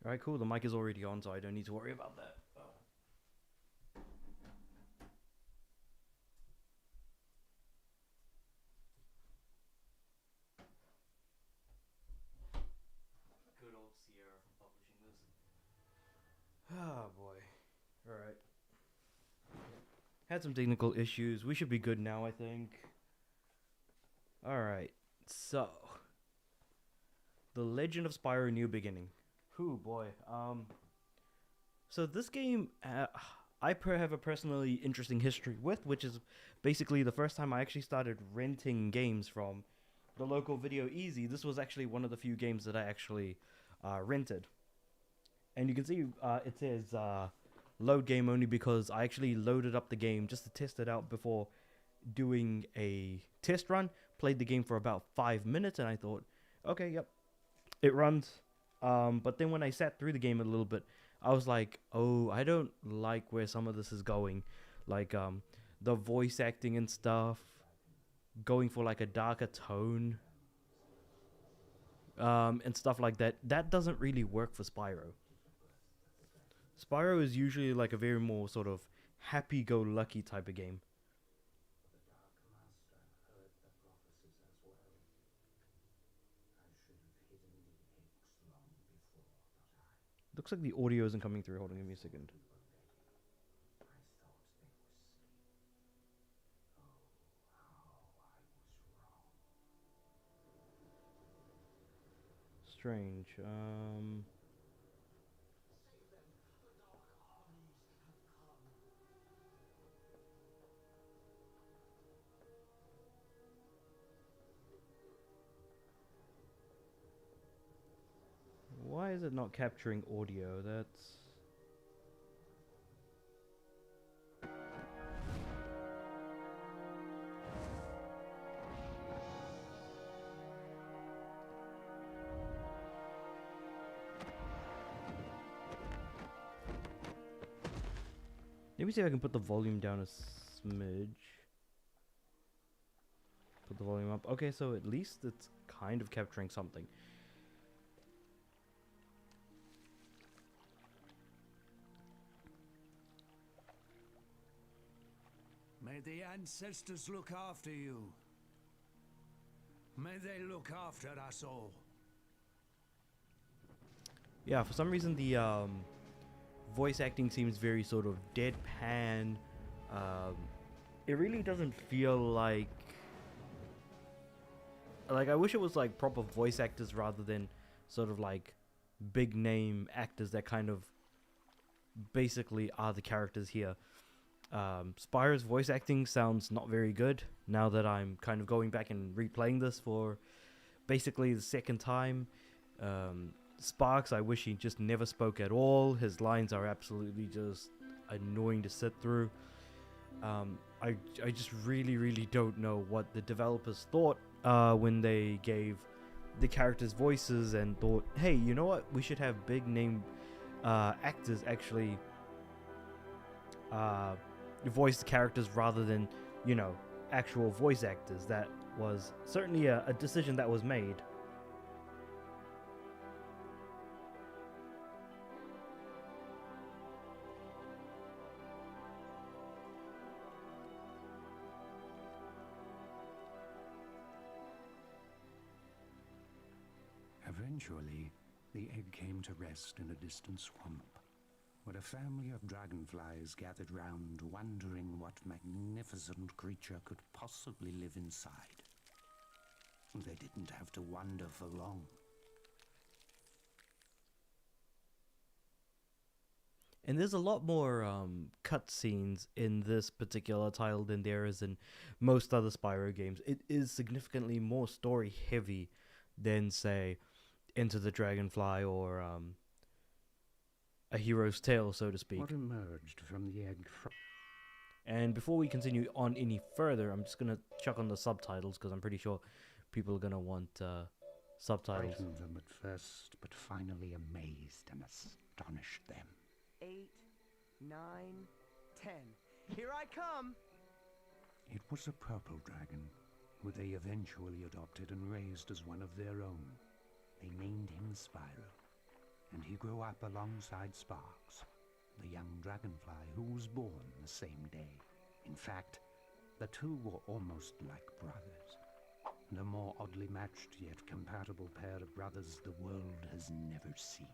Alright, cool. The mic is already on, so I don't need to worry about that. Good old Sierra for publishing this. Oh boy. Alright. Had some technical issues. We should be good now, I think. Alright. So. The Legend of Spyro New Beginning. Whew, boy. So this game, have a personally interesting history with, which is basically the first time I actually started renting games from the local Video Easy. This was actually one of the few games that I actually rented. And you can see it says load game only because I actually loaded up the game just to test it out before doing a test run. Played the game for about 5 minutes and I thought, okay, yep, it runs. But then when I sat through the game a little bit, I was like, oh, I don't like where some of this is going. Like the voice acting and stuff, going for like a darker tone, and stuff like that. That doesn't really work for Spyro. Spyro is usually like a very more sort of happy-go-lucky type of game. Looks like the audio isn't coming through. Hold on, give me a second. Strange. Why is it not capturing audio? That's... Let me see if I can put the volume down a smidge. Put the volume up. Okay, so at least it's kind of capturing something. May the ancestors look after you. May they look after us all. Yeah, for some reason the voice acting seems very sort of deadpan. It really doesn't feel like I wish it was like proper voice actors rather than sort of like big name actors that kind of basically are the characters here. Spyro's voice acting sounds not very good now that I'm kind of going back and replaying this for basically the second time. Sparks, I wish he just never spoke at all. His lines are absolutely just annoying to sit through. I just really don't know what the developers thought when they gave the characters voices and thought, hey, you know what, we should have big name actors actually voice the characters rather than, you know, actual voice actors. That was certainly a decision that was made. Eventually, the egg came to rest in a distant swamp, where a family of dragonflies gathered round, wondering what magnificent creature could possibly live inside. They didn't have to wonder for long. And there's a lot more cutscenes in this particular title than there is in most other Spyro games. It is significantly more story heavy than, say, Into the Dragonfly or A Hero's Tale, so to speak. What emerged from the egg? And before we continue on any further, I'm just gonna chuck on the subtitles because I'm pretty sure people are gonna want subtitles. Frightened them at first, but finally amazed and astonished them. 8, 9, 10. Here I come! It was a purple dragon, who they eventually adopted and raised as one of their own. They named him Spyro. and he grew up alongside Sparks, the young dragonfly who was born the same day. In fact, the two were almost like brothers, and a more oddly matched yet compatible pair of brothers the world has never seen.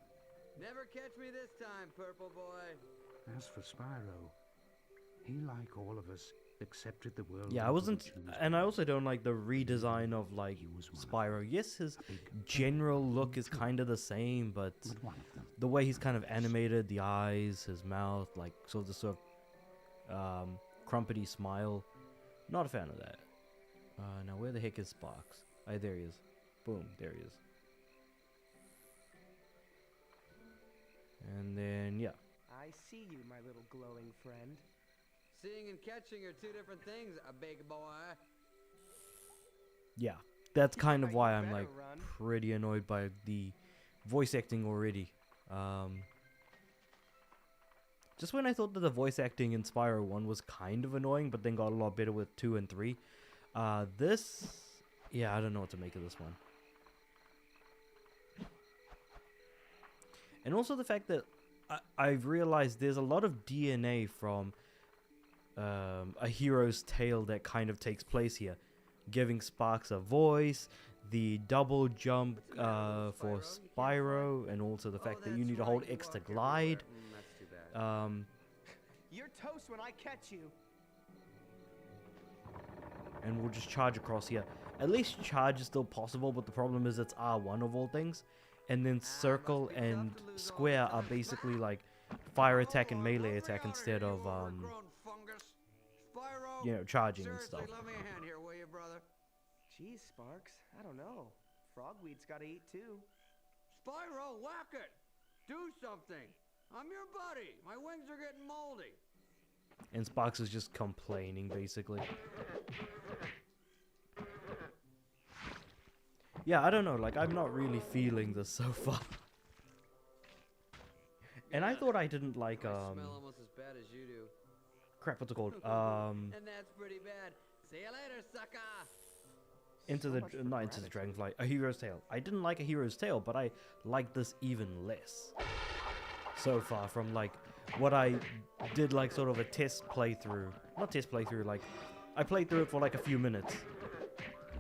Never catch me this time, Purple Boy. As for Spyro, he, like all of us, accepted the world. Yeah, I wasn't, and I also don't like the redesign of like Spyro. Yes, his general look is kind of the same, but the way he's kind of animated, the eyes, his mouth, like sort of crumpety smile, not a fan of that. Now where the heck is Sparks? There he is. Boom, there he is. And then yeah. I see you, my little glowing friend. Seeing and catching are two different things, a big boy. Yeah, that's kind of Right, why you I'm better like run. pretty annoyed by the voice acting already. Just when I thought that the voice acting in Spyro 1 was kind of annoying, but then got a lot better with 2 and 3. This, yeah, I don't know what to make of this one. And also the fact that I've realized there's a lot of DNA from A Hero's Tale that kind of takes place here, giving Sparks a voice, the double jump for Spyro, and also the fact that you need to hold X to glide. That's too bad. You're toast when I catch you. And we'll just charge across here. At least charge is still possible, but the problem is it's R1 of all things. And then circle and square are basically like fire attack and melee attack instead of you know, charging and stuff. Seriously, lend me a hand here, will you, brother? Geez, Sparks, I don't know. Frogweed's gotta eat too. Spyro, whack it! Do something! I'm your buddy! My wings are getting moldy! And Sparks is just complaining, basically. Yeah, I don't know, like, I'm not really feeling this so far. And I thought I didn't like, I smell almost as bad as you do. crap, what's it called? And that's pretty bad. See you later, sucker! Into the, much for not Into the gratitude. Dragonfly, A Hero's Tale. I didn't like A Hero's Tale, but I like this even less. So far from, like, what I did, like, sort of a test playthrough. Not test playthrough, like, I played through it for, like, a few minutes.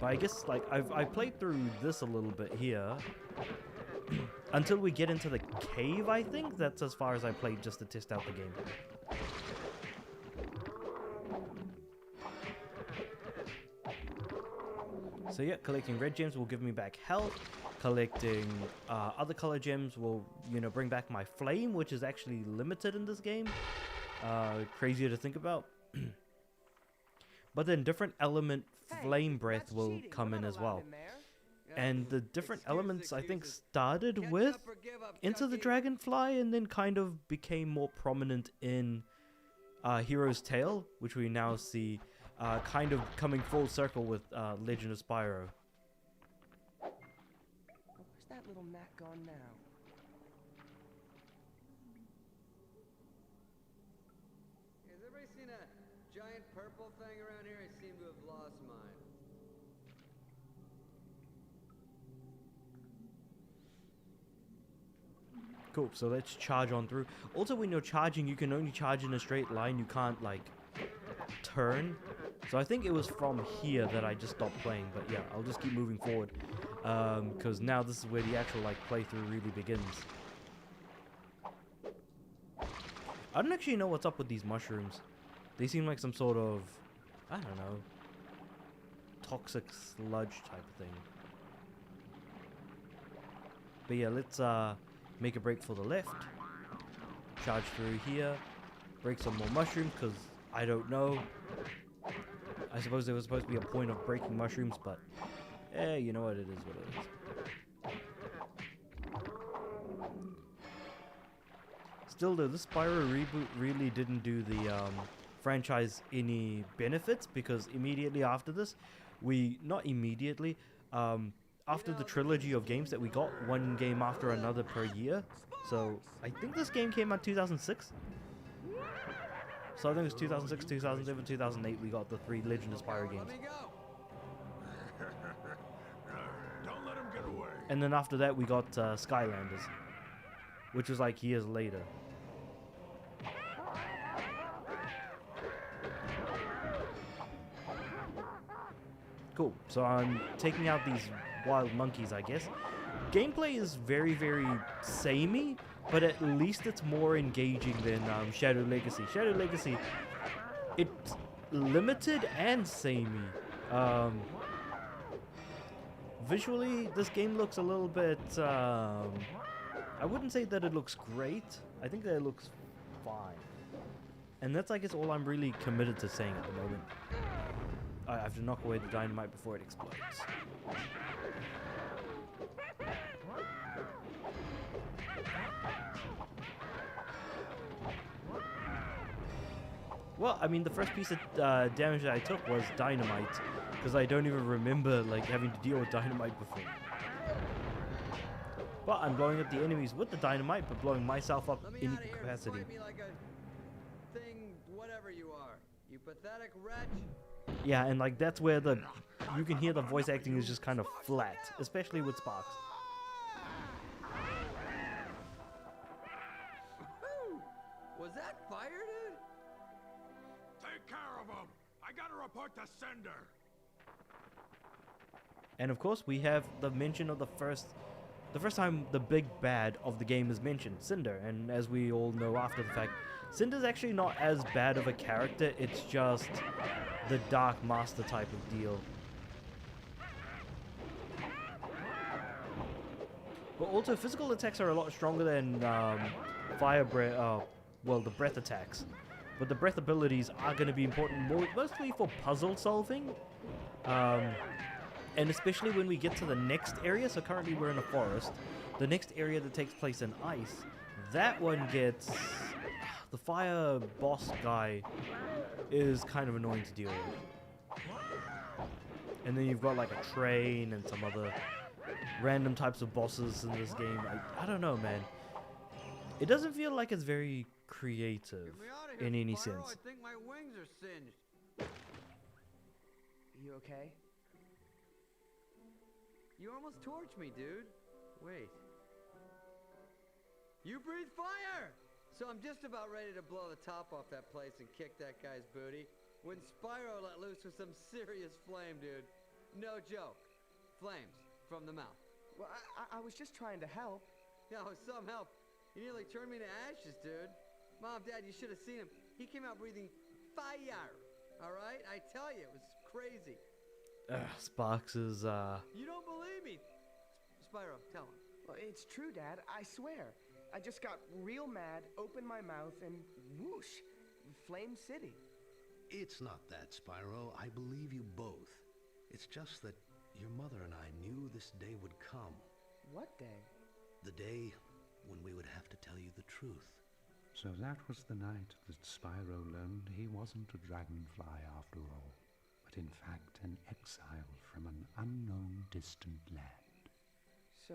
But I guess, like, I played through this a little bit here. Until we get into the cave, I think. That's as far as I played just to test out the game. So yeah, collecting red gems will give me back health. Collecting other color gems will, you know, bring back my flame, which is actually limited in this game. Crazier to think about. But then different element flame breath That's will cheating. come We're in not as allowed well. in there. And the different Excuses, elements, I think, excuses. started Catch with up or give up, Into the Chucky. Dragonfly and then kind of became more prominent in Hero's Tale, which we now see kind of coming full circle with Legend of Spyro. Where's that little Mac gone now? Has everybody seen a giant purple thing around here? I seem to have lost mine. Cool, so let's charge on through. Also, when you're charging, you can only charge in a straight line. You can't, like, turn. So I think it was from here that I just stopped playing. But yeah, I'll just keep moving forward. Because now this is where the actual, like, playthrough really begins. I don't actually know what's up with these mushrooms. They seem like some sort of, I don't know, toxic sludge type of thing. But yeah, let's make a break for the left. Charge through here. Break some more mushrooms, because I don't know. I suppose there was supposed to be a point of breaking mushrooms, but you know what, it is what it is. Still though, this Spyro reboot really didn't do the franchise any benefits, because immediately after this, not immediately, after the trilogy of games that we got, one game after another per year. So I think this game came out 2006. So I think it was 2006, 2007, 2008 we got the 3 Legend of Spyro games. Let me go! Don't let him get away. And then after that we got Skylanders. which was like years later. Cool. So I'm taking out these wild monkeys, I guess. Gameplay is very, very samey, but at least it's more engaging than Shadow Legacy. Shadow Legacy, it's limited and samey. Visually, this game looks a little bit, I wouldn't say that it looks great. I think that it looks fine. And that's, I guess, all I'm really committed to saying at the moment. I have to knock away the dynamite before it explodes. Well, I mean, the first piece of damage that I took was dynamite, because I don't even remember like having to deal with dynamite before. But I'm blowing up the enemies with the dynamite, but blowing myself up Let me in out of here and capacity. fight me like a thing, whatever you are. You pathetic wretch. Yeah, and like that's where you can hear the voice acting is just kind of flat, especially with Sparks. Was that fire, dude? Take care of him! I gotta report to Cinder! And of course, we have the mention of the first time the big bad of the game is mentioned, Cinder. And as we all know after the fact, Cinder's actually not as bad of a character, it's just the Dark Master type of deal. But also, physical attacks are a lot stronger than fire breath, well, the breath attacks. But the breath abilities are going to be important mostly for puzzle solving. And especially when we get to the next area, so currently we're in a forest. The next area that takes place in ice, that one gets... The fire boss guy is kind of annoying to deal with. And then you've got like a train and some other random types of bosses in this game. I don't know, man. It doesn't feel like it's very creative Get me out of here, in any Spyro. sense. I think my wings are singed. You okay? You almost torched me, dude. Wait. You breathe fire! So I'm just about ready to blow the top off that place and kick that guy's booty when Spyro let loose with some serious flame, dude. No joke. Flames from the mouth. Well, I was just trying to help. Yo, some help. You nearly turned me to ashes, dude. Mom, Dad, you should have seen him. He came out breathing fire. All right? I tell you, it was crazy. Sparks is, You don't believe me. Spyro, tell him. Well, it's true, Dad. I swear. I just got real mad, opened my mouth, and whoosh, Flame City. It's not that, Spyro. I believe you both. It's just that your mother and I knew this day would come. What day? The day when we would have to tell you the truth. So that was the night that Spyro learned he wasn't a dragonfly after all, but in fact an exile from an unknown distant land. So,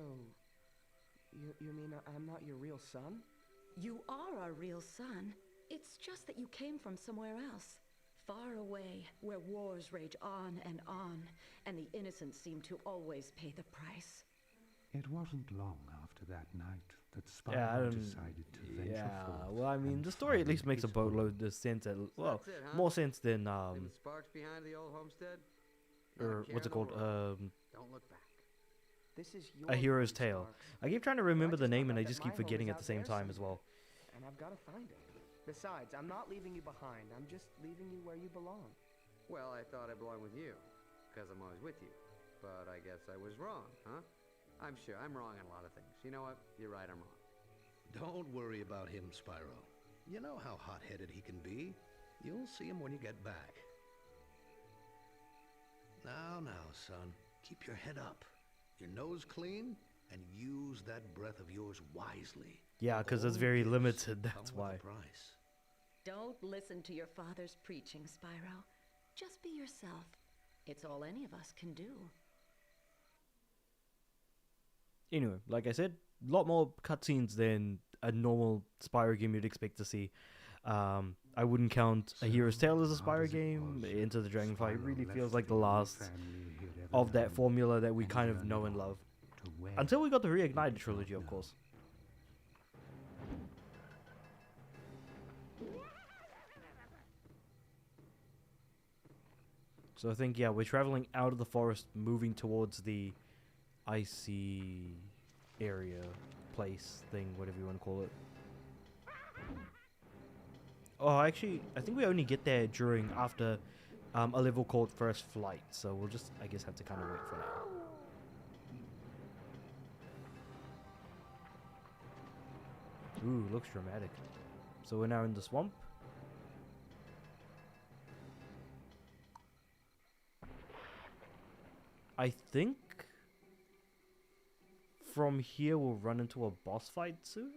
you mean I'm not your real son? You are our real son. It's just that you came from somewhere else. Far away, where wars rage on, and the innocent seem to always pay the price. It wasn't long after that night that yeah, Spyro decided to venture yeah. forth. Well, I mean, and the story at find least makes a his home. boatload of sense. Well, That's it, huh? more sense than Leaving sparks behind the old homestead? Not a or care what's it in the called? world. Don't look back. This is your A Hero's baby, Tale. Sparks. I keep trying to remember the just name, found and I out just that keep my home forgetting is at the out same there time as well. And I've got to find it. Besides, I'm not leaving you behind. I'm just leaving you where you belong. Well, I thought I belonged with you, because I'm always with you. But I guess I was wrong, huh? I'm sure I'm wrong on a lot of things. You know what? You're right, I'm wrong. Don't worry about him, Spyro. You know how hot-headed he can be. You'll see him when you get back. Now, son. Keep your head up, your nose clean, and use that breath of yours wisely. Yeah, because it's All very gifts limited. come That's with a why. price. Don't listen to your father's preaching, Spyro. Just be yourself. It's all any of us can do. Anyway, like I said, a lot more cutscenes than a normal Spyro game you'd expect to see. I wouldn't count A Hero's Tale as a Spyro game. Into the Dragonfly really feels like the last of that formula that we kind of know and love. Until we got the Reignited trilogy, of course. So I think, yeah, we're traveling out of the forest, moving towards the icy area, place, thing, whatever you want to call it. Oh, actually, I think we only get there after a level called First Flight, so we'll just, I guess, have to kind of wait for now. Ooh, looks dramatic. So we're now in the swamp. I think from here we'll run into a boss fight soon.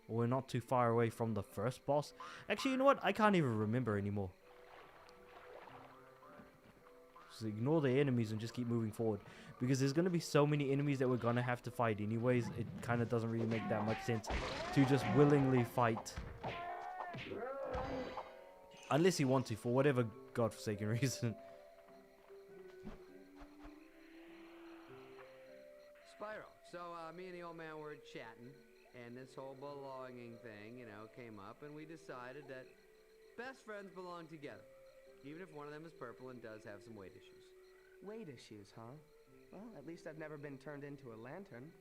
Or we're not too far away from the first boss. Actually, you know what? I can't even remember anymore. Just ignore the enemies and just keep moving forward. Because there's going to be so many enemies that we're going to have to fight anyways. It kind of doesn't really make that much sense to just willingly fight. Unless you want to, for whatever godforsaken reason. Spyro, so me and the old man were chatting, and this whole belonging thing, you know, came up, and we decided that best friends belong together. Even if one of them is purple and does have some weight issues. Weight issues, huh? Well, at least I've never been turned into a lantern.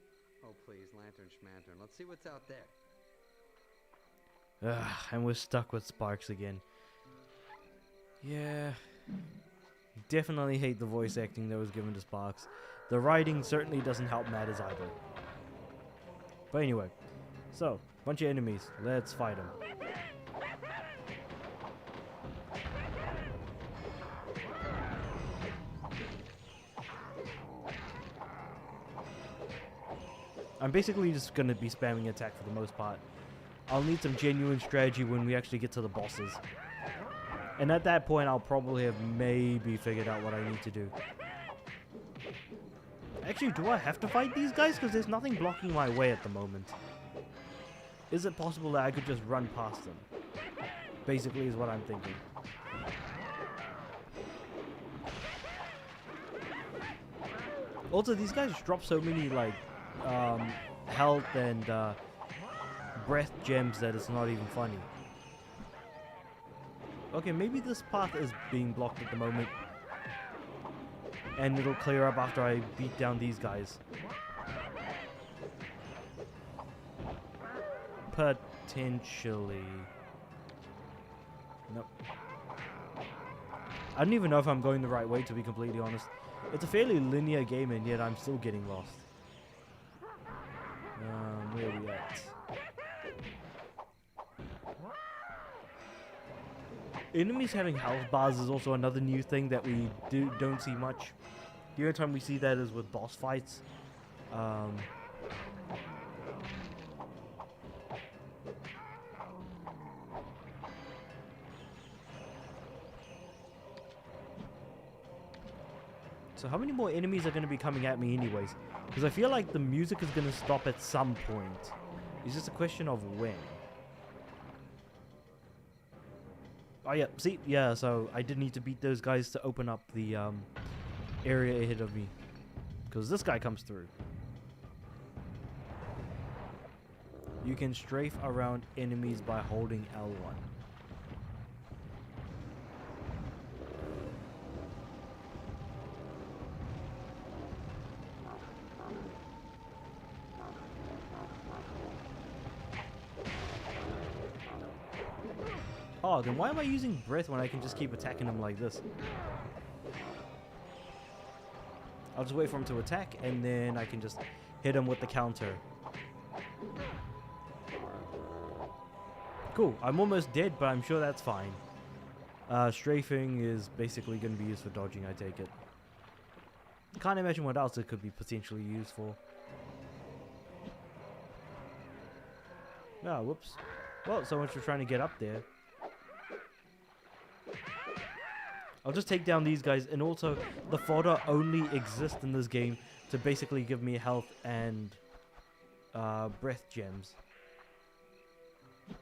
Oh, please, lantern schmantern. Let's see what's out there. Ugh, and we're stuck with Sparks again. Yeah. Definitely hate the voice acting that was given to Sparks. The writing certainly doesn't help matters either. But anyway. So, bunch of enemies. Let's fight them. I'm basically just going to be spamming attack for the most part. I'll need some genuine strategy when we actually get to the bosses. And at that point, I'll probably have maybe figured out what I need to do. Actually, do I have to fight these guys? Because there's nothing blocking my way at the moment. Is it possible that I could just run past them? Basically is what I'm thinking. Also, these guys drop so many, like, health and breath gems that it's not even funny. Okay, maybe this path is being blocked at the moment. And it'll clear up after I beat down these guys. Potentially. Nope. I don't even know if I'm going the right way, to be completely honest. It's a fairly linear game, and yet I'm still getting lost. Where are we at? Enemies having health bars is also another new thing that we don't see much. The only time we see that is with boss fights. So how many more enemies are going to be coming at me anyways? Because I feel like the music is going to stop at some point. It's just a question of when. Oh yeah, see? Yeah, so I did need to beat those guys to open up the area ahead of me. Because this guy comes through. You can strafe around enemies by holding L1. Oh, then why am I using breath when I can just keep attacking him like this? I'll just wait for him to attack, and then I can just hit him with the counter. Cool, I'm almost dead, but I'm sure that's fine. Strafing is basically going to be used for dodging, I take it. Can't imagine what else it could be potentially used for. Ah, whoops. Well, so much for trying to get up there. I'll just take down these guys, and also the fodder only exists in this game to basically give me health and breath gems.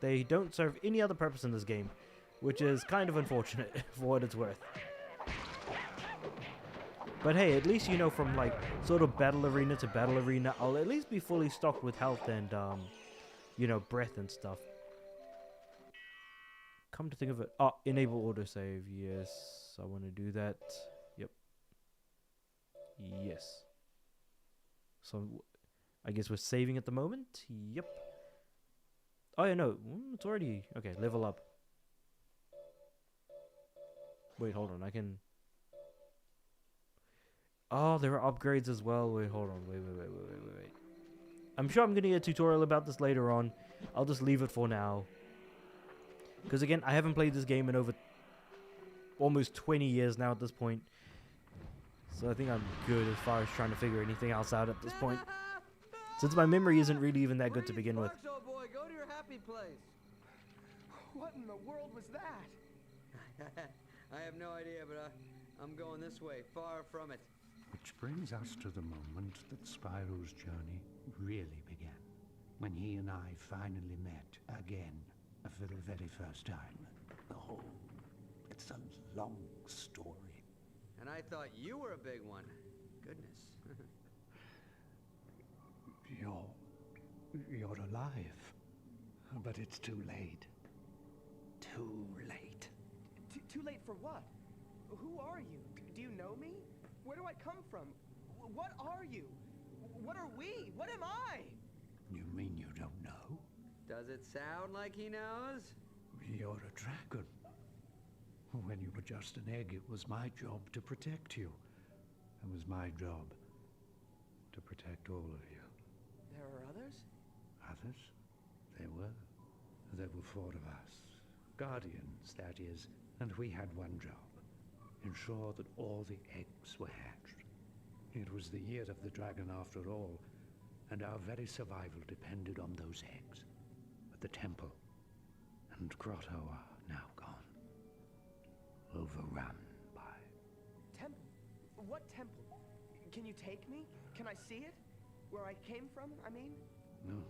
They don't serve any other purpose in this game, which is kind of unfortunate for what it's worth. But hey, at least, you know, from like sort of battle arena to battle arena, I'll at least be fully stocked with health and you know, breath and stuff. Come to think of it, enable autosave, yes. Yes, I want to do that. Yep. Yes. So I guess we're saving at the moment. Yep. Oh yeah, no, it's already okay. Level up. Wait, hold on. I can. Oh, there are upgrades as well. Wait, hold on. Wait. I'm sure I'm gonna get a tutorial about this later on. I'll just leave it for now. Because again, I haven't played this game in over almost 20 years now at this point. So I think I'm good as far as trying to figure anything else out at this point. Since my memory isn't really even that good to begin with. Sparks, old boy, go to your happy place. What in the world was that? I have no idea, but I'm going this way, far from it. Which brings us to the moment that Spyro's journey really began. When he and I finally met again for the very first time. Oh, it's a long story. And I thought you were a big one. Goodness. You're alive. But it's too late. Too late. Too late for what? Who are you? Do you know me? Where do I come from? What are you? What are we? What am I? You mean you don't know? Does it sound like he knows? You're a dragon. When you were just an egg, it was my job to protect you. It was my job to protect all of you. There are others? Others? There were. There were 4 of us. Guardians, that is. And we had one job. Ensure that all the eggs were hatched. It was the year of the dragon after all, and our very survival depended on those eggs. But the temple and grotto are now gone. Overrun by... Temple? What temple? Can you take me? Can I see it? Where I came from, I mean? No.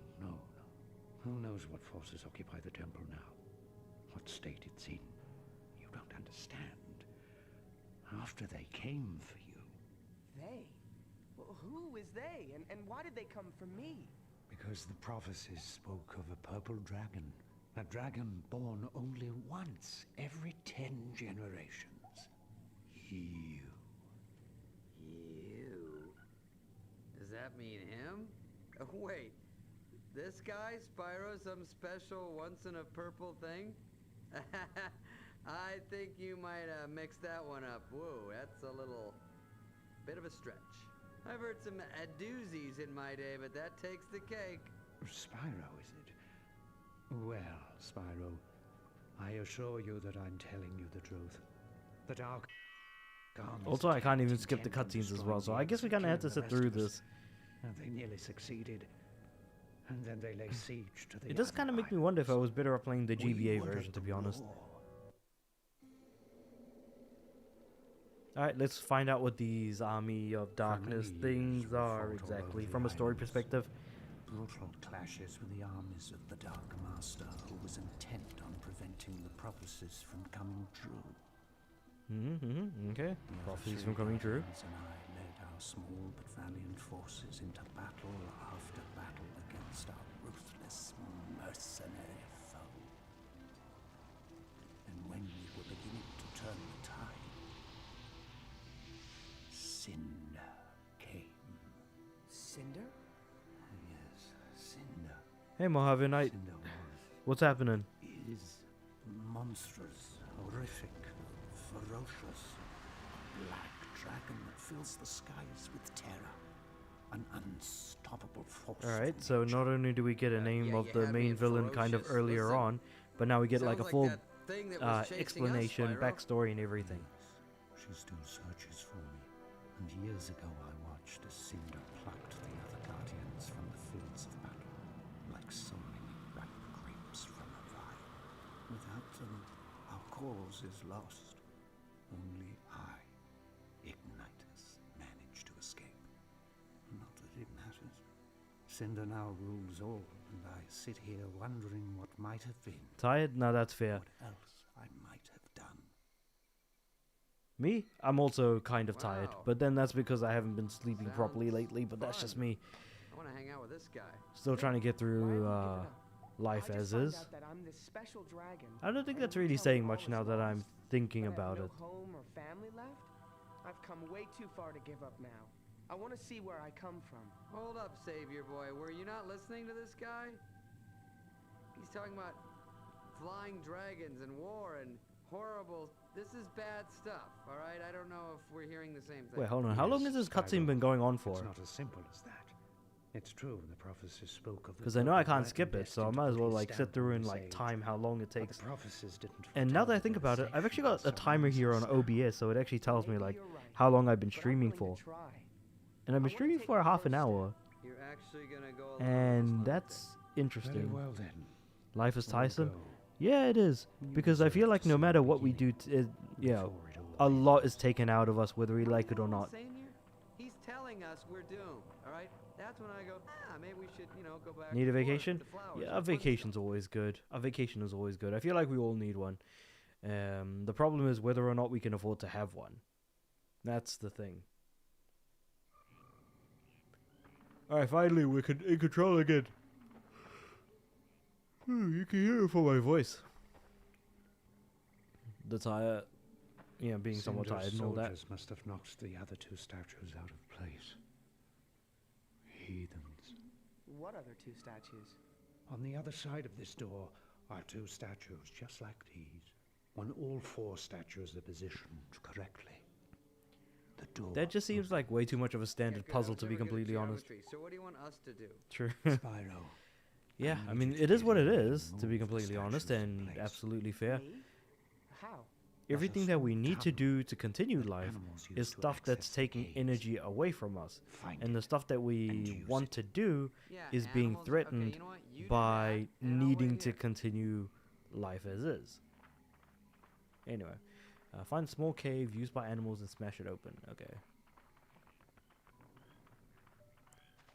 Who knows what forces occupy the temple now? What state it's in? You don't understand. After they came for you... They? Well, who is they? And why did they come for me? Because the prophecies spoke of a purple dragon. A dragon born only once every 10 generations. You. You? Does that mean him? Oh, wait. This guy, Spyro, some special once-in-a-purple thing? I think you might mix that one up. Whoa, that's a little bit of a stretch. I've heard some doozies in my day, but that takes the cake. Spyro, is it? Well, Spyro, I assure you that I'm telling you the truth. The Dark Armies Also, I can't even skip the intend on cutscenes as well, so destroying I you guess we and kind of have to killing sit the through rest of us. this. And they nearly succeeded. And then they lay siege to the It does other kind of make me wonder if I islands. was better off playing the We GBA were version, at to the be honest. war. Alright, let's find out what these Army of Darkness many things years we are fought all exactly, over from the a story islands. perspective. Brutal clashes with the armies of the Dark Master, who was intent on preventing the prophecies from coming true. Okay. The other Prophecies 3 from coming true. Guardians and I led our small but valiant forces into battle after battle against our ruthless, mercenary foe. And when we were beginning to turn the tide, Cinder came. Cinder? Yes, Cinder. Hey Mojave Knight, Cinder what's happening? is monstrous, horrific, ferocious, a black dragon that fills the skies with terror. An unstoppable force. Alright, from so nature. not only do we get a name yeah, of you the had me main at villain kind of ferocious. earlier Listen, on, but now we get like a Sounds full that thing that was chasing us, explanation, Spyro. backstory, and everything. She still searches for me. And years ago I watched as Cinder plucked the other guardians from the fields of battle, like so many ripe grapes from a vine. Without them, our cause is lost. Only I, Ignitus, managed to escape. Not that it matters. Cinder now rules all, and I sit here wondering what might have been. Tired? No, that's fair. What else I might have done. Me? I'm also kind of tired, Wow. but then that's because I haven't been sleeping properly Sounds lately, but that's just fun. me. I want to hang out with this guy. Still trying to get Why through are we giving up? life I just as found is. out that I'm this special dragon. I don't think and that's you really tell me saying all much is now that I'm lost. thinking But I about have it. no home or family left? I've come way too far to give up now. I want to see where I come from. Hold up, Savior boy. Were you not listening to this guy? He's talking about flying dragons and war and horrible... This is bad stuff, all right? I don't know if we're hearing the same thing. Wait, hold on. How long has this cutscene been going on for? It's not as simple as that. It's true, the prophecies spoke of the Because I know I purple can't dragon skip it, so I destined might to as well be like sit stamped through on and this like age. time how long it But takes. the prophecies didn't And now foretell that I think the about it, I've actually got a sacrifice of timer here on innocent OBS, so it actually tells me Maybe like you're right, how long I've been but I'm streaming willing for. to try. And I've been I wanna streaming take for the half first an step. hour, You're actually gonna go along with this and little that's thing. Very interesting. well then. Life is We'll Tyson. go. Yeah, it is. You Because I deserve feel like to no see matter the what we do, beginning you know, before it a all lot ends. is taken out of us whether we like it or You know not. what I'm saying here? He's telling us we're doomed, all right? That's when I go, maybe we should, go back. Need to a the forest, vacation? the flowers, Yeah, the a fun vacation's stuff." always good. A vacation is always good. I feel like we all need one. The problem is whether or not we can afford to have one. That's the thing. Alright, finally we're in control again. You can hear it from my voice. The tire, being somewhat Cinder's tired and all that. soldiers must have knocked the other two statues out of place. Heathens. What other two statues? On the other side of this door are two statues just like these. When all four statues are positioned correctly. The door. That just seems like way too much of a Yeah, standard good, I puzzle was to be never good at completely honest. geometry, So what do you want us to do? True. Spyro. Yeah, I need mean, you to it is get what it in and is, to be move the completely honest, statues in and place. absolutely fair. Me? How? Everything that we need to do to continue life animals is use to stuff that's access the taking caves. energy away from us. Find And the it. stuff that and we use want it. to do Yeah, is being animals- okay, threatened you know what? You do by that, and I'll needing wait to here. continue life as is. Anyway, find a small cave used by animals and smash it open. Okay.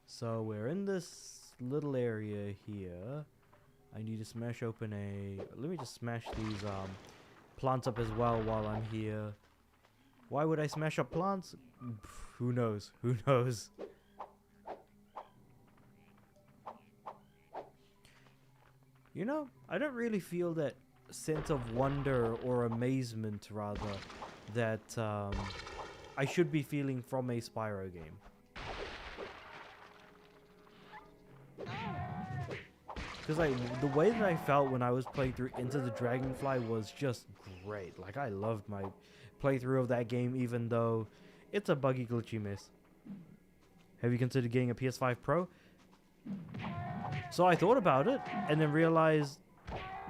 So we're in this little area here. I need to smash open a... Let me just smash these plants up as well while I'm here. Why would I smash up plants? Who knows? Who knows? You know, I don't really feel that sense of wonder or amazement, rather, that I should be feeling from a Spyro game. Because like the way that I felt when I was playing through Into the Dragonfly was just great. Like I loved my playthrough of that game, even though it's a buggy, glitchy mess. Have you considered getting a PS5 Pro? So I thought about it and then realized,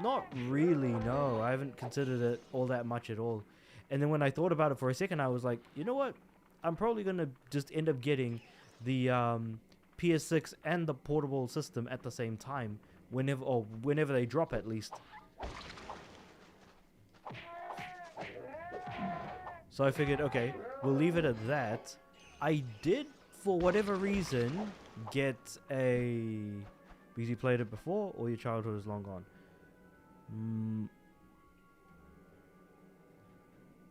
not really, no. I haven't considered it all that much at all. And then when I thought about it for a second, I was like, you know what? I'm probably going to just end up getting the PS6 and the portable system at the same time. Whenever they drop, at least. So I figured, okay, we'll leave it at that. I did, for whatever reason, get a... Because you played it before, or your childhood is long gone?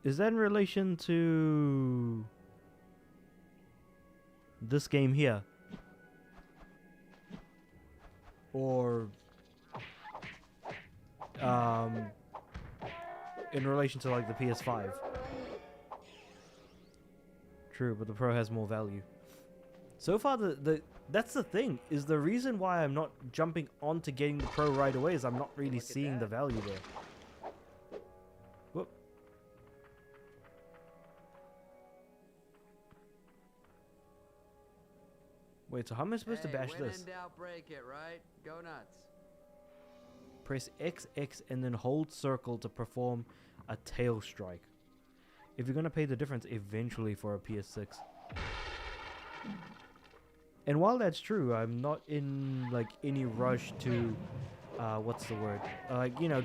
Is that in relation to this game here? Or in relation to like the PS5? True, but the Pro has more value. So far, that's the thing, is the reason why I'm not jumping onto getting the Pro right away is I'm not really Look at seeing the that. value there. Whoop. Wait, so how am I supposed to bash when this? in doubt, break it, right? Go nuts. Press XX and then hold circle to perform a tail strike. If you're gonna pay the difference eventually for a PS6. And while that's true, I'm not in like any rush to what's the word?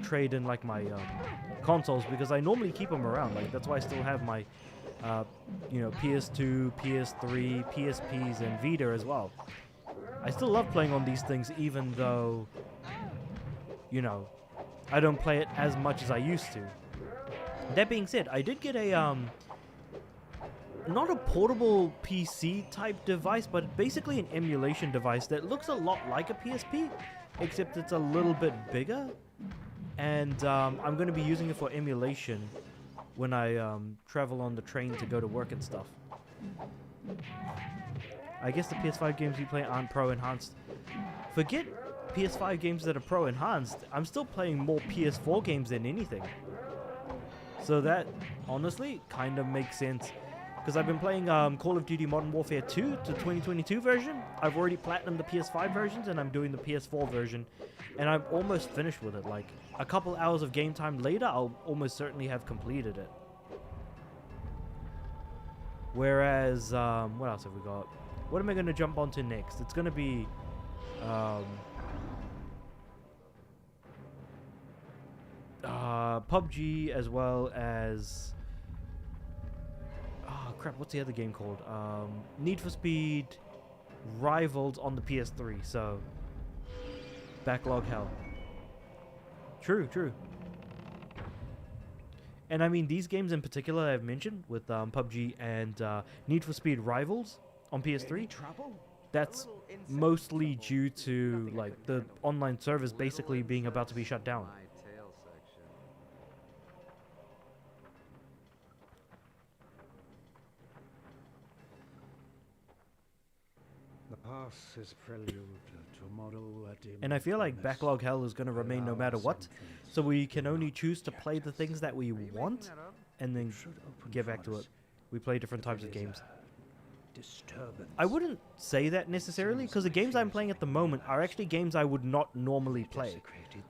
Trade in like my consoles, because I normally keep them around. Like that's why I still have my PS2, PS3, PSPs, and Vita as well. I still love playing on these things, even though, I don't play it as much as I used to. That being said, I did get a, not a portable PC type device, but basically an emulation device that looks a lot like a PSP, except it's a little bit bigger. And I'm going to be using it for emulation when I travel on the train to go to work and stuff. I guess the PS5 games you play aren't Pro Enhanced. Forget PS5 games that are Pro Enhanced. I'm still playing more PS4 games than anything. So that, honestly, kind of makes sense. Because I've been playing Call of Duty Modern Warfare 2 to 2022 version. I've already platinumed the PS5 versions, and I'm doing the PS4 version. And I'm almost finished with it. Like, a couple hours of game time later, I'll almost certainly have completed it. Whereas, what else have we got? What am I going to jump onto next? It's going to be, PUBG, as well as, oh crap, what's the other game called? Need for Speed Rivals on the PS3, so backlog hell. True. And I mean, these games in particular I've mentioned with PUBG and Need for Speed Rivals on PS3, that's mostly due to like the online servers basically being about to be shut down. The pass is prelude to a model that And I feel like backlog hell is going to remain no matter what, so we can only choose to play the things that we want and then get back to it. We play different types of games. I wouldn't say that necessarily, because the games I'm playing at the moment are actually games I would not normally play.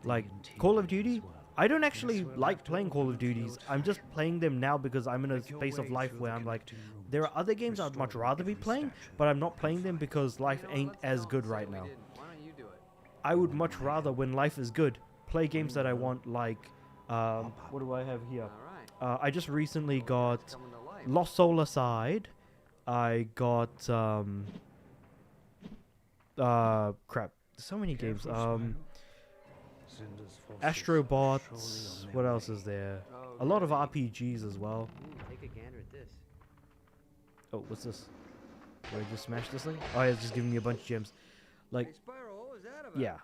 Like Call of Duty, I don't actually like playing Call of Duties. I'm just playing them now because I'm in a space of life where I'm like, there are other games I'd much rather be playing, but I'm not playing them because life ain't as good right now. I would much rather, when life is good, play games that I want, like, what do I have here? I just recently got Lost Soul Aside. I got, crap, so many games. Astrobots, what else is there? A lot of RPGs as well. Take a gander at this. Oh, what's this? Did I just smash this thing? Oh, yeah, it's just giving me a bunch of gems. Like, Hey, Spyro, what was that about? yeah.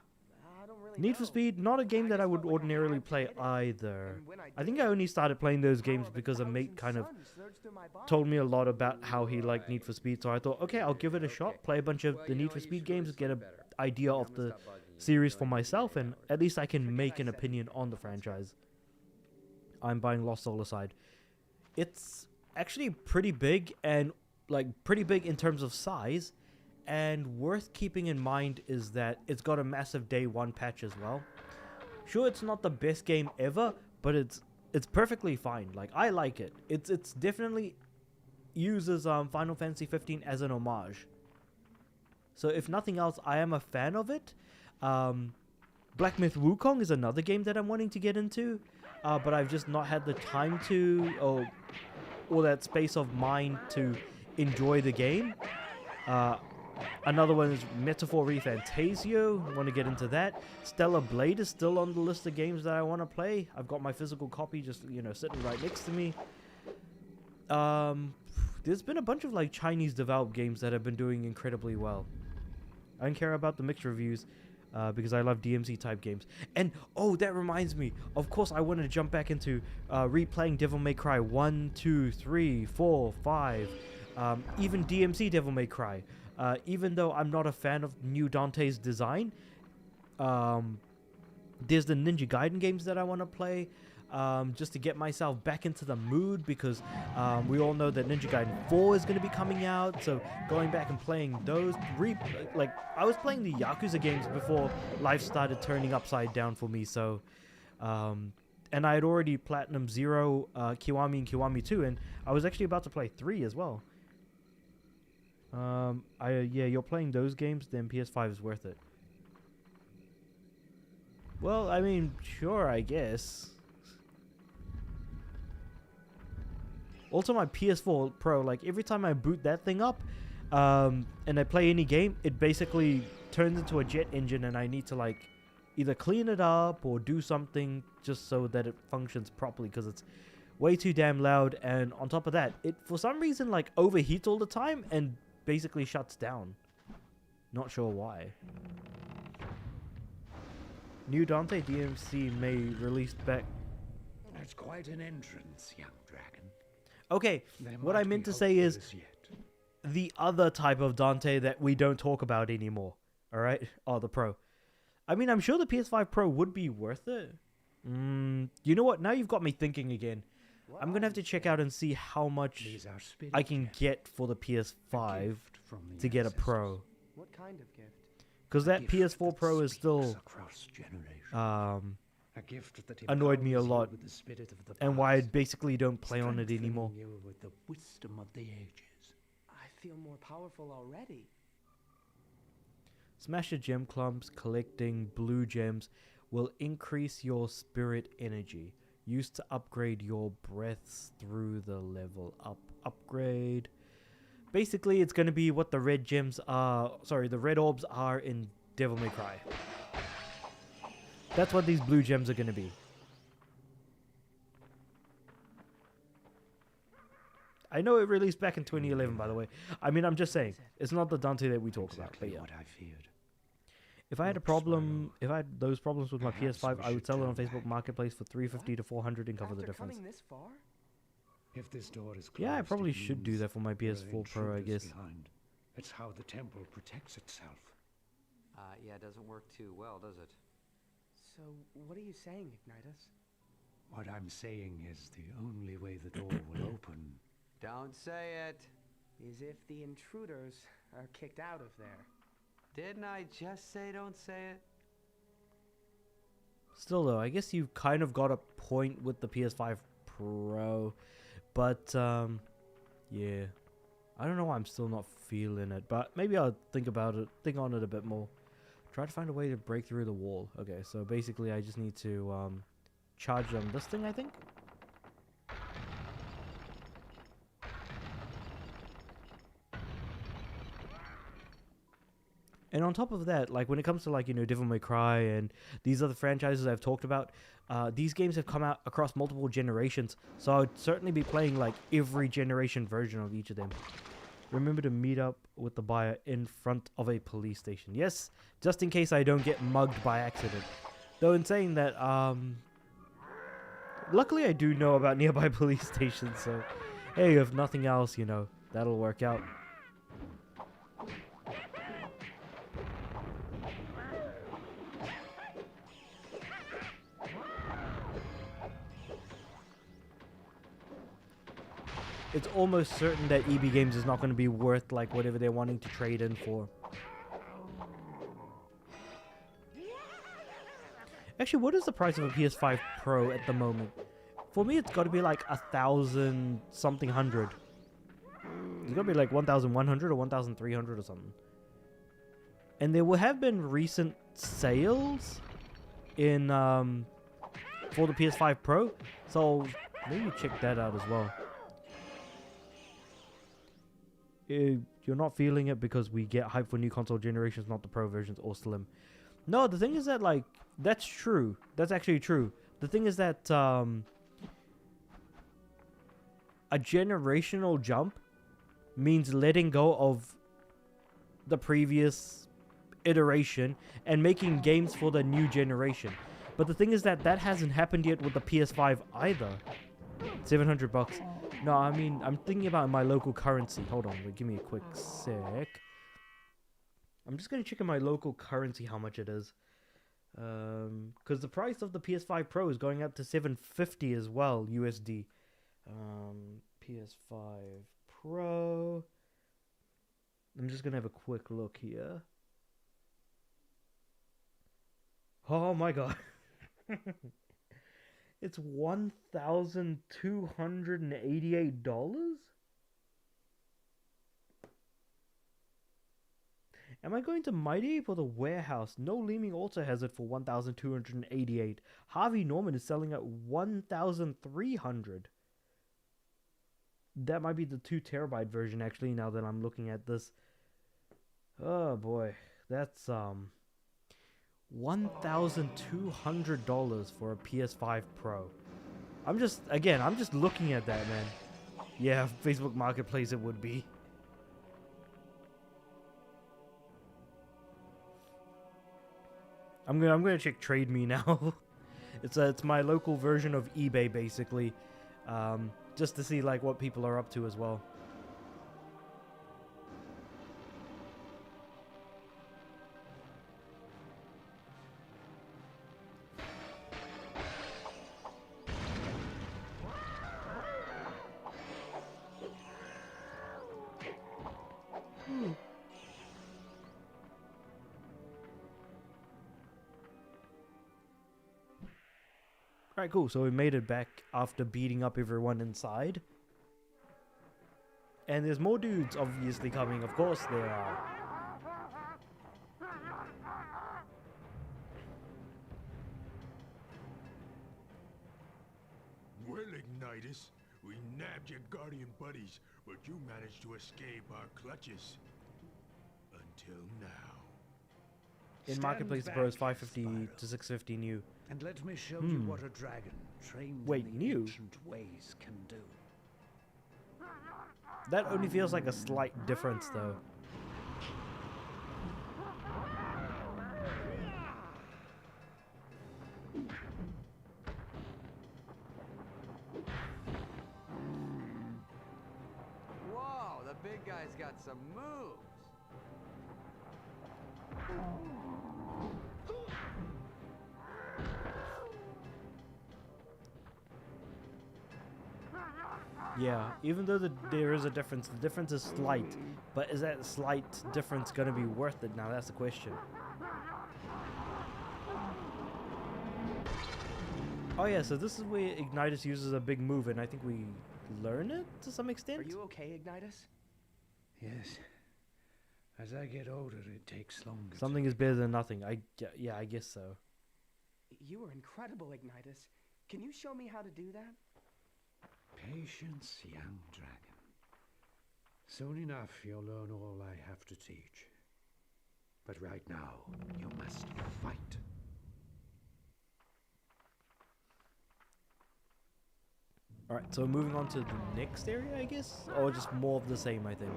I don't really Need for know. Speed, not a game I that I just would felt like I ordinarily had to play get it. either. And when I I think did, I only started playing those the games power of because a mate thousand kind of suns surged through my body. told me a lot about how he liked Need for Speed, so I thought, okay, I'll give it a shot, play a bunch of Well, the you Need know, for you Speed should really games, get an sleep better. idea I'm of gonna the stop bugging you series until for I give you myself, the and hours. at least I can make an said opinion on the franchise. I'm buying Lost Soul Aside. It's actually pretty big, and like pretty big in terms of size, and worth keeping in mind is that it's got a massive day one patch as well. Sure, it's not the best game ever, but it's perfectly fine. Like, I like it. It's definitely uses Final Fantasy 15 as an homage. So if nothing else, I am a fan of it. Black Myth Wukong is another game that I'm wanting to get into, but I've just not had the time to, or that space of mind to enjoy the game. Another one is Metaphor Refantasio. I want to get into that. Stellar Blade is still on the list of games that I want to play. I've got my physical copy just, sitting right next to me. There's been a bunch of like Chinese developed games that have been doing incredibly well. I don't care about the mixed reviews because I love DMC type games. And oh, that reminds me. Of course, I wanted to jump back into replaying Devil May Cry 1, 2, 3, 4, 5, even DMC Devil May Cry. Even though I'm not a fan of New Dante's design, there's the Ninja Gaiden games that I want to play, just to get myself back into the mood, because we all know that Ninja Gaiden 4 is going to be coming out, so going back and playing those, like, I was playing the Yakuza games before life started turning upside down for me, so, and I had already Platinum 0, Kiwami and Kiwami 2, and I was actually about to play 3 as well. Yeah, you're playing those games, then PS5 is worth it. Well, I mean, sure, I guess. Also, my PS4 Pro, like, every time I boot that thing up, and I play any game, it basically turns into a jet engine, and I need to, like, either clean it up or do something just so that it functions properly, because it's way too damn loud, and on top of that, it, for some reason, like, overheats all the time, and basically shuts down. Not sure why. New Dante DMC may release back. That's quite an entrance, young dragon. Okay, There what I might meant be to say hope for is us yet. the other type of Dante that we don't talk about anymore. All right? Oh, the Pro. I mean, I'm sure the PS5 Pro would be worth it. You know what? Now you've got me thinking again. What I'm are going to have to these check things? out and see how much These are spirit I can gems, get for the a PS5 gift from the to get a ancestors. Pro. What kind of gift? Because A that gift PS4 that Pro is speaks still across generations. a A gift that annoyed me a empowers you lot, with the spirit of the and why I past, basically don't play on it strengthening anymore. you with the wisdom of the ages. I feel more powerful already. Smash the gem clumps. Collecting blue gems will increase your spirit energy. Used to upgrade your breaths through the level up upgrade. Basically, it's going to be what the red gems are. Sorry, the red orbs are in Devil May Cry. That's what these blue gems are going to be. I know it released back in 2011, by the way. I mean, I'm just saying, it's not the Dante that we talk about. But Exactly yeah, what I feared. if I had a Look, problem, Spyro, if I had those problems with my perhaps PS5, we I would should sell it on turn Facebook back. Marketplace for 350 to 400 and cover the After difference. coming this far? If this door is closed, Yeah, I probably it should do means that for my there are PS4 Pro, I intruders guess. behind. It's how the temple protects itself. Yeah, it doesn't work too well, does it? So, what are you saying, Ignitus? What I'm saying is the only way the door will open. Don't say it. Is if the intruders are kicked out of there. Didn't I just say don't say it? Still though, I guess you've kind of got a point with the PS5 Pro, but yeah, I don't know why I'm still not feeling it, but maybe I'll think on it a bit more. Try to find a way to break through the wall. Okay, so basically I just need to charge on this thing, I think. And on top of that, like when it comes to like, you know, Devil May Cry and these other franchises I've talked about, these games have come out across multiple generations. So I would certainly be playing like every generation version of each of them. Remember to meet up with the buyer in front of a police station. Yes, just in case I don't get mugged by accident. Though in saying that, luckily I do know about nearby police stations. So, hey, if nothing else, you know, that'll work out. It's almost certain that EB Games is not going to be worth like whatever they're wanting to trade in for. Actually, what is the price of a PS5 Pro at the moment? For me, it's got to be like 1,000 something hundred. It's got to be like 1,100 or 1,300 or something. And there will have been recent sales in for the PS5 Pro, so maybe check that out as well. You're not feeling it because we get hype for new console generations, not the Pro versions or Slim. No, the thing is that, like, that's true. That's actually true. The thing is that a generational jump means letting go of the previous iteration and making games for the new generation. But the thing is that that hasn't happened yet with the PS5 either. $700. No, I mean, I'm thinking about my local currency. Hold on, wait, give me a quick sec. I'm just going to check in my local currency how much it is. Because the price of the PS5 Pro is going up to $750 as well, USD. PS5 Pro. I'm just going to have a quick look here. Oh my god. It's $1,288? Am I going to Mighty Ape or the warehouse? No Leeming also has it for $1,288. Harvey Norman is selling at $1,300. That might be the 2 terabyte version actually, now that I'm looking at this. Oh boy, that's $1,200 for a PS5 Pro. I'm just looking at that, man. Yeah, Facebook Marketplace it would be. I'm gonna check Trade Me now. It's my local version of eBay basically, just to see like what people are up to as well. Alright, cool. So we made it back after beating up everyone inside. And there's more dudes obviously coming. Of course there are. Well, Ignitus, we nabbed your guardian buddies, but you managed to escape our clutches. Until now. In Stand Marketplace, the back, Pro is 550 Spyro, to 650 new. and let me show you what a dragon trained Wait, in the new? ancient ways can do. That only feels like a slight difference though. Whoa, the big guy's got some moves. Yeah, even though there is a difference, the difference is slight. But is that slight difference going to be worth it? Now that's the question. Oh yeah, so this is where Ignitus uses a big move, and I think we learn it to some extent? Are you okay, Ignitus? Yes. As I get older, it takes longer. Something is better than nothing. Yeah, I guess so. You are incredible, Ignitus. Can you show me how to do that? Patience, young dragon. Soon enough, you'll learn all I have to teach. But right now, you must fight. Alright, so moving on to the next area, I guess? Or just more of the same, I think.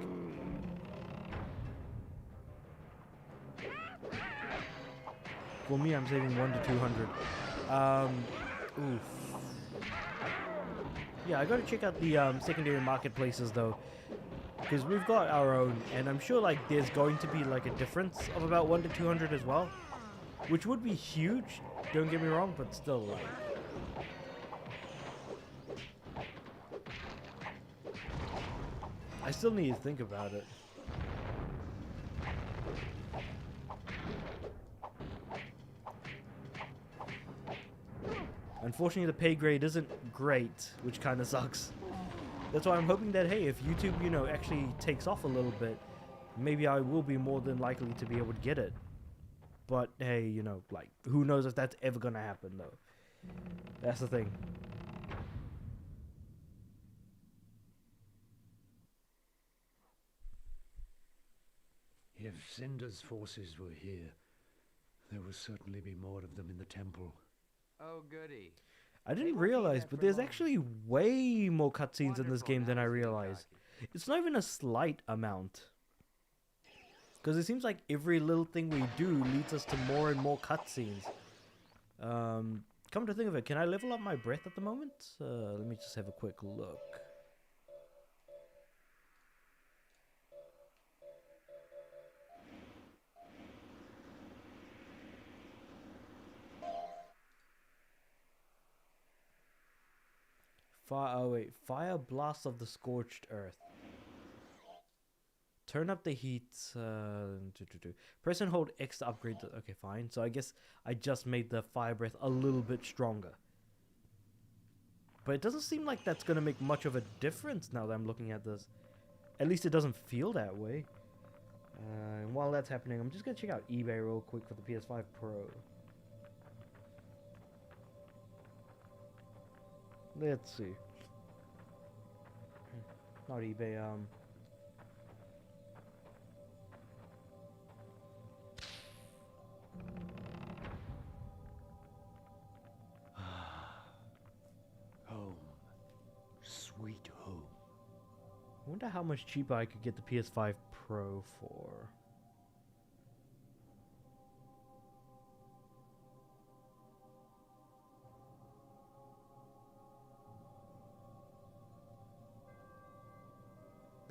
For me, I'm saving 1 to 200. Oof. Yeah, I gotta check out the secondary marketplaces though, because we've got our own, and I'm sure like there's going to be like a difference of about 1 to 200 as well, which would be huge. Don't get me wrong, but still like. I still need to think about it. Unfortunately, the pay grade isn't great, which kind of sucks. That's why I'm hoping that, hey, if YouTube, you know, actually takes off a little bit, maybe I will be more than likely to be able to get it. But, hey, you know, like, who knows if that's ever gonna happen, though. That's the thing. If Cinder's forces were here, there would certainly be more of them in the temple. Oh, goody. I didn't won't be realize, there but for there's long. actually way more cutscenes in this Wonderful, game than I now it's getting realized. cocky. It's not even a slight amount. Because it seems like every little thing we do leads us to more and more cutscenes. Come to think of it, can I level up my breath at the moment? Let me just have a quick look. Fire blast of the scorched earth. Turn up the heat. Press and hold X to upgrade. Okay, fine. So I guess I just made the fire breath a little bit stronger. But it doesn't seem like that's going to make much of a difference now that I'm looking at this. At least it doesn't feel that way. And while that's happening, I'm just going to check out eBay real quick for the PS5 Pro. Let's see. Not eBay, Home. Sweet home. I wonder how much cheaper I could get the PS5 Pro for.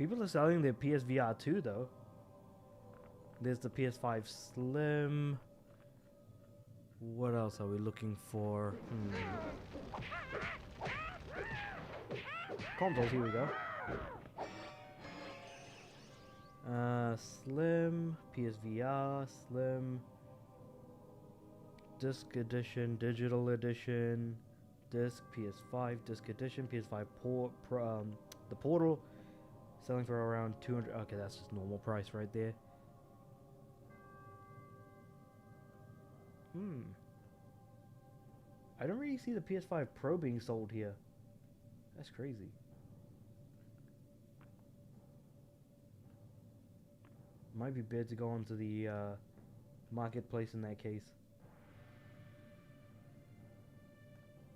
People are selling their PSVR 2 though. There's the PS5 Slim. What else are we looking for? Consoles, here we go. Slim, PSVR, Slim, Disc Edition, Digital Edition, Disc, PS5, Disc Edition, PS5 the Portal, selling for around 200. Okay, that's just normal price right there. I don't really see the PS5 Pro being sold here. That's crazy. Might be better to go onto the marketplace in that case.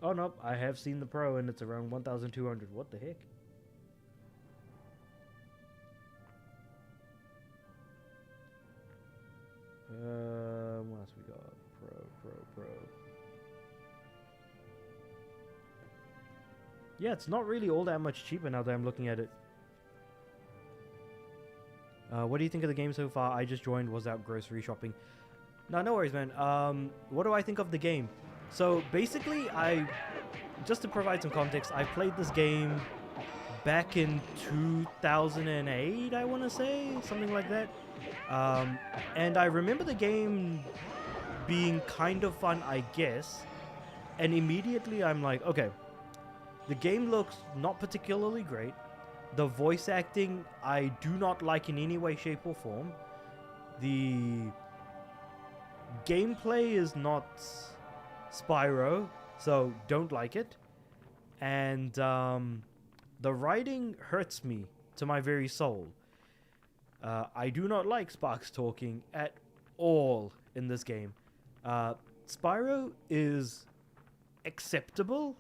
Oh no, I have seen the Pro and it's around 1,200. What the heck? What else we got? Pro. Yeah, it's not really all that much cheaper now that I'm looking at it. What do you think of the game so far? I just joined, was out grocery shopping. No worries, man. What do I think of the game? So basically, just to provide some context, I played this game back in 2008, I want to say, something like that. And I remember the game being kind of fun, I guess. And immediately I'm like, okay, the game looks not particularly great. The voice acting, I do not like in any way, shape, or form. The gameplay is not Spyro, so don't like it. And the writing hurts me to my very soul. I do not like Sparks talking at all in this game. Spyro is acceptable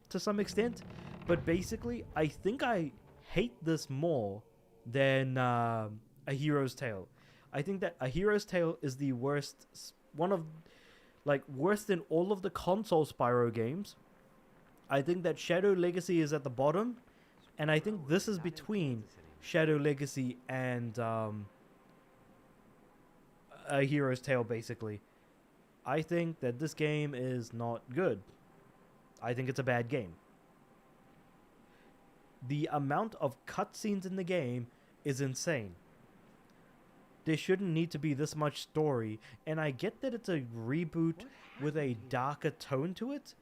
to some extent, but basically I think I hate this more than A Hero's Tale. I think that A Hero's Tale is the worst, worse than all of the console Spyro games. I think that Shadow Legacy is at the bottom, and I think this is between Shadow Legacy and A Hero's Tale, basically. I think that this game is not good. I think it's a bad game. The amount of cutscenes in the game is insane. There shouldn't need to be this much story, and I get that it's a reboot with a darker tone to it,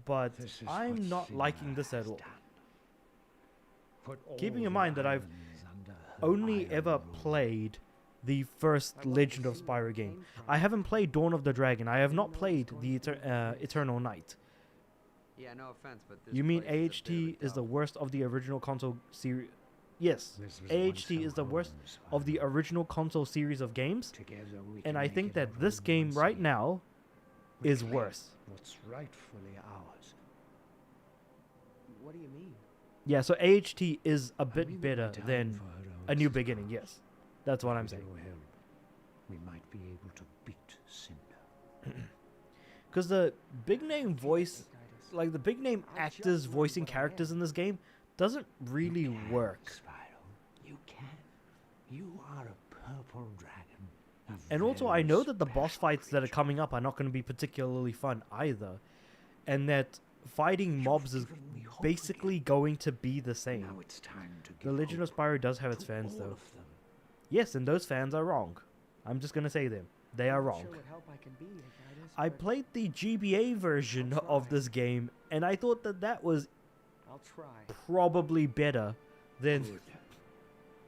but I'm not liking this at all. Keeping in mind that I've only ever played the first Legend of Spyro game. I haven't played Dawn of the Dragon. I have not played the Eternal Night. Yeah, no offense, but this You mean place is a bit of a AHT is the dump. worst of the original console series? Yes, AHT is the worst of the original console series of games, and I think that this game right now is worse. What's rightfully ours. What do you mean? Yeah, so AHT is a bit better than A New Beginning, yes. That's what I'm saying. We might be able to beat Cinder. Because the big name voice, like the big name actors voicing characters in this game, doesn't really work. Spyro, you can. You are a purple dragon. And also, I know that the boss fights that are coming up are not going to be particularly fun either. And that fighting mobs is basically going to be the same. Now it's time to The Legend of Spyro does have its fans, though. Yes, and those fans are wrong. I'm just going to say them. They are wrong. Sure what help I can be, Ignitus, I but played the GBA version of this game, and I thought that that was I'll try. probably better than Good.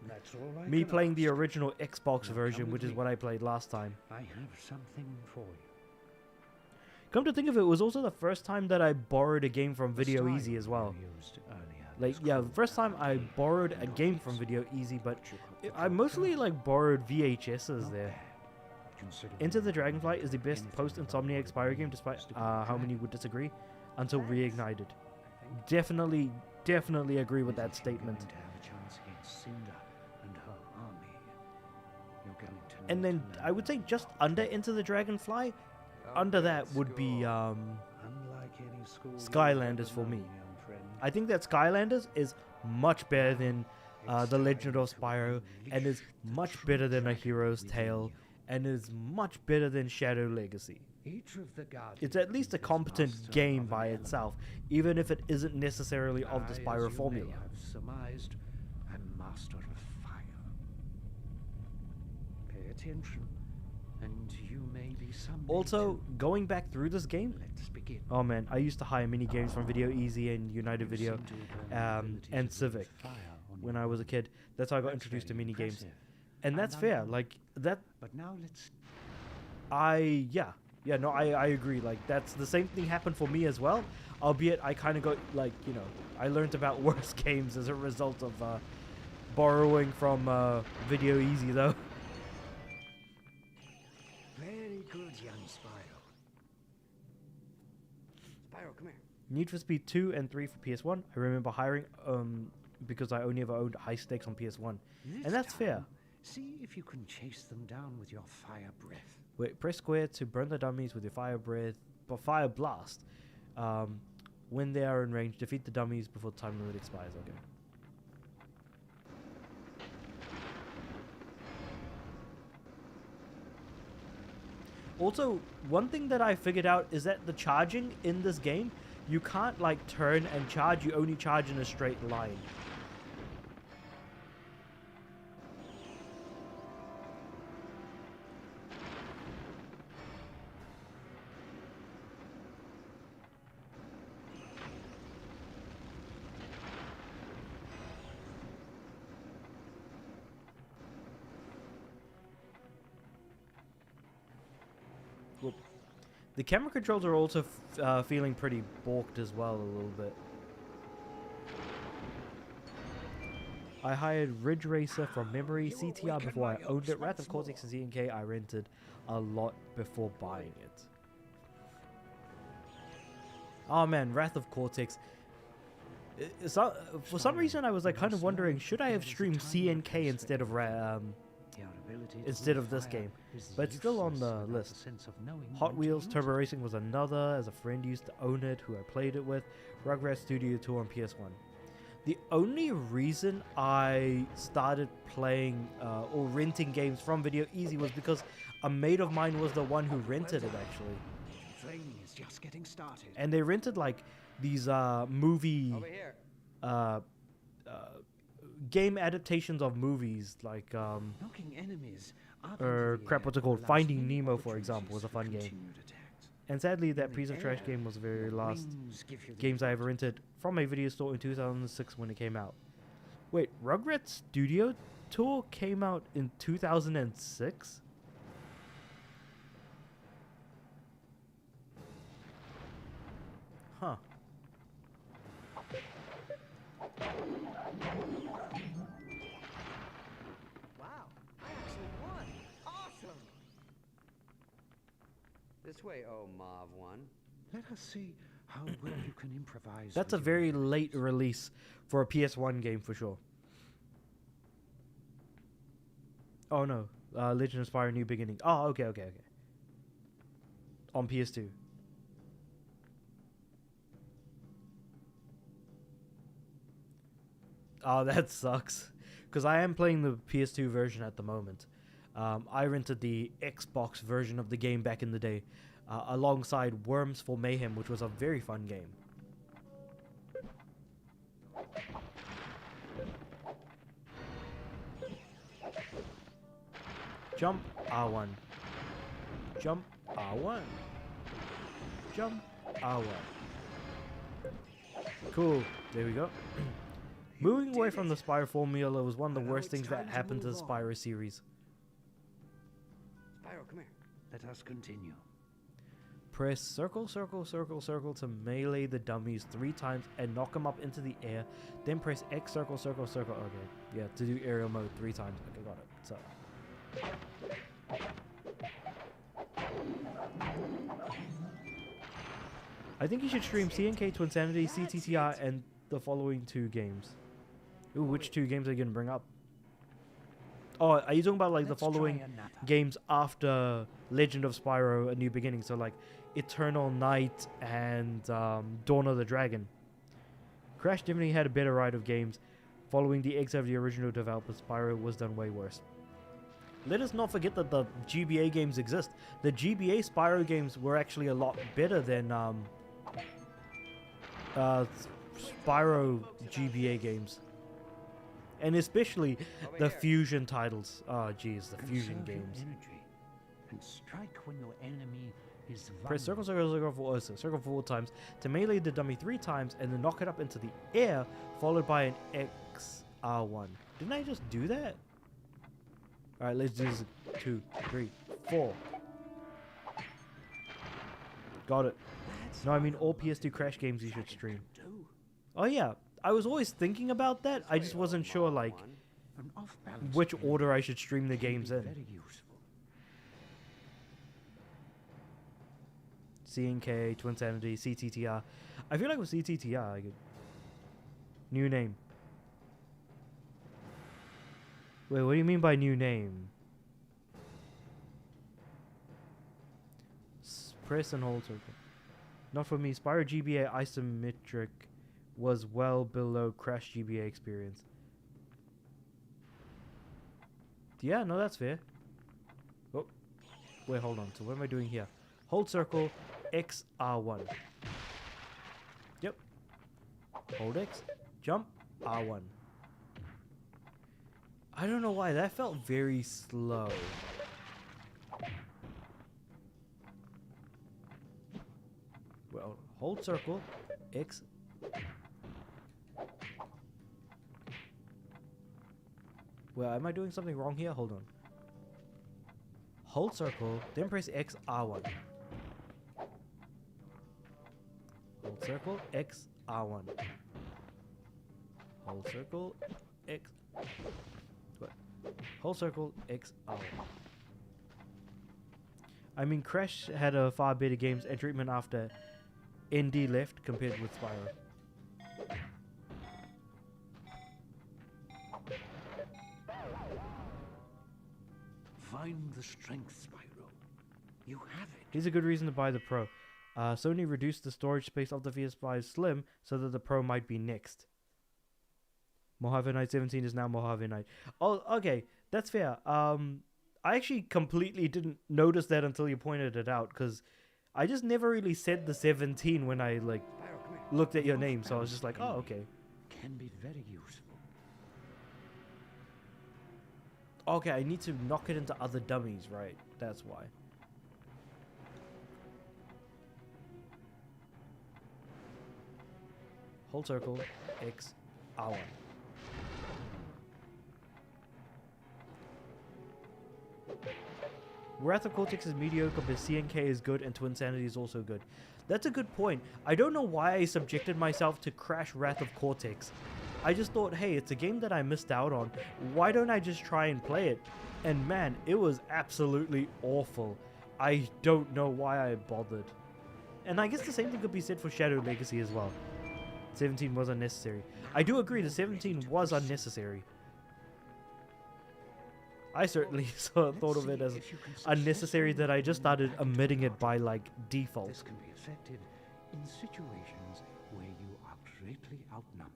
That's all I me can playing the ask. original Xbox Now version, come which with is me. what I played last time. I have something for you. Come to think of it, it was also the first time that I borrowed a game from Video The Easy style as well. you used earlier Like, was yeah, crude, first time I but borrowed a not game from as Video Easy, but you could I mostly go. like borrowed VHSs Not there. bad, considering Into the you don't Dragonfly know is the best anything post-Insomniac about what Spyro it game, means despite to be a how many dragon. would disagree, until Thanks. Reignited. I think. Definitely agree with that If you're statement. going to have a chance against Cinder and her army, you're going to And need then to I would say learn just how under to Into the Dragonfly, Oh, under good that would be school. Unlike any school you've Skylanders ever for me. known, young friend. I think that Skylanders is much better than The Legend of Spyro, and is much better than A Hero's Tale, and is much better than Shadow Legacy. It's at least a competent game by itself, even if it isn't necessarily of the Spyro formula. Surmised, I'm master of fire. Pay attention, and you may be someday Also, too. going back through this game, Let's begin. oh man, I used to hire mini games from Video Easy and United Video, and Civic when I was a kid. That's how I got introduced to mini games, and that's fair. Like that. But now let's. I agree. Like that's the same thing happened for me as well. Albeit I kind of got like I learned about worse games as a result of borrowing from Video Easy though. Very good, young Spyro. Spyro, come here. Need for Speed 2 and 3 for PS1. I remember hiring because I only ever owned high stakes on PS1, and that's fair. See if you can chase them down with your fire breath. Wait, press square to burn the dummies with your fire breath, but fire blast. When they are in range, defeat the dummies before the time limit expires. Okay. Also, one thing that I figured out is that the charging in this game, you can't like turn and charge, you only charge in a straight line. The camera controls are also feeling pretty balked as well a little bit. I hired Ridge Racer from memory, CTR before I owned it. Wrath of Cortex and ZNK I rented a lot before buying it. Oh man, Wrath of Cortex. For some reason I was like kind of wondering, should I have streamed CNK instead of this game, but it's still on the list. Hot Wheels Turbo Racing was another, as a friend used to own it, who I played it with. Rugrats Studio Tour on PS1. The only reason I started playing or renting games from Video Easy was because a mate of mine was the one who rented it actually. Training is just getting started. And they rented like these movie Over here. game adaptations of movies like Knocking enemies crap, what's it called? Finding Nemo, for example, was a fun game. And sadly, that piece of trash game was the very last games I ever rented from a video store in 2006 when it came out. Wait, Rugrats Studio Tour came out in 2006? Huh. Wow, I actually won. Awesome. This way, oh Mav one. Let us see how well you can improvise. That's a with your very weapons. late release for a PS1 game for sure. Oh no, Legend of Spyro New Beginning. Oh, okay. On PS2. Oh, that sucks. Because I am playing the PS2 version at the moment. I rented the Xbox version of the game back in the day, alongside Worms for Mayhem, which was a very fun game. Jump R1. Jump R1. Jump R1. Cool. There we go. Moving away from the Spyro formula was one of the worst things that happened to the Spyro series. Spyro, come here. Let us continue. Press circle, circle, circle, circle to melee the dummies 3 times and knock them up into the air. Then press X, circle, circle, circle. Okay, yeah, to do aerial mode 3 times. Okay, got it. So. I think you should stream CNK to Insanity, CTTR, and the following 2 games. Ooh, which 2 games are you going to bring up? Oh, are you talking about like the following games after Legend of Spyro A New Beginning? So like Eternal Night and Dawn of the Dragon. Crash definitely had a better ride of games. Following the exit of the original developer, Spyro was done way worse. Let us not forget that the GBA games exist. The GBA Spyro games were actually a lot better than Spyro GBA games. And especially the fusion titles. Oh jeez, the fusion Conserve your games. energy and strike when your enemy is Press circle, vulnerable. circle 4 times to melee the dummy 3 times and then knock it up into the air, followed by an XR1. Didn't I just do that? Alright, let's do this. 2, 3, 4. Got it. No, I mean all PS2 Crash games you should stream. Oh yeah, I was always thinking about that. I just wasn't sure like An off-balance which game order I should stream the can games be in. very useful. CNK, Twin Sanity, CTTR. I feel like with CTTR I could... New name. Wait, what do you mean by new name? Press and hold circle. Not for me. Spyro GBA isometric was well below Crash GBA experience. Yeah, no, that's fair. Oh, wait, hold on. So what am I doing here? Hold circle, X, R1. Yep. Hold X, jump, R1. I don't know why, that felt very slow. Well, hold circle, X. Well, am I doing something wrong here? Hold on. Hold circle, then press X, R1. Hold circle, X, R1. Hold circle, X. What? Hold circle, X, R1. I mean, Crash had a far better games and treatment after ND left compared with Spyro. Find the strength, Spyro. You have it. Here's a good reason to buy the Pro. Sony reduced the storage space of the PS5 Slim so that the Pro might be next. Mojave Knight 17 is now Mojave Knight. Oh, okay, that's fair. I actually completely didn't notice that until you pointed it out, because I just never really said the 17 when I like Spyro, come here. looked at your name, so I was just like, oh, okay. Can be very useful. Okay, I need to knock it into other dummies, right? That's why. Hold circle, X, R1. Wrath of Cortex is mediocre, but CNK is good and Twin Sanity is also good. That's a good point. I don't know why I subjected myself to Crash Wrath of Cortex. I just thought, hey, it's a game that I missed out on. Why don't I just try and play it? And man, it was absolutely awful. I don't know why I bothered. And I guess the same thing could be said for Shadow Legacy as well. 17 was unnecessary. I do agree, the 17 was unnecessary. I certainly thought of it as unnecessary that I just started omitting it by like default. This can be effective in situations where you are greatly outnumbered.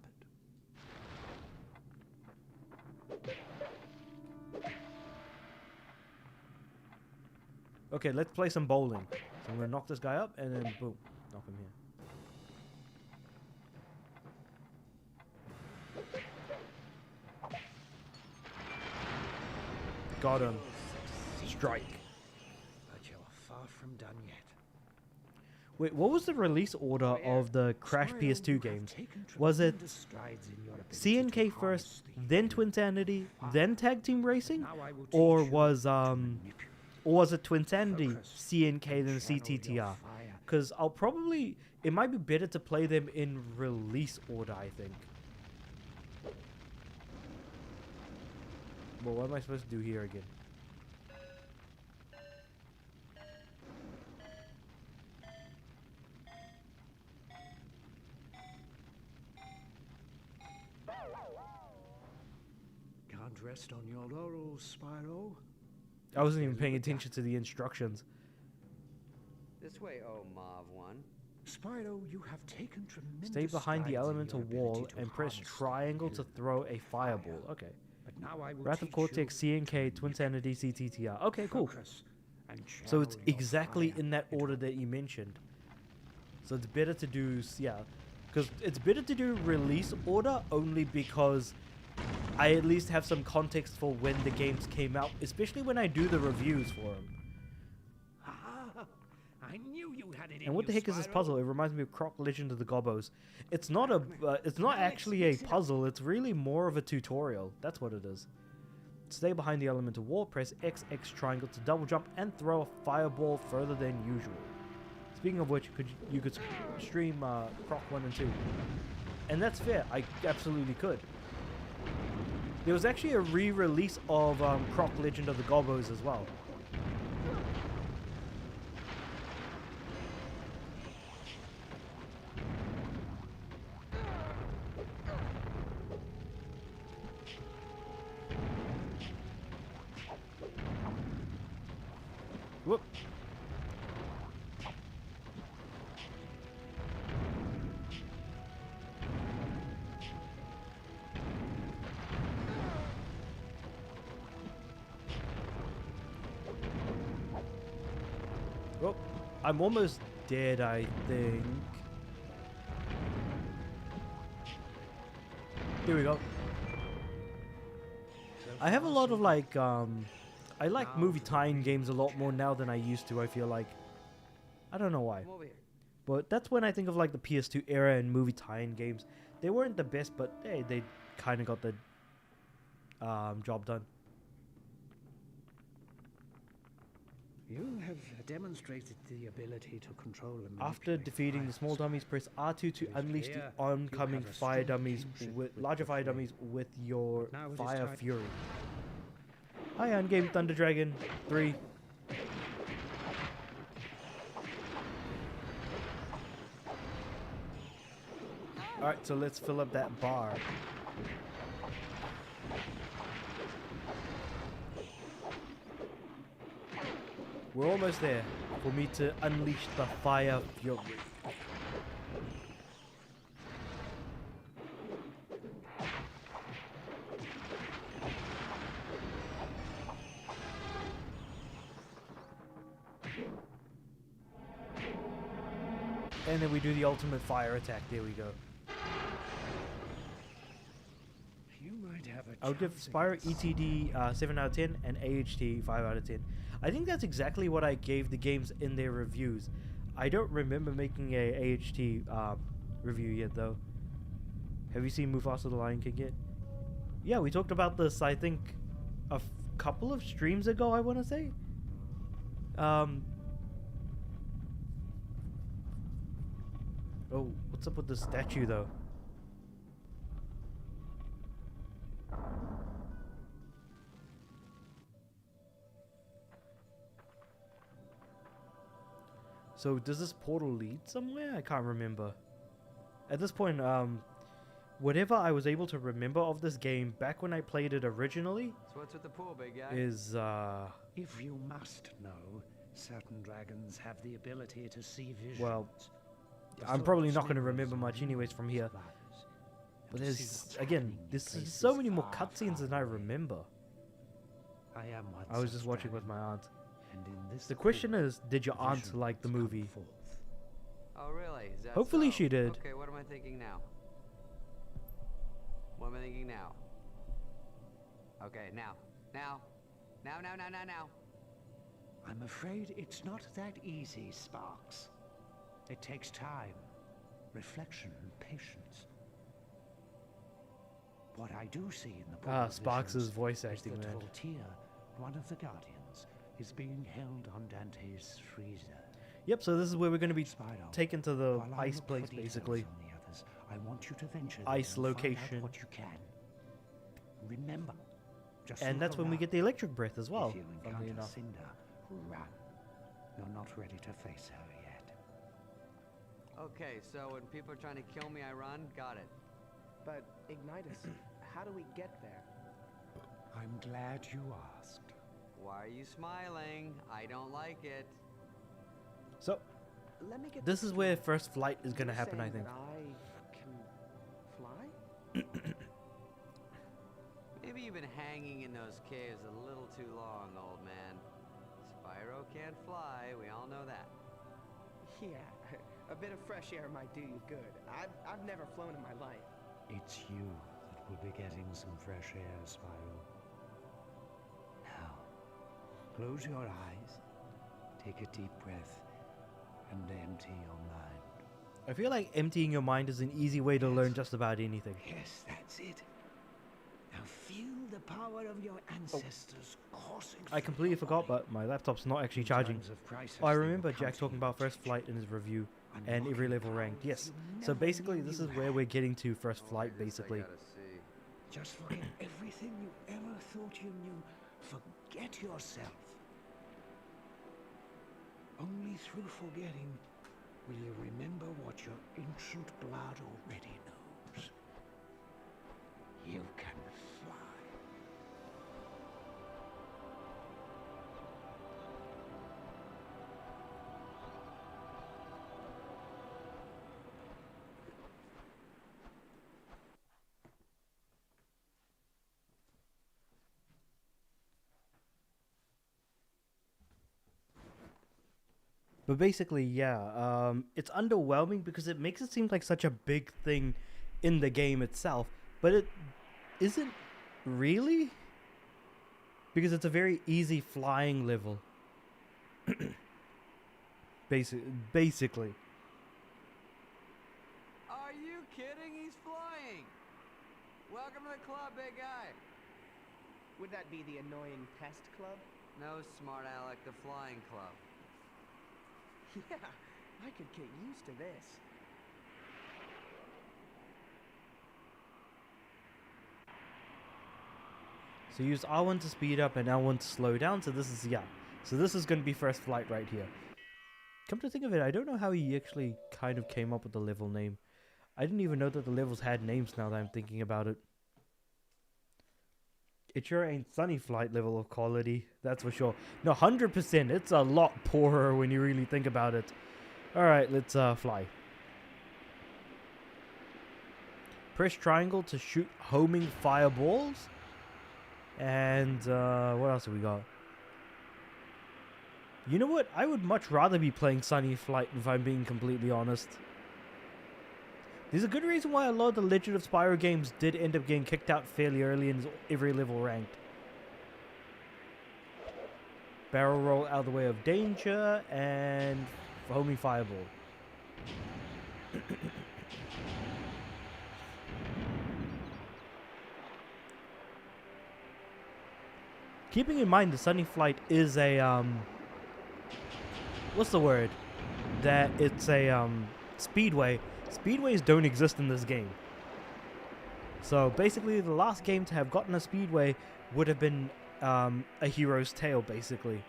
Okay, let's play some bowling. So I'm gonna knock this guy up and then boom, knock him here. Got him. Strike. But you're far from done yet. Wait, what was the release order of the Crash Spyro, PS2 you have games? taken Was it tremendous strides in your ability CNK to first, harness the then enemy. Twin Sanity, then Tag Team Racing? Now I will teach Or you was to manipulate. or was it Twin Sanity, Focus CNK, and then channel your CTTR? fire. Because I'll probably, it might be better to play them in release order, I think. Well, what am I supposed to do here again? Can't rest on your laurels, Spyro. I wasn't even paying attention to the instructions. This way, oh Mav one. Spyro, you have taken tremendous Stay behind the strides in elemental your ability wall to and press harness triangle to the throw a fireball. fire. Okay. But now I will Wrath of teach Cortex, you CNK, to Twin Sanity, CTTR. Okay, cool. focus and So it's channel your exactly fire in that into order that you mentioned. So it's better to do, yeah, because it's better to do release order only because I at least have some context for when the games came out, especially when I do the reviews for them. Ah, I knew you had it in And what the you, heck is this Spyro. puzzle? It reminds me of Croc Legend of the Gobbos. It's not a, it's not Now let's actually a mix it up. puzzle. It's really more of a tutorial. That's what it is. Stay behind the elemental wall, press XX triangle to double jump and throw a fireball further than usual. Speaking of which, you could stream Croc 1 and 2. And that's fair. I absolutely could. There was actually a re-release of Croc Legend of the Gobbos as well. Whoop. Well, I'm almost dead, I think. Here we go. I have a lot of like, I like movie tie-in games a lot more now than I used to, I feel like. I don't know why. Come over here. But that's when I think of like the PS2 era and movie tie-in games. They weren't the best, but hey, they kind of got the job done. You have demonstrated the ability to control and After manipulate defeating the fire, small Spyro. dummies, press R2 to It is unleash the clear oncoming you have a fire strong dummies kinship with with larger the fire flame. dummies with your Now it is fire time- fury. Hi, Ungame Thunder Dragon 3. Alright, so let's fill up that bar. We're almost there for me to unleash the fire fury. And then we do the ultimate fire attack. There we go. You might have a I would give chance Spyro against ETD 7 out of 10 and AHT 5 out of 10. I think that's exactly what I gave the games in their reviews. I don't remember making a AHT review yet though. Have you seen Mufasa the Lion King yet? Yeah, we talked about this I think a couple of streams ago, I want to say. Oh, what's up with the statue though? So does this portal lead somewhere? I can't remember. At this point, whatever I was able to remember of this game back when I played it originally So what's with the pool, big guy? is If you must know, certain dragons have the ability to see visions. well, The I'm probably thoughts, not going to memories, remember and much anyways from here. supplies, But and to see there's what's again, happening in there's so places many more far, cutscenes far than I away. remember. I am one I was such just watching with dragon, my aunt. and in this The question pool, is, did your aunt visions like the come movie? forth. Oh, really? Is that Hopefully so? she did. Okay, what am I thinking now? What am I thinking now? Okay, now. Now. Now. I'm afraid it's not that easy, Sparks. It takes time, reflection, and patience. What I do see in the pool of Sparks' visions voice is acting, that man. Voltaire, one of the Guardians, is being held on Dante's freezer. Yep, so this is where we're going to be Spyro, taken to the while I ice look place, for details basically. on the others, I want you to venture there Ice and find out location. what you can. Remember, just And look that's when we around. get the electric breath as well, If you funnily encounter enough. Cinder, run. You're not ready to face her yet. Okay, so when people are trying to kill me, I run? Got it. But, Ignitus, how do we get there? I'm glad you asked. Why are you smiling? I don't like it. So, let me get This is where first flight is gonna You're happen, I saying think. that I can fly? Maybe you've been hanging in those caves a little too long, old man. Spyro can't fly, we all know that. Yeah, a bit of fresh air might do you good. I've never flown in my life. It's you that will be getting some fresh air, Spyro. Now, close your eyes, take a deep breath, and empty your mind. I feel like emptying your mind is an easy way to learn just about anything. Yes, that's it. Now feel the power of your ancestors coursing I through completely your forgot, body. but my laptop's not actually In charging. times of crisis, Oh, I they remember will come Jack to talking you about to first teach flight you, in his review and unlocking every level powers ranked. Yes. you So never basically, knew this you is where had. we're getting to first flight, This I basically. gotta see. Just forget everything you ever thought you knew. Forget yourself. Only through forgetting will you remember what your ancient blood already knows. You can fly. But basically, yeah, it's underwhelming because it makes it seem like such a big thing in the game itself, but it isn't really, because it's a very easy flying level. Basically. Are you kidding? He's flying! Welcome to the club, big guy. Would that be the annoying pest club? No, smart Alec, the flying club. Yeah, I could get used to this. So use R1 to speed up and L1 to slow down. So this is, yeah. So this is going to be first flight right here. Come to think of it, I don't know how he actually kind of came up with the level name. I didn't even know that the levels had names now that I'm thinking about it. It sure ain't Sunny Flight level of quality, that's for sure. No, 100%, it's a lot poorer when you really think about it. Alright, let's fly. Press triangle to shoot homing fireballs. And what else have we got? You know what? I would much rather be playing Sunny Flight if I'm being completely honest. There's a good reason why a lot of the Legend of Spyro games did end up getting kicked out fairly early in every level ranked. Barrel roll out of the way of danger and homing fireball. Keeping in mind the Sunny Flight is a what's the word? That it's a speedway. Speedways don't exist in this game. So basically the last game to have gotten a speedway would have been a Hero's Tale, basically.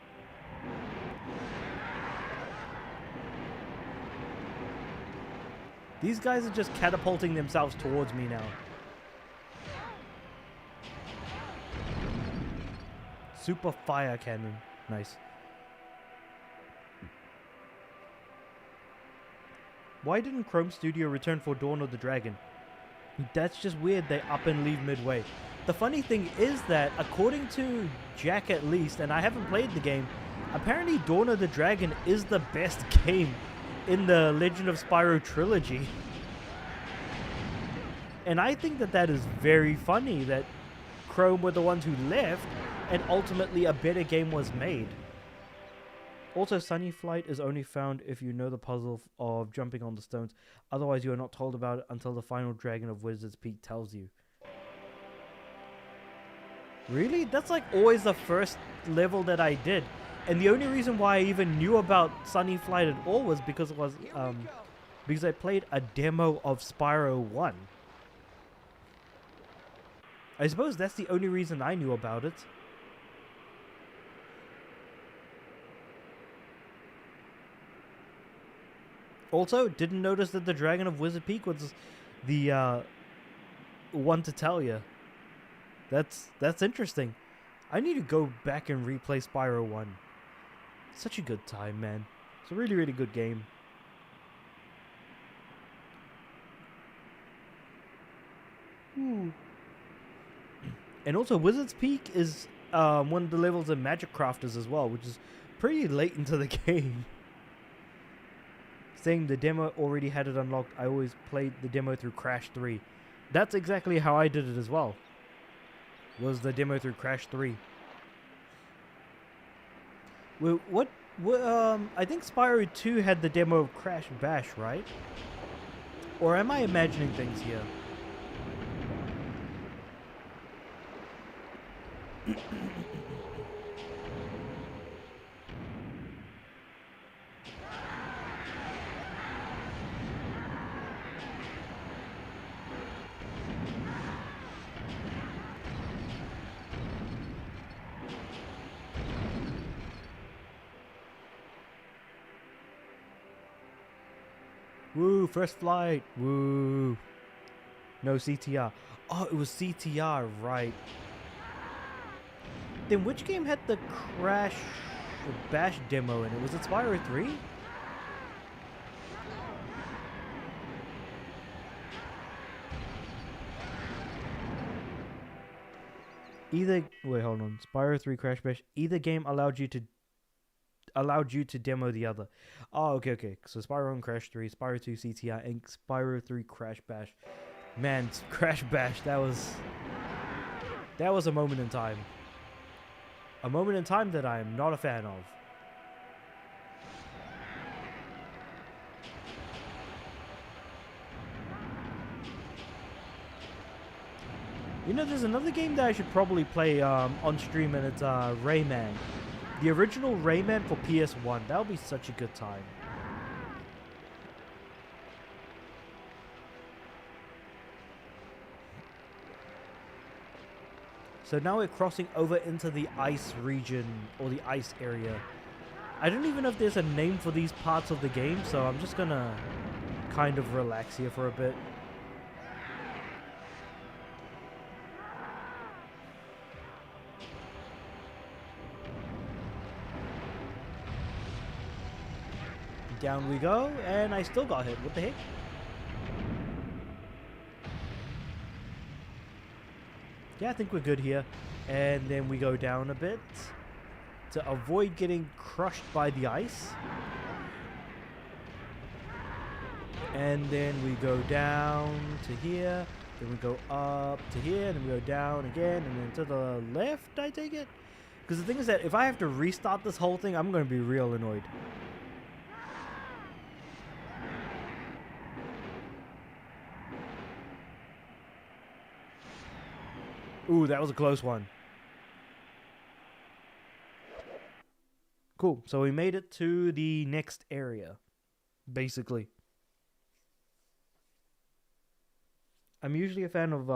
These guys are just catapulting themselves towards me now. Super fire cannon. Nice. Why didn't Chrome Studio return for Dawn of the Dragon? That's just weird, they up and leave midway. The funny thing is that, according to Jack at least, and I haven't played the game, apparently Dawn of the Dragon is the best game in the Legend of Spyro trilogy. And I think that that is very funny that Chrome were the ones who left and ultimately a better game was made. Also, Sunny Flight is only found if you know the puzzle of jumping on the stones. Otherwise, you are not told about it until the final dragon of Wizard's Peak tells you. Really? That's like always the first level that I did. And the only reason why I even knew about Sunny Flight at all was because it was because I played a demo of Spyro 1. I suppose that's the only reason I knew about it. Also, didn't notice that the Dragon of Wizard Peak was the one to tell you. That's interesting. I need to go back and replay Spyro 1. Such a good time, man. It's a really, really good game. Woo! And also, Wizard's Peak is one of the levels in Magic Crafters as well, which is pretty late into the game. Saying the demo already had it unlocked, I always played the demo through Crash 3. That's exactly how I did it as well. Was the demo through Crash 3. Well, I think Spyro 2 had the demo of Crash Bash, right? Or am I imagining things here? Woo, first flight. Woo. No CTR. Oh, it was CTR, right. Then which game had the Crash Bash demo in it? Was it Spyro 3? Wait, hold on. Spyro 3 Crash Bash. Either game allowed you to demo the other. Oh, okay. So Spyro and Crash 3, Spyro 2 CTR, and Spyro 3 Crash Bash. Man, Crash Bash, that was a moment in time. A moment in time that I am not a fan of. You know, there's another game that I should probably play on stream, and it's Rayman. The original Rayman for PS1. That would be such a good time. So now we're crossing over into the ice region, or the ice area. I don't even know if there's a name for these parts of the game, so I'm just gonna kind of relax here for a bit. Down we go, and I still got hit. What the heck? Yeah, I think we're good here. And then we go down a bit to avoid getting crushed by the ice. And then we go down to here. Then we go up to here. And then we go down again. And then to the left, I take it? Because the thing is that if I have to restart this whole thing, I'm going to be real annoyed. Ooh, that was a close one. Cool. So we made it to the next area, basically. I'm usually a fan of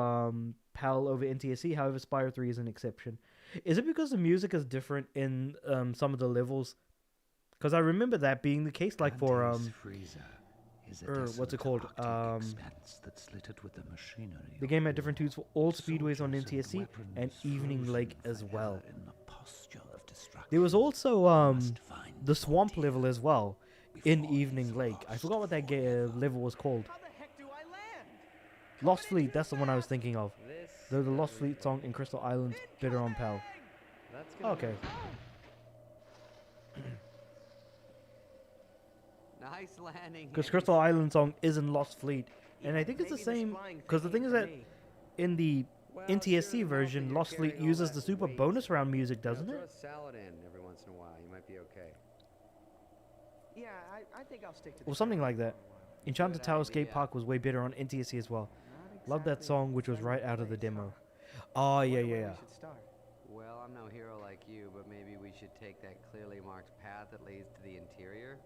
PAL over NTSC. However, Spyro 3 is an exception. Is it because the music is different in some of the levels? Because I remember that being the case, like for what's it called? The game had different tunes for all speedways on NTSC and Evening Lake as well. There was also the swamp level as well in Evening Lake. I forgot what that level was called. How the heck do I land? Lost Fleet, that's the one I was thinking of. The Lost Fleet song in Crystal Islands, Bitter on PAL. Okay. Nice landing. Because Crystal Island song is in Lost Fleet. And I think it's the same, because the thing is that in the NTSC version, Lost Fleet uses the super bonus round music, doesn't Throw it? a salad in every once in a while. You might be okay. Yeah, I think I'll stick to Or something like that. Enchanted Good Tower Skate idea. Park was way better on NTSC as well. Not Love that exactly song, which was friendly right out of the place, demo. huh? Oh, Wonder yeah. where we should start. Well, I'm no hero like you, but maybe we should take that clearly marked path that leads to the interior.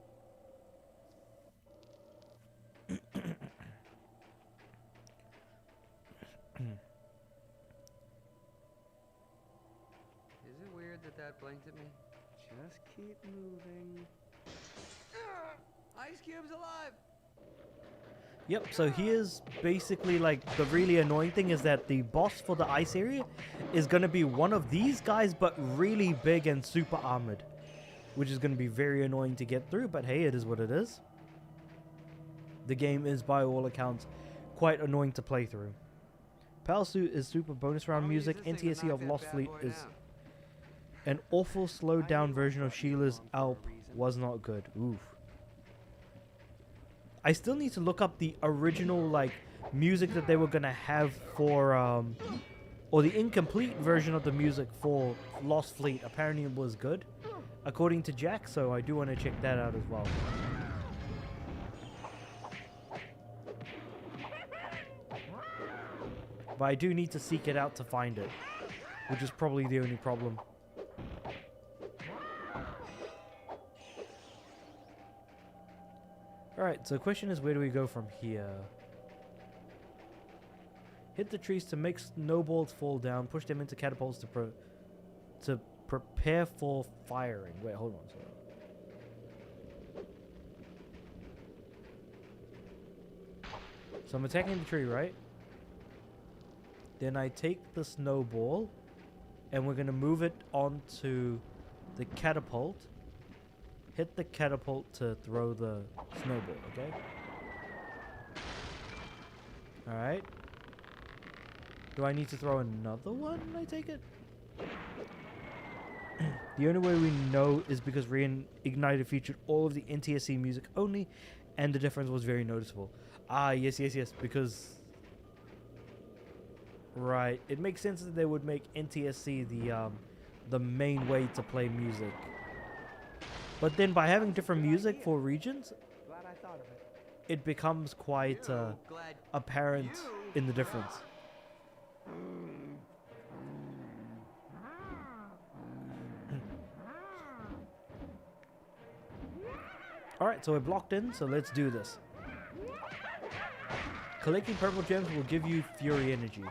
Is it weird that that blinked at me? Just keep moving. Ice Cube's alive! Yep, so here's basically like the really annoying thing is that the boss for the ice area is going to be one of these guys, but really big and super armored, which is going to be very annoying to get through, but hey, it is what it is. The game is, by all accounts, quite annoying to play through. Pal Suit is super bonus round music. NTSC of Lost Fleet is an awful slowed down version of Sheila's Alp. Was not good. Oof. I still need to look up the original like music that they were gonna have for or the incomplete version of the music for Lost Fleet. Apparently it was good, according to Jack, so I do want to check that out as well. But I do need to seek it out to find it, which is probably the only problem. Alright, so the question is, where do we go from here? Hit the trees to make snowballs fall down. Push them into catapults to prepare for firing. Wait, hold on. Sorry. So I'm attacking the tree, right? Then I take the snowball, and we're going to move it onto the catapult. Hit the catapult to throw the snowball, okay? Alright. Do I need to throw another one, I take it? The only way we know is because Reignited featured all of the NTSC music only, and the difference was very noticeable. Ah, yes, because... Right, it makes sense that they would make NTSC the main way to play music. But then by having different music for regions, it becomes quite apparent in the difference. Alright, so we're blocked in, so let's do this. Collecting purple gems will give you Fury energy.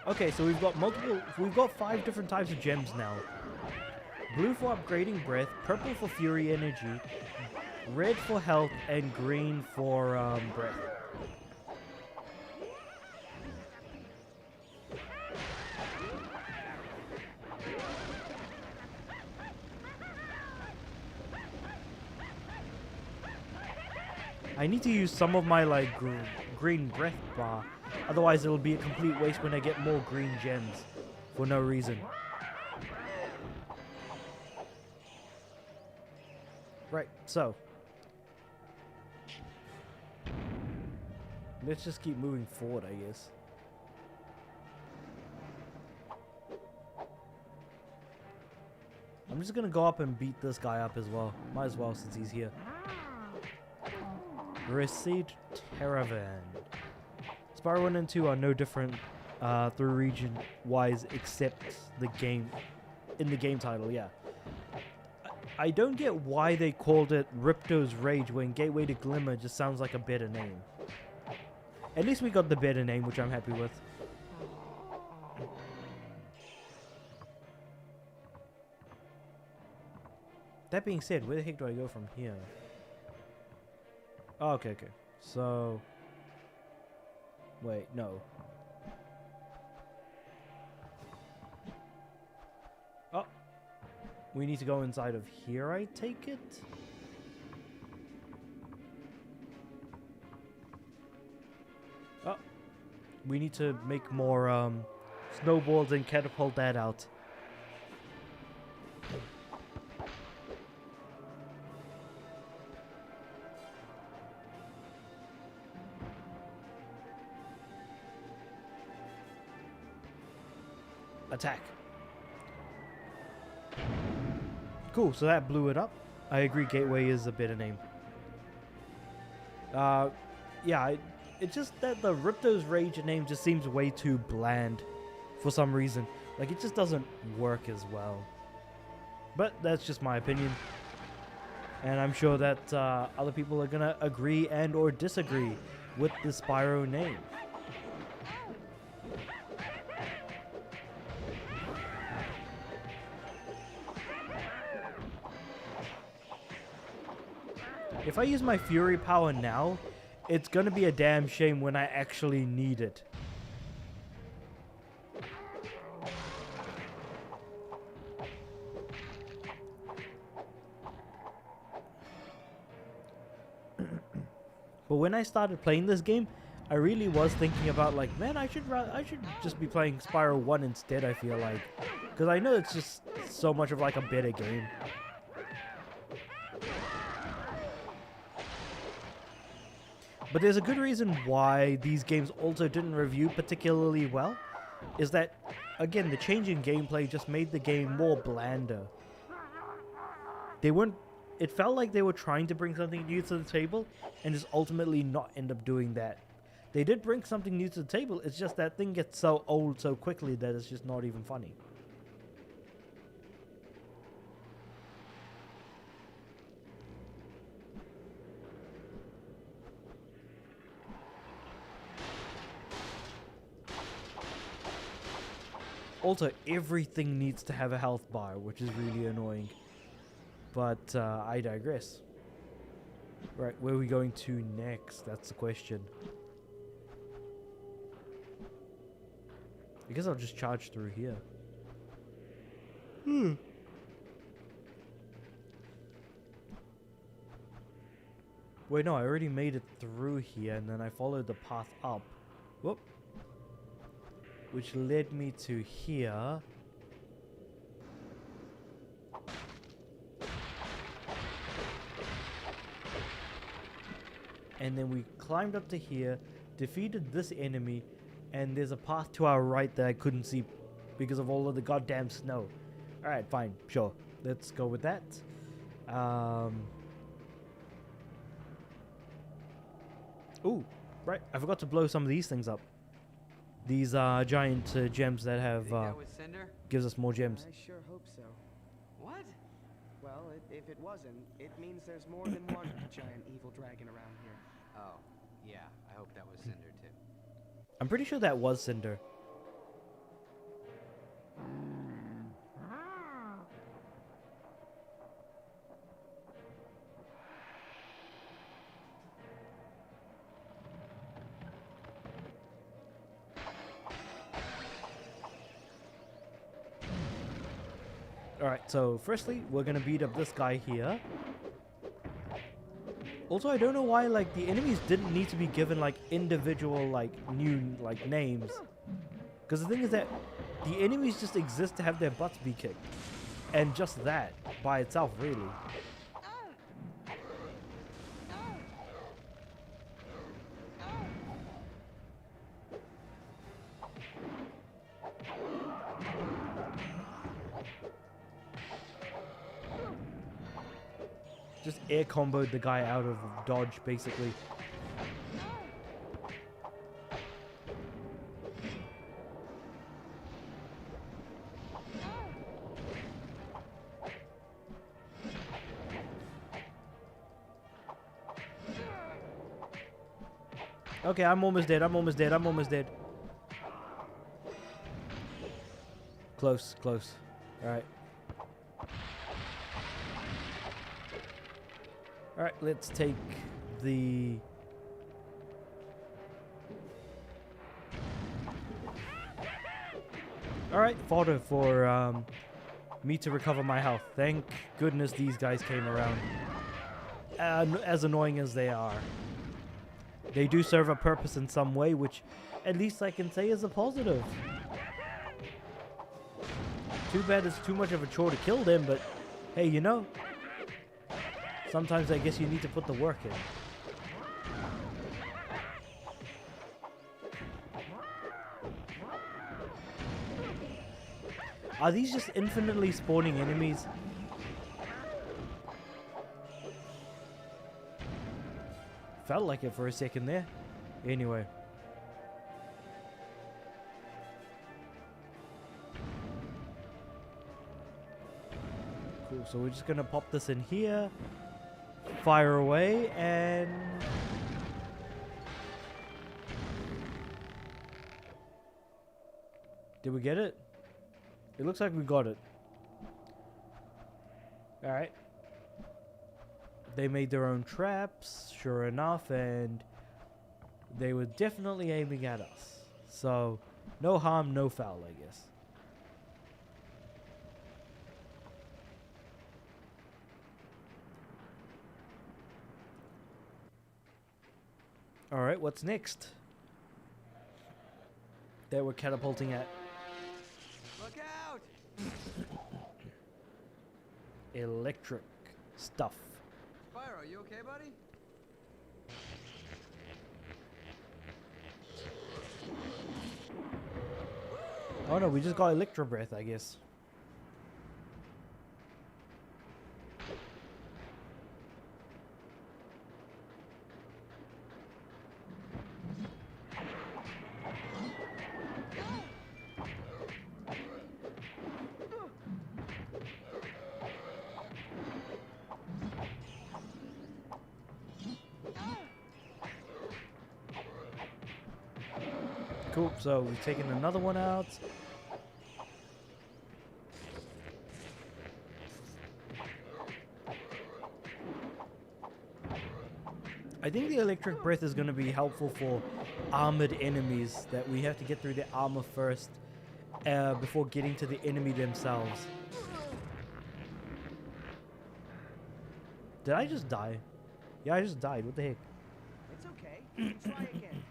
Okay, so we've got 5 different types of gems now. Blue for upgrading breath, purple for Fury energy, red for health, and green for breath. I need to use some of my like green breath bar, otherwise it'll be a complete waste when I get more green gems for no reason. Right, so let's just keep moving forward, I guess. I'm just gonna go up and beat this guy up as well. Might as well since he's here. Received Terravan. Spyro 1 and 2 are no different through region-wise except the game, in the game title, yeah. I don't get why they called it Ripto's Rage when Gateway to Glimmer just sounds like a better name. At least we got the better name, which I'm happy with. That being said, where the heck do I go from here? Oh, okay. So... Wait, no. Oh. We need to go inside of here, I take it? Oh. We need to make more, snowballs and catapult that out. Attack. Cool, so that blew it up. I agree, Gateway is a better name. Yeah, it's just that the Ripto's Rage name just seems way too bland for some reason. Like, it just doesn't work as well. But that's just my opinion. And I'm sure that other people are gonna agree and or disagree with the Spyro name. If I use my Fury power now, it's gonna be a damn shame when I actually need it. But when I started playing this game, I really was thinking about like, man, I should just be playing Spyro 1 instead, I feel like. Because I know it's just so much of like a better game. But there's a good reason why these games also didn't review particularly well. Is that, again, the change in gameplay just made the game more blander. They weren't... It felt like they were trying to bring something new to the table and just ultimately not end up doing that. They did bring something new to the table, it's just that thing gets so old so quickly that it's just not even funny. Also, everything needs to have a health bar, which is really annoying. But I digress. Right, where are we going to next? That's the question. I guess I'll just charge through here. Wait, no, I already made it through here, and then I followed the path up. Whoop. Which led me to here. And then we climbed up to here, defeated this enemy, and there's a path to our right that I couldn't see because of all of the goddamn snow. Alright, fine, sure. Let's go with that. Ooh, right, I forgot to blow some of these things up. These giant gems that have Think that was Cinder? gives us more gems. I sure hope so. What? Well, if it wasn't, it means there's more than one giant evil dragon around here. Oh, yeah. I hope that was Cinder too. I'm pretty sure that was Cinder. Alright, so firstly, we're gonna beat up this guy here. Also, I don't know why, like, the enemies didn't need to be given, like, individual, like, new, like, names. Because the thing is that the enemies just exist to have their butts be kicked. And just that, by itself, really. Just air comboed the guy out of dodge, basically. Okay, I'm almost dead, I'm almost dead, I'm almost dead. Close, close. Alright. Alright, let's take the... Alright, fodder for me to recover my health. Thank goodness these guys came around. As annoying as they are. They do serve a purpose in some way, which at least I can say is a positive. Too bad it's too much of a chore to kill them, but hey, you know, sometimes I guess you need to put the work in. Are these just infinitely spawning enemies? Felt like it for a second there. Anyway. Cool, so we're just gonna pop this in here. Fire away, and... Did we get it? It looks like we got it. Alright. They made their own traps, sure enough, and they were definitely aiming at us. So, no harm, no foul, I guess. Alright, what's next? that we're catapulting at. Look out! Electric stuff. Spyro, you okay, buddy? Oh no, we just got electro breath, I guess. Cool, so we've taken another one out. I think the electric breath is going to be helpful for armored enemies, that we have to get through their armor first before getting to the enemy themselves. Did I just die? Yeah, I just died. What the heck? It's okay. You can try again.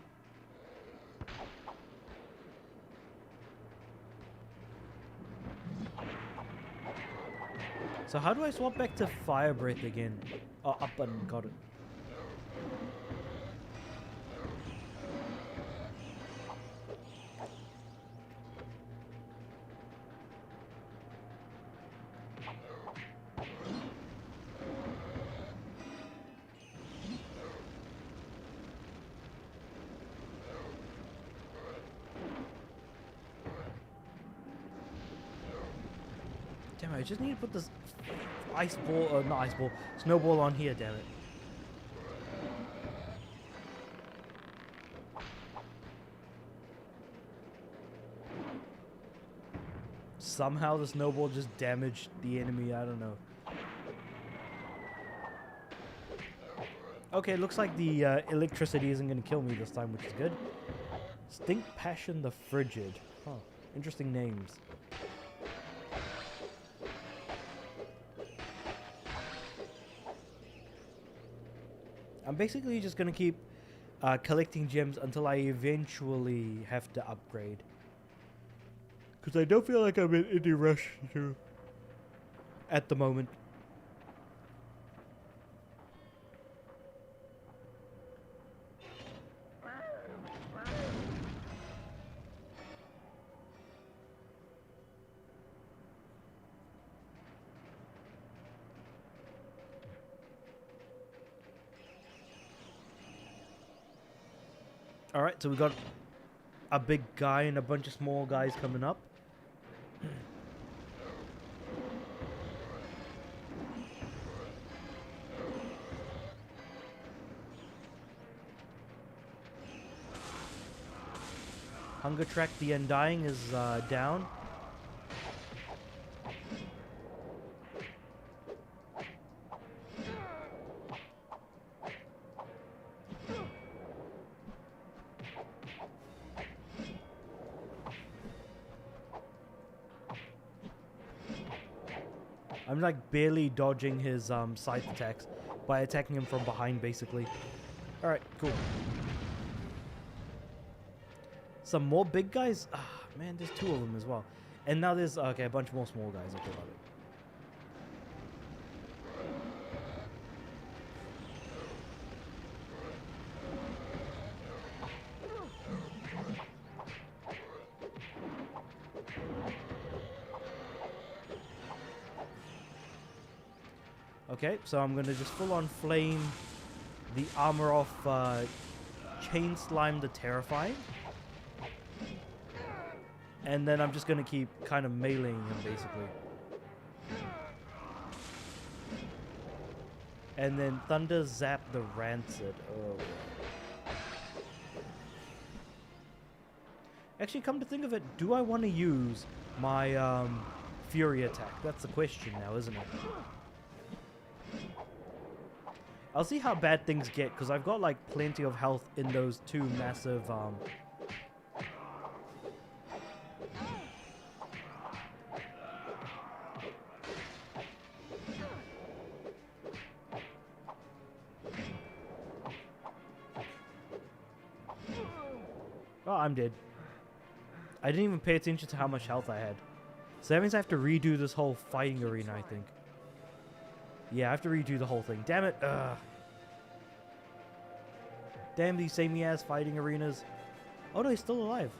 So how do I swap back to fire breath again? Oh, up button, got it. Damn it, I just need to put this ice ball, not ice ball, snowball on here, damn it. Somehow the snowball just damaged the enemy, I don't know. Okay, looks like the electricity isn't going to kill me this time, which is good. Stink Passion the Frigid. Huh, interesting names. I'm basically just going to keep collecting gems until I eventually have to upgrade. Because I don't feel like I'm in any rush to at the moment. Alright, so we got a big guy and a bunch of small guys coming up. Hunger Track the Undying is down. I'm like barely dodging his scythe attacks by attacking him from behind, basically. Alright, cool. Some more big guys? Ah, man, there's two of them as well. And now there's, okay, a bunch more small guys. Okay, got it. Okay, so I'm gonna just full on flame the armor off Chain Slime the Terrifying. And then I'm just gonna keep kind of meleeing him basically. And then Thunder Zap the Rancid. Oh. Actually, come to think of it, do I want to use my Fury attack? That's the question now, isn't it? I'll see how bad things get, because I've got like plenty of health in those two massive oh, I'm dead. I didn't even pay attention to how much health I had. So that means I have to redo this whole fighting arena, I think. Yeah, I have to redo the whole thing. Damn it. Ugh. Damn these samey-ass fighting arenas. Oh no, he's still alive.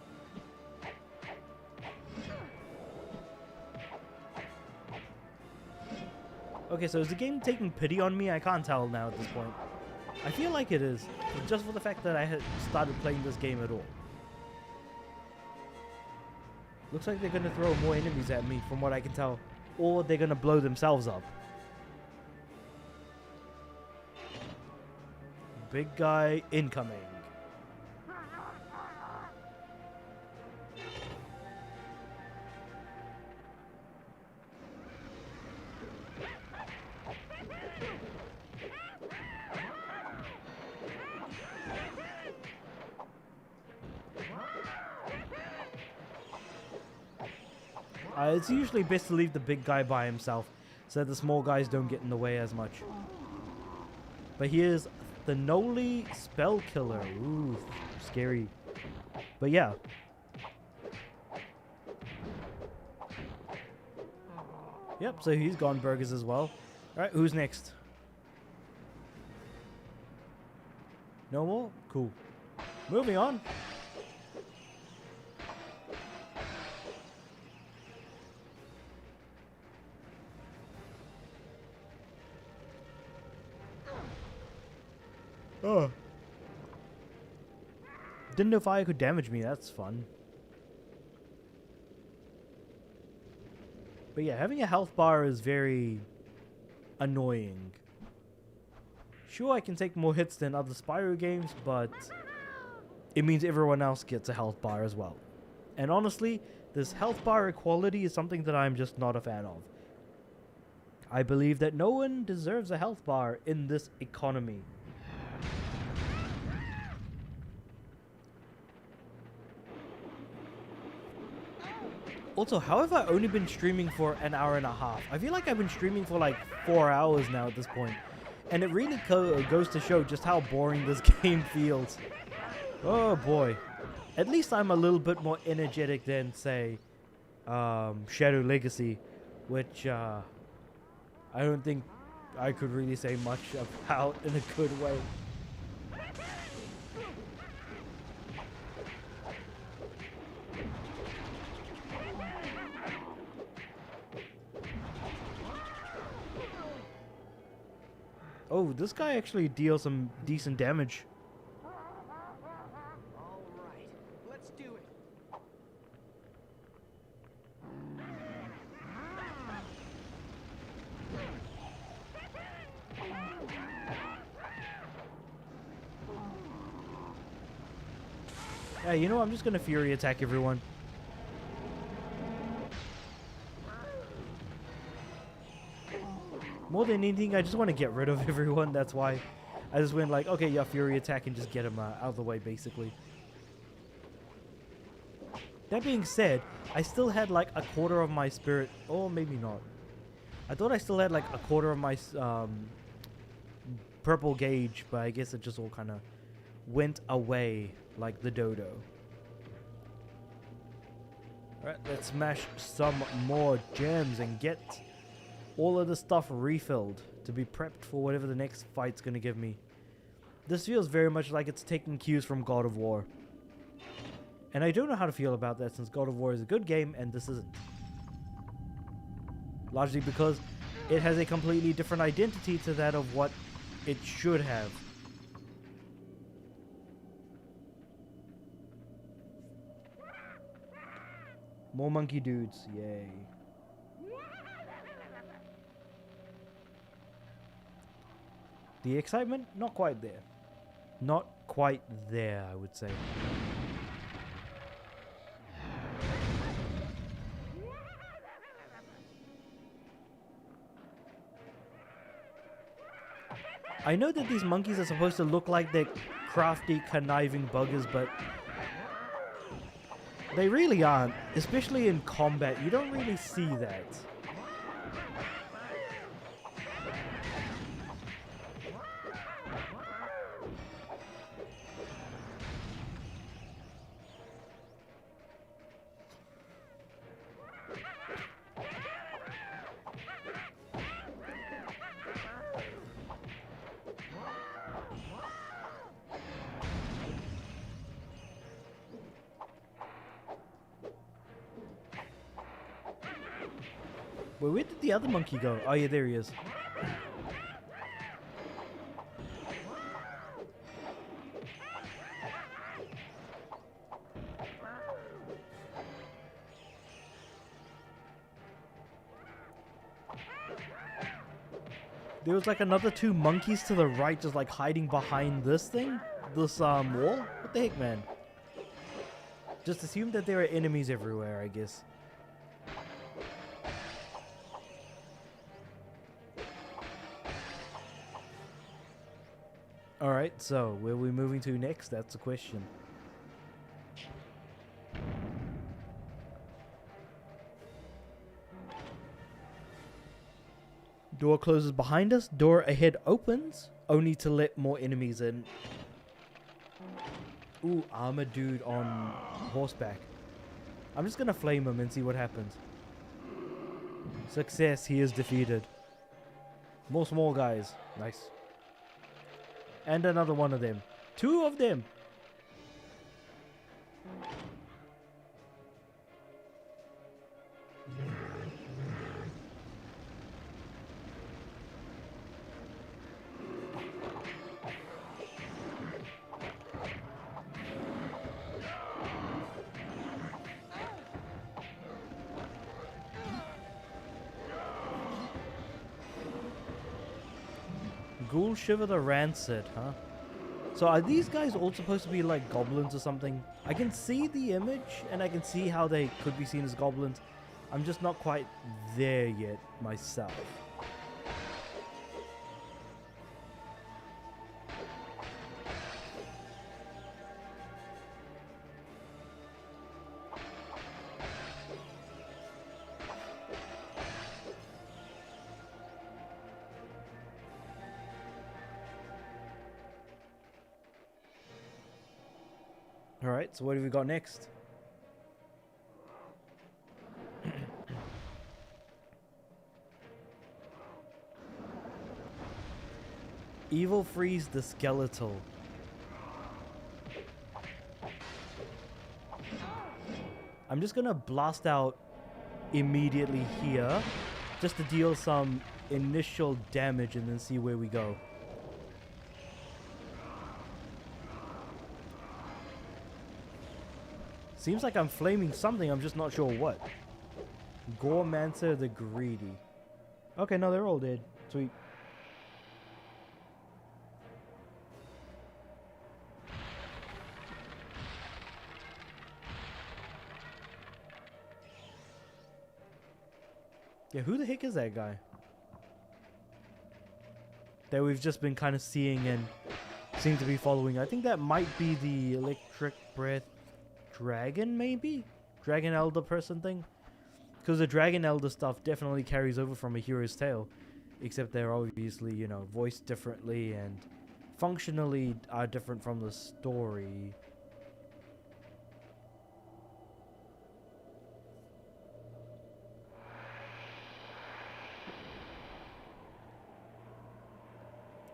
Okay, so is the game taking pity on me? I can't tell now at this point. I feel like it is, just for the fact that I had started playing this game at all. Looks like they're gonna throw more enemies at me from what I can tell. Or they're gonna blow themselves up. Big guy incoming. It's usually best to leave the big guy by himself so that the small guys don't get in the way as much. But here's the Noli Spell Killer. Ooh, scary. But yeah. Yep, so he's gone burgers as well. Alright, who's next? No more? Cool. Moving on. Oh. Didn't know fire could damage me, that's fun. But yeah, having a health bar is very annoying. Sure, I can take more hits than other Spyro games, but it means everyone else gets a health bar as well. And honestly, this health bar equality is something that I'm just not a fan of. I believe that no one deserves a health bar in this economy. Also, how have I only been streaming for an hour and a half? I feel like I've been streaming for like 4 hours now at this point. And it really goes to show just how boring this game feels. Oh boy. At least I'm a little bit more energetic than, say, Shadow Legacy, which I don't think I could really say much about in a good way. Oh, this guy actually deals some decent damage. All right, let's do it. Yeah, you know, I'm just gonna Fury attack everyone. More than anything, I just want to get rid of everyone, that's why. I just went like, okay, yeah, Fury attack and just get him out of the way, basically. That being said, I still had like a quarter of my spirit, or maybe not. I thought I still had like a quarter of my purple gauge, but I guess it just all kind of went away like the dodo. Alright, let's smash some more gems and get all of the stuff refilled to be prepped for whatever the next fight's gonna give me. This feels very much like it's taking cues from God of War. And I don't know how to feel about that since God of War is a good game and this isn't. Largely because it has a completely different identity to that of what it should have. More monkey dudes, yay. The excitement, not quite there. Not quite there, I would say. I know that these monkeys are supposed to look like they're crafty, conniving buggers, but they really aren't. Especially in combat, you don't really see that. Wait, where did the other monkey go? Oh yeah, there he is. There was like another two monkeys to the right just like hiding behind this thing. This wall. What the heck, man? Just assume that there are enemies everywhere, I guess. Alright, so where are we moving to next? That's the question. Door closes behind us. Door ahead opens, only to let more enemies in. Ooh, armored dude on horseback. I'm just gonna flame him and see what happens. Success, he is defeated. More small guys. Nice. And another one of them. Two of them. Ghoul Shiver the Rancid, huh? So are these guys all supposed to be like goblins or something? I can see the image and I can see how they could be seen as goblins. I'm just not quite there yet myself. Alright, so what have we got next? Evil Freeze the Skeletal. I'm just gonna blast out immediately here, just to deal some initial damage and then see where we go. Seems like I'm flaming something, I'm just not sure what. Gormancer the Greedy. Okay, no, they're all dead. Sweet. Yeah, who the heck is that guy? That we've just been kind of seeing and seem to be following. I think that might be the Electric Breath Dragon, maybe? Dragon Elder person thing? Because the Dragon Elder stuff definitely carries over from A Hero's Tale. Except they're obviously, you know, voiced differently and functionally are different from the story.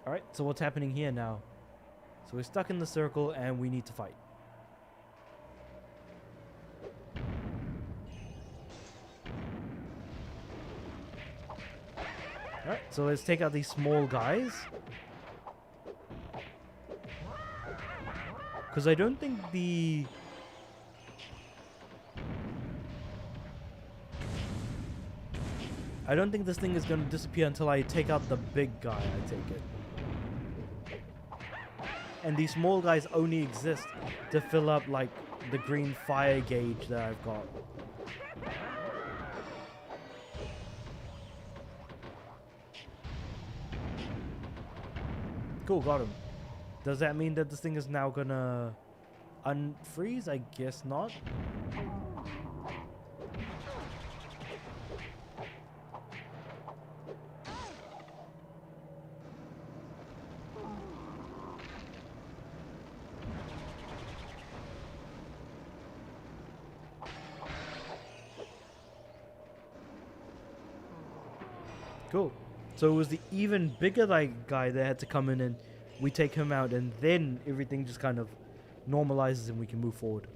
Alright, so what's happening here now? So we're stuck in the circle and we need to fight. Alright, so let's take out these small guys. Because I don't think the... I don't think this thing is going to disappear until I take out the big guy, I take it. And these small guys only exist to fill up, like, the green fire gauge that I've got. Cool, got him. Does that mean that this thing is now gonna unfreeze? I guess not. Cool. So it was the even bigger guy that had to come in and we take him out and then everything just kind of normalizes and we can move forward.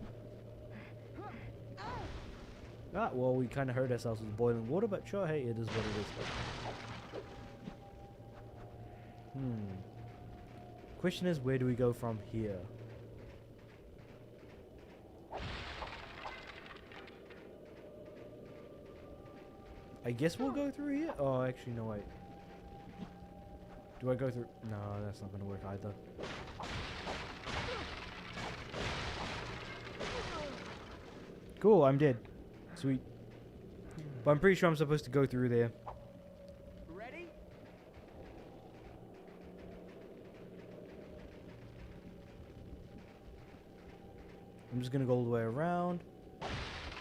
Ah, well, we kind of hurt ourselves with boiling water, but sure, hey, it is what it is. Question is, where do we go from here? I guess we'll go through here? Oh, actually, no, wait. Do I go through? No, that's not going to work either. Cool, I'm dead. Sweet. But I'm pretty sure I'm supposed to go through there. Ready? I'm just going to go all the way around.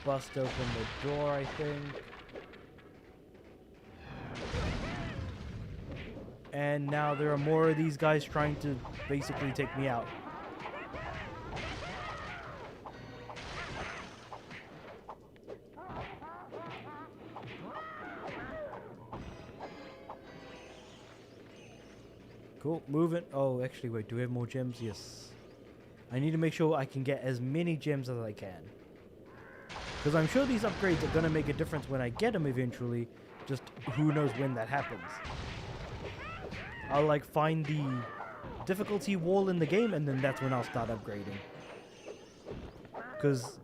Bust open the door, I think. And now there are more of these guys trying to basically take me out. Cool, moving. Oh, actually, wait, do we have more gems? Yes. I need to make sure I can get as many gems as I can. Because I'm sure these upgrades are going to make a difference when I get them eventually. Just who knows when that happens. I'll like find the difficulty wall in the game and then that's when I'll start upgrading. Because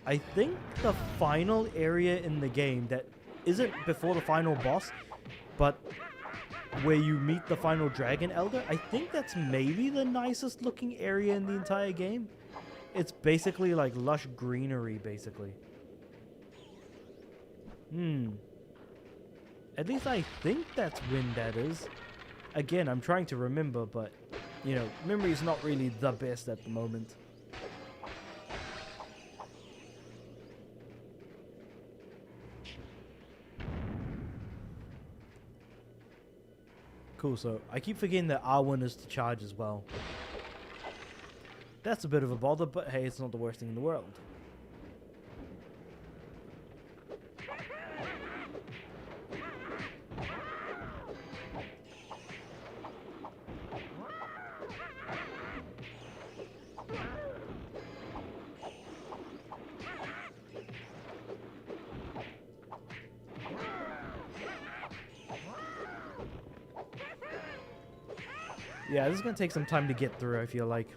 I think the final area in the game that isn't before the final boss, but where you meet the final dragon elder, I think that's maybe the nicest looking area in the entire game. It's basically like lush greenery, basically. At least I think that's when that is. Again, I'm trying to remember, but, you know, memory is not really the best at the moment. Cool, so I keep forgetting that R1 is to charge as well. That's a bit of a bother, but hey, it's not the worst thing in the world. Yeah, this is going to take some time to get through, I feel like.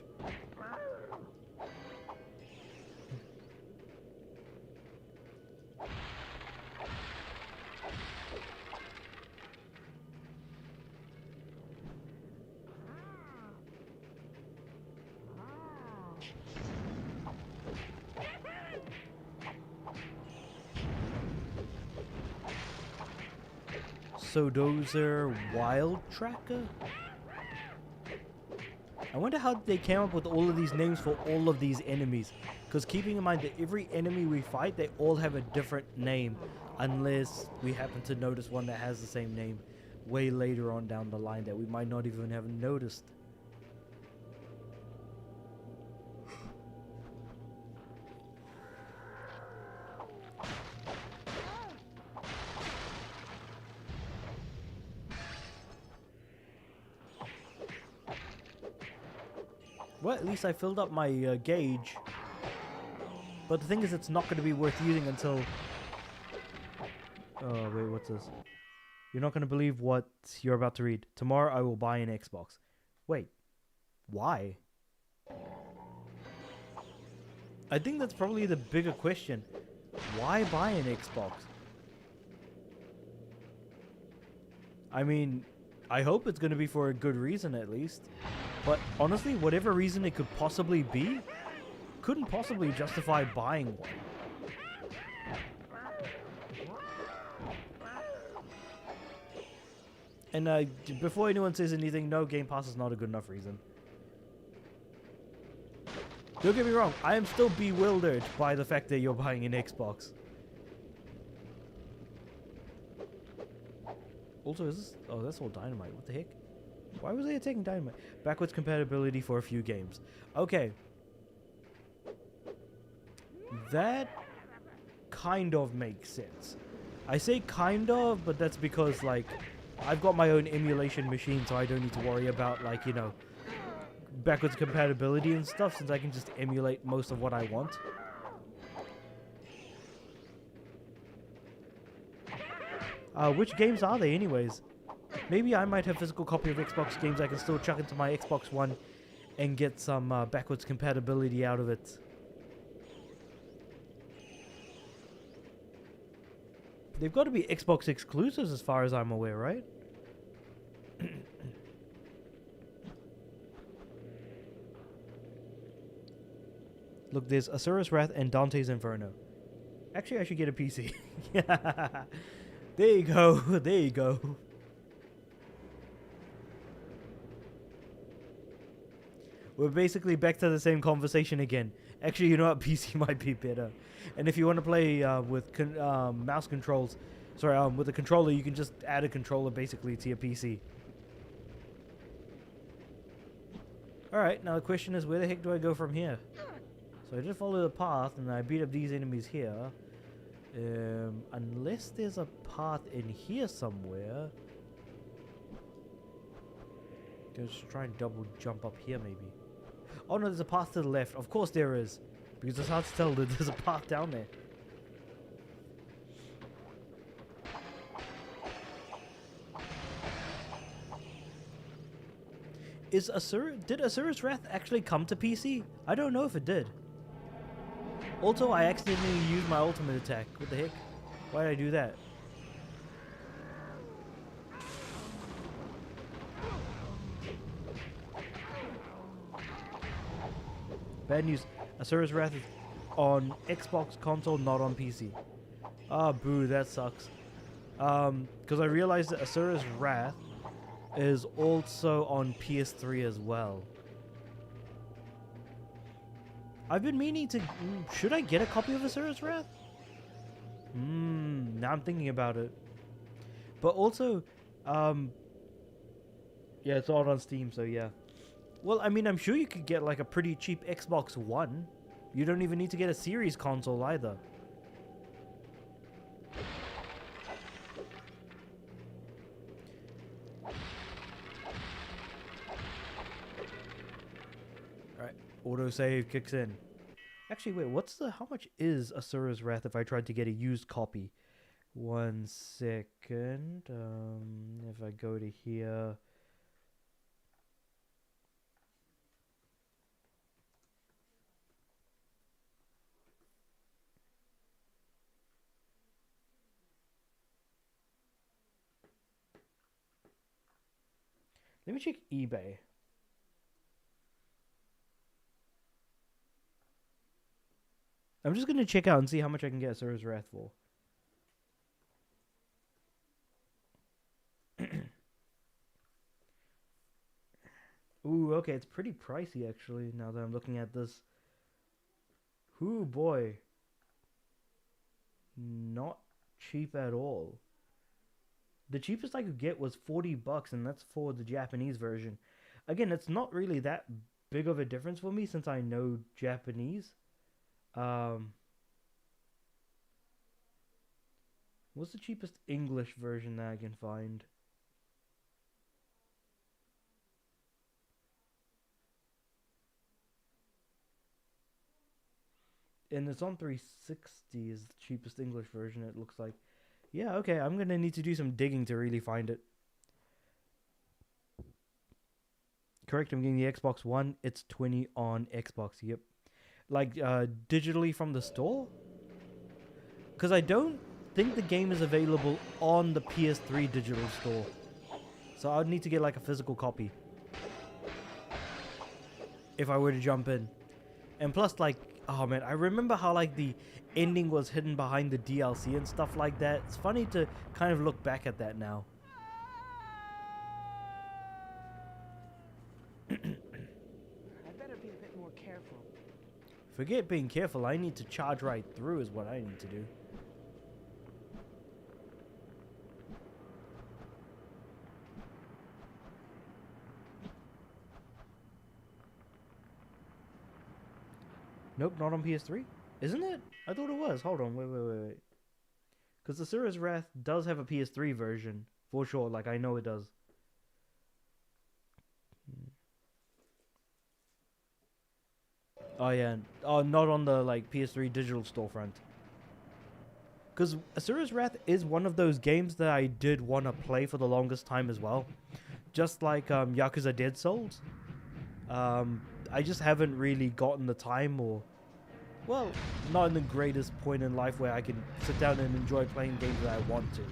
So those are Wild Tracker? I wonder how they came up with all of these names for all of these enemies. Because keeping in mind that every enemy we fight, they all have a different name. Unless we happen to notice one that has the same name way later on down the line that we might not even have noticed. Well, at least I filled up my gauge. But the thing is, it's not going to be worth using until... Oh, wait, what's this? You're not going to believe what you're about to read. Tomorrow I will buy an Xbox. Wait. Why? I think that's probably the bigger question. Why buy an Xbox? I mean, I hope it's going to be for a good reason at least. But honestly, whatever reason it could possibly be, couldn't possibly justify buying one. And before anyone says anything, no, Game Pass is not a good enough reason. Don't get me wrong, I am still bewildered by the fact that you're buying an Xbox. Also, is this... Oh, that's all dynamite. What the heck? Why was they taking dynamite? Backwards compatibility for a few games. Okay. That kind of makes sense. I say kind of, but that's because, like, I've got my own emulation machine, so I don't need to worry about, like, you know, backwards compatibility and stuff, since I can just emulate most of what I want. Which games are they anyways? Maybe I might have physical copy of Xbox games I can still chuck into my Xbox One and get some backwards compatibility out of it. They've got to be Xbox exclusives as far as I'm aware, right? Look, there's Asura's Wrath and Dante's Inferno. Actually, I should get a PC. There you go. There you go. We're basically back to the same conversation again. Actually, you know what? PC might be better. And if you want to play with mouse controls, sorry, with a controller, you can just add a controller basically to your PC. Alright, now the question is, where the heck do I go from here? So I just follow the path and I beat up these enemies here. Unless there's a path in here somewhere. Just try and double jump up here maybe. Oh no, there's a path to the left. Of course there is. Because it's hard to tell that there's a path down there. Did Asura's Wrath actually come to PC? I don't know if it did. Also, I accidentally used my ultimate attack. What the heck? Why did I do that? Bad news. Asura's Wrath is on Xbox console, not on PC. Ah, boo, that sucks. Because I realized that Asura's Wrath is also on PS3 as well. I've been meaning to... should I get a copy of Asura's Wrath? Now I'm thinking about it. But also, yeah, it's all on Steam, so yeah. Well, I mean, I'm sure you could get like a pretty cheap Xbox One. You don't even need to get a Series console either. Alright, autosave kicks in. Actually, wait, how much is Asura's Wrath if I tried to get a used copy? 1 second. If I go to here... Let me check eBay. I'm just going to check out and see how much I can get Asura's Wrath for. Ooh, okay, it's pretty pricey actually, now that I'm looking at this. Ooh, boy. Not cheap at all. The cheapest I could get was $40, and that's for the Japanese version. Again, it's not really that big of a difference for me since I know Japanese. What's the cheapest English version that I can find? And it's on 360 is the cheapest English version, it looks like. Yeah, okay, I'm gonna need to do some digging to really find it. Correct, I'm getting the Xbox One. It's 20 on Xbox, yep. Like, digitally from the store? Because I don't think the game is available on the PS3 digital store. So I'd need to get, like, a physical copy. If I were to jump in. And plus, like, oh man, I remember how, like, the ending was hidden behind the DLC and stuff like that. It's funny to kind of look back at that now. I better be a bit more careful. Forget being careful, I need to charge right through is what I need to do. Nope, not on PS3. Isn't it? I thought it was. Hold on, wait. Because the Asura's Wrath does have a PS3 version. For sure, like I know it does. Oh yeah. Oh, not on the like PS3 digital storefront. Because Asura's Wrath is one of those games that I did want to play for the longest time as well. Just like Yakuza Dead Souls. I just haven't really gotten the time or... Well, not in the greatest point in life where I can sit down and enjoy playing games that I want to.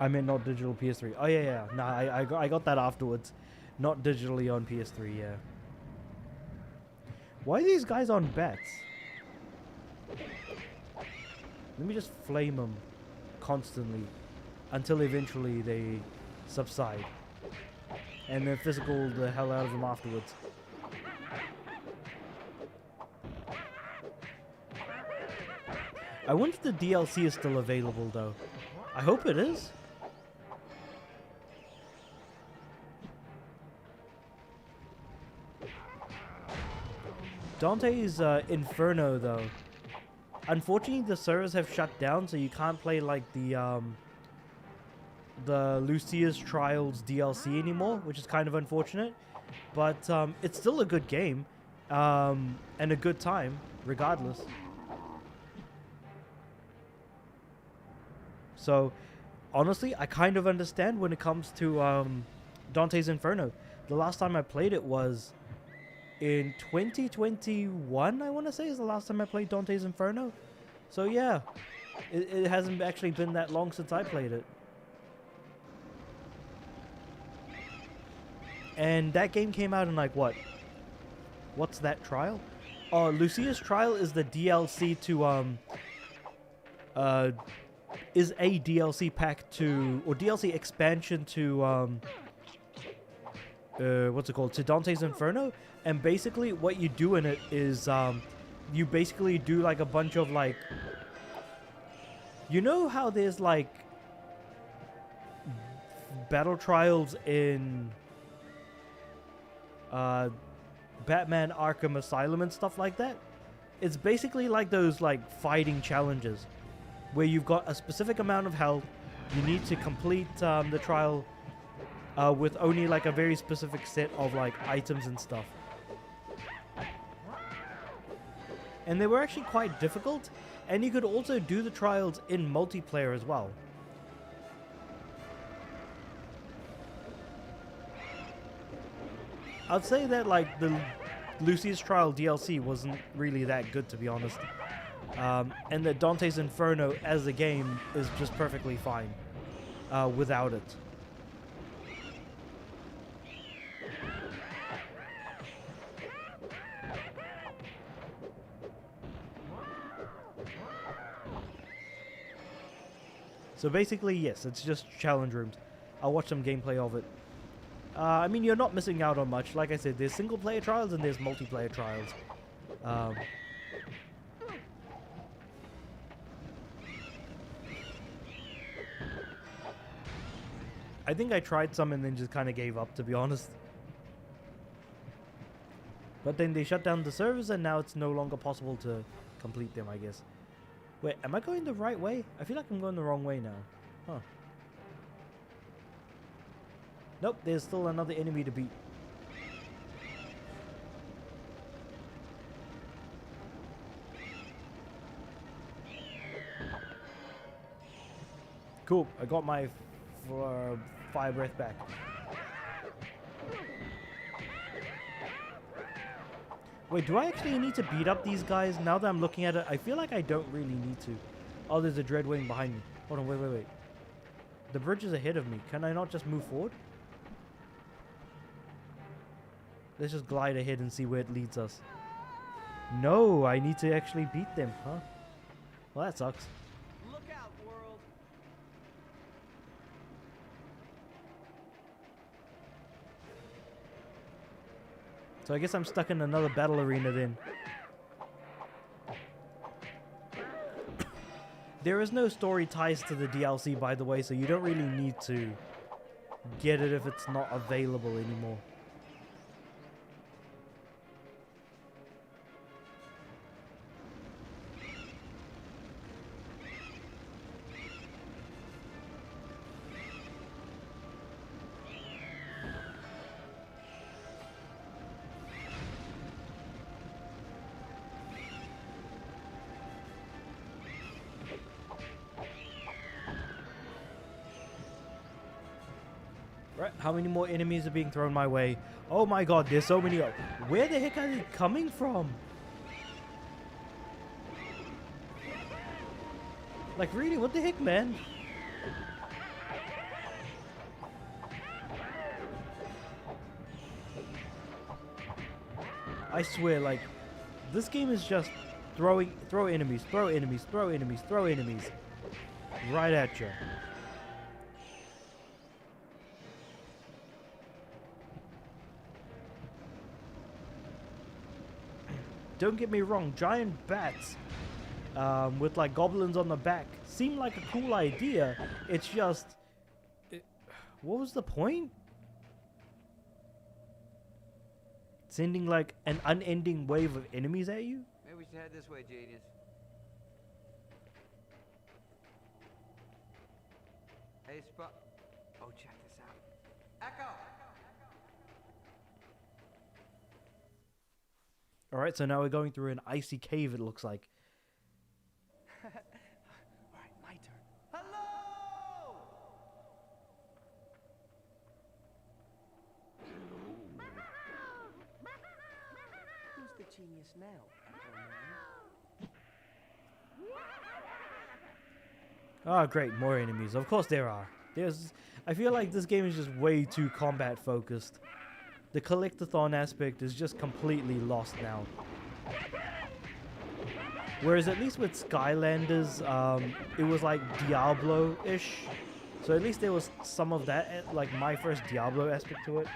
I meant not digital PS3. Oh yeah. Nah, I got that afterwards. Not digitally on PS3, yeah. Why are these guys on bats? Let me just flame them constantly until eventually they subside. And then physical the hell out of them afterwards. I wonder if the DLC is still available though. I hope it is. Dante's Inferno though. Unfortunately the servers have shut down, so you can't play like the Lucia's Trials DLC anymore, which is kind of unfortunate. But it's still a good game. And a good time, regardless. So, honestly, I kind of understand when it comes to Dante's Inferno. The last time I played it was in 2021, I want to say, is the last time I played Dante's Inferno. So yeah, it hasn't actually been that long since I played it. And that game came out in like what? What's that trial? Oh, Lucia's Trial is the DLC to is a DLC pack to, or DLC expansion to what's it called? To Dante's Inferno. And basically what you do in it is you basically do like a bunch of like, you know how there's like battle trials in Batman Arkham Asylum and stuff like that? It's basically like those like fighting challenges where you've got a specific amount of health. You need to complete the trial with only like a very specific set of like items and stuff. And they were actually quite difficult, and you could also do the trials in multiplayer as well. I'd say that like the Lucy's Trial DLC wasn't really that good, to be honest. And that Dante's Inferno as a game is just perfectly fine without it. So basically, yes, it's just challenge rooms. I'll watch some gameplay of it. I mean, you're not missing out on much. Like I said, there's single player trials and there's multiplayer trials. I think I tried some and then just kind of gave up, to be honest. But then they shut down the servers and now it's no longer possible to complete them, I guess. Wait, am I going the right way? I feel like I'm going the wrong way now. Huh. Nope, there's still another enemy to beat. Cool, I got my fire breath back. Wait, do I actually need to beat up these guys? Now that I'm looking at it, I feel like I don't really need to. Oh, there's a Dreadwing behind me. Hold on, wait. The bridge is ahead of me. Can I not just move forward? Let's just glide ahead and see where it leads us. No, I need to actually beat them, huh? Well, that sucks. Look out, world. So I guess I'm stuck in another battle arena then. There is no story ties to the DLC, by the way, so you don't really need to get it if it's not available anymore. Right, how many more enemies are being thrown my way? Oh my god, there's so many. Where the heck are they coming from? Like, really, what the heck, man? I swear, like, this game is just throw enemies, throw enemies, throw enemies, throw enemies. Right at you. Don't get me wrong, giant bats with like goblins on the back seem like a cool idea. It's just, what was the point? Sending like an unending wave of enemies at you? Maybe we should head this way, genius. Hey, oh, check this out. Echo! Alright, so now we're going through an icy cave, it looks like. Alright, my turn. Hello! Who's the genius now, Echo Man? Oh, great, more enemies. Of course there are. I feel like this game is just way too combat focused. The collectathon aspect is just completely lost now. Whereas at least with Skylanders, it was like Diablo-ish. So at least there was some of that, like my first Diablo aspect to it.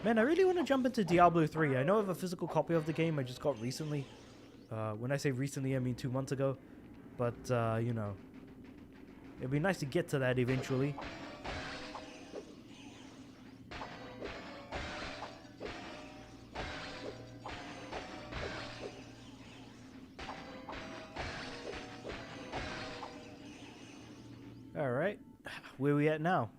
Man, I really want to jump into Diablo 3. I know I have a physical copy of the game I just got recently. When I say recently, I mean 2 months ago. But, you know, it'd be nice to get to that eventually. Alright, where we at now?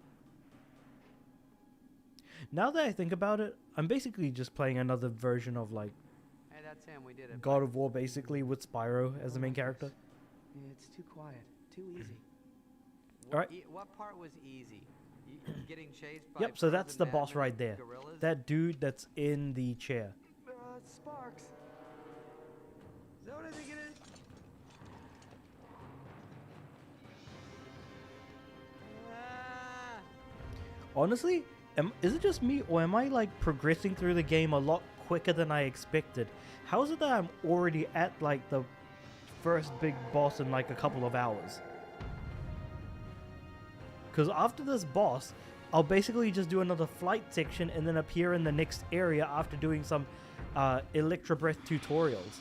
Now that I think about it, I'm basically just playing another version of like Hey, that's him. We did it. God of War basically with Spyro as the main character. It's too quiet, too easy. Alright. What part was easy? Getting chased by Yep, so that's the frozen boss madmen right there. gorillas? That dude that's in the chair. Sparks. Is that what I think it is? Ah! Honestly, is it just me or am I like progressing through the game a lot quicker than I expected? How is it that I'm already at like the first big boss in like a couple of hours? Because after this boss, I'll basically just do another flight section and then appear in the next area after doing some Electro Breath tutorials.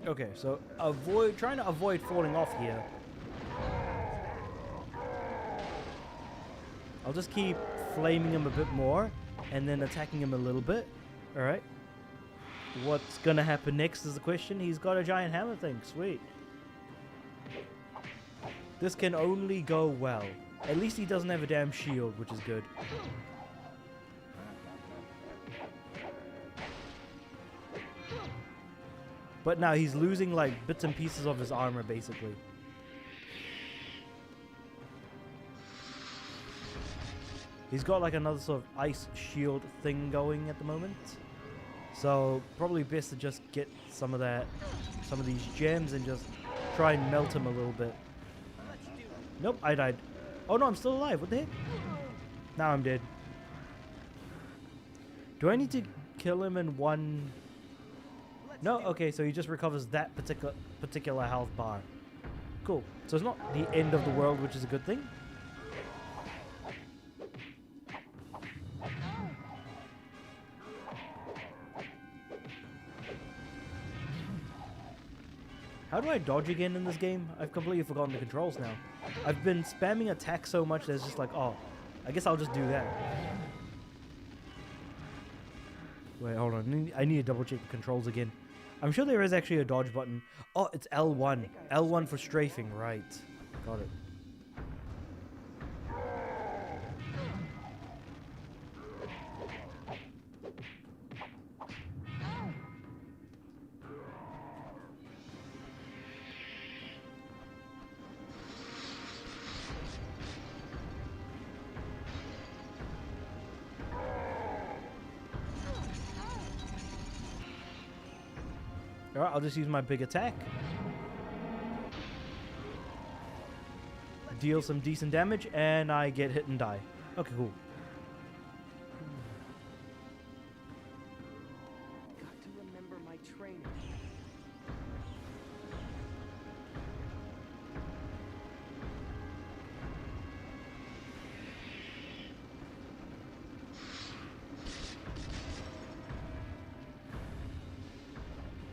Okay, so trying to avoid falling off here. I'll just keep flaming him a bit more and then attacking him a little bit. Alright. What's gonna happen next is the question. He's got a giant hammer thing. Sweet. This can only go well. At least he doesn't have a damn shield, which is good. But now he's losing like bits and pieces of his armor basically. He's got like another sort of ice shield thing going at the moment. So probably best to just get some of these gems and just try and melt him a little bit. Nope, I died. Oh no, I'm still alive. What the heck? Now I'm dead. Do I need to kill him in one? No, okay, so he just recovers that particular health bar. Cool. So it's not the end of the world, which is a good thing. How do I dodge again in this game? I've completely forgotten the controls now. I've been spamming attack so much that it's just like, oh, I guess I'll just do that. Wait, hold on. I need to double check the controls again. I'm sure there is actually a dodge button. Oh, it's L1. L1 for strafing, right. Got it. Alright, I'll just use my big attack. Deal some decent damage, and I get hit and die. Okay, cool. Got to remember my training.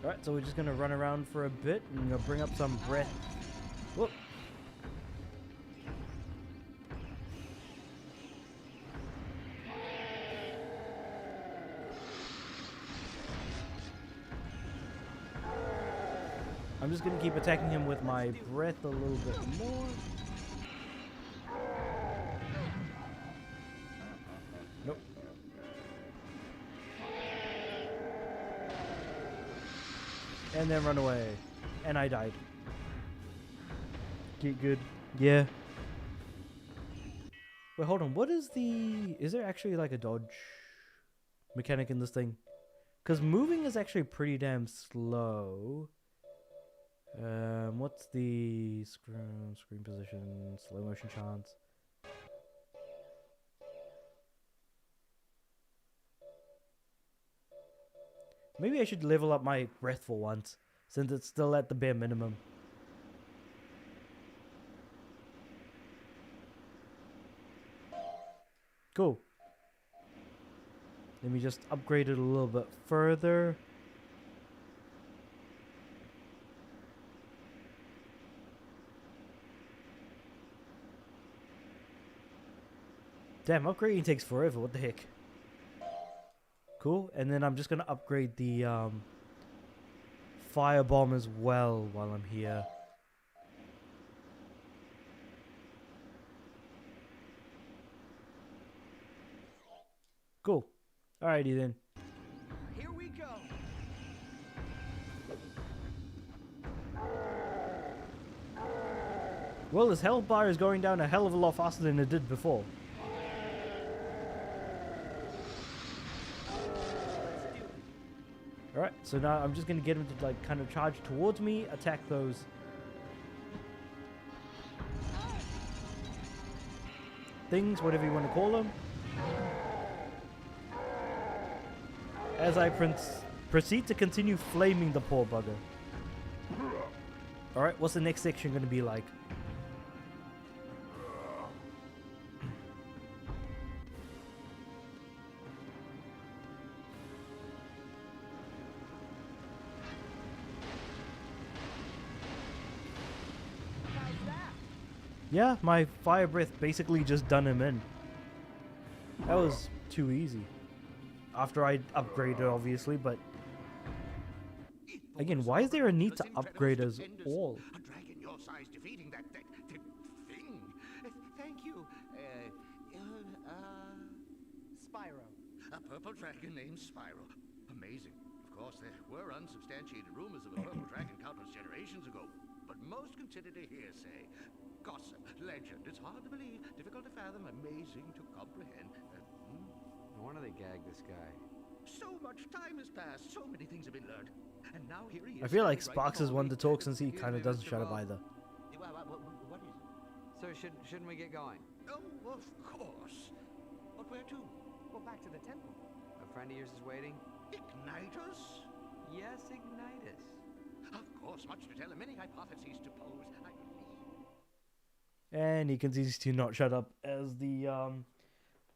Alright, so we're just gonna run around for a bit and bring up some breath. Whoop. I'm just gonna keep attacking him with my breath a little bit more. Nope. And then run away. And I died. Get good. Yeah. Wait, hold on. What is the... Is there actually like a dodge mechanic in this thing? Because moving is actually pretty damn slow. What's the screen position, slow motion chance? Maybe I should level up my breath for once, since it's still at the bare minimum. Cool. Let me just upgrade it a little bit further. Damn, upgrading takes forever. What the heck? Cool. And then I'm just going to upgrade the firebomb as well while I'm here. Cool. Alrighty then. Here we go. Well, this health bar is going down a hell of a lot faster than it did before. Alright, so now I'm just going to get him to like kind of charge towards me, attack those things, whatever you want to call them. As I proceed to continue flaming the poor bugger. Alright, what's the next section going to be like? Yeah, my fire breath basically just done him in. That was too easy. After I upgraded, obviously, but... Again, why is there a need to upgrade us all? A dragon your size defeating that thing. Thank you. Spyro. A purple dragon named Spyro. Amazing. Of course, there were unsubstantiated rumors of a purple dragon countless generations ago, but most considered a hearsay. Gossip, legend. It's hard to believe, difficult to fathom, amazing to comprehend. No wonder they gagged this guy. So much time has passed, so many things have been learned, and now here he is. I feel like standing Sparks is before one me. to talk since he Excuse kind of me, doesn't Mr. shut up Ball. either. What is it? So shouldn't we get going? Oh, of course. But where to? Well, back to the temple. A friend of yours is waiting? Ignitus? Yes, Ignitus. Of course, much to tell, and many hypotheses to pose. I believe. And he continues to not shut up as the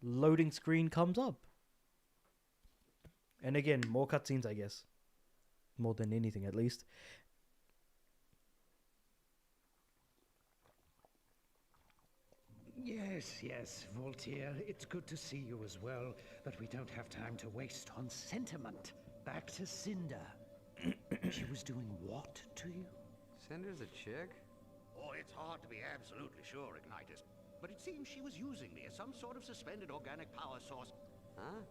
loading screen comes up. And again, more cutscenes, I guess. More than anything, at least. Yes, Voltaire. It's good to see you as well, but we don't have time to waste on sentiment. Back to Cinder. She was doing what to you? Cinder's a chick? Oh, it's hard to be absolutely sure, Ignitus. But it seems she was using me as some sort of suspended organic power source. Huh?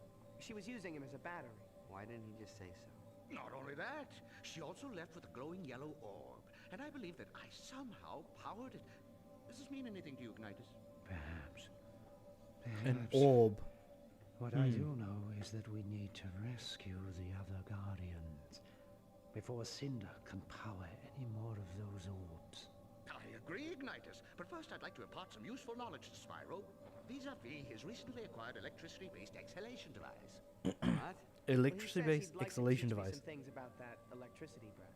She was using him as a battery. Why didn't he just say so? Not only that, she also left with a glowing yellow orb. And I believe that I somehow powered it. Does this mean anything to you, Ignitus? Perhaps. An orb. What I do know is that we need to rescue the other Guardians before Cinder can power any more of those orbs. I agree, Ignitus. But first I'd like to impart some useful knowledge to Spyro vis-a-vis his recently acquired electricity-based exhalation device. What? Electricity-based exhalation device. Some things about that electricity breath.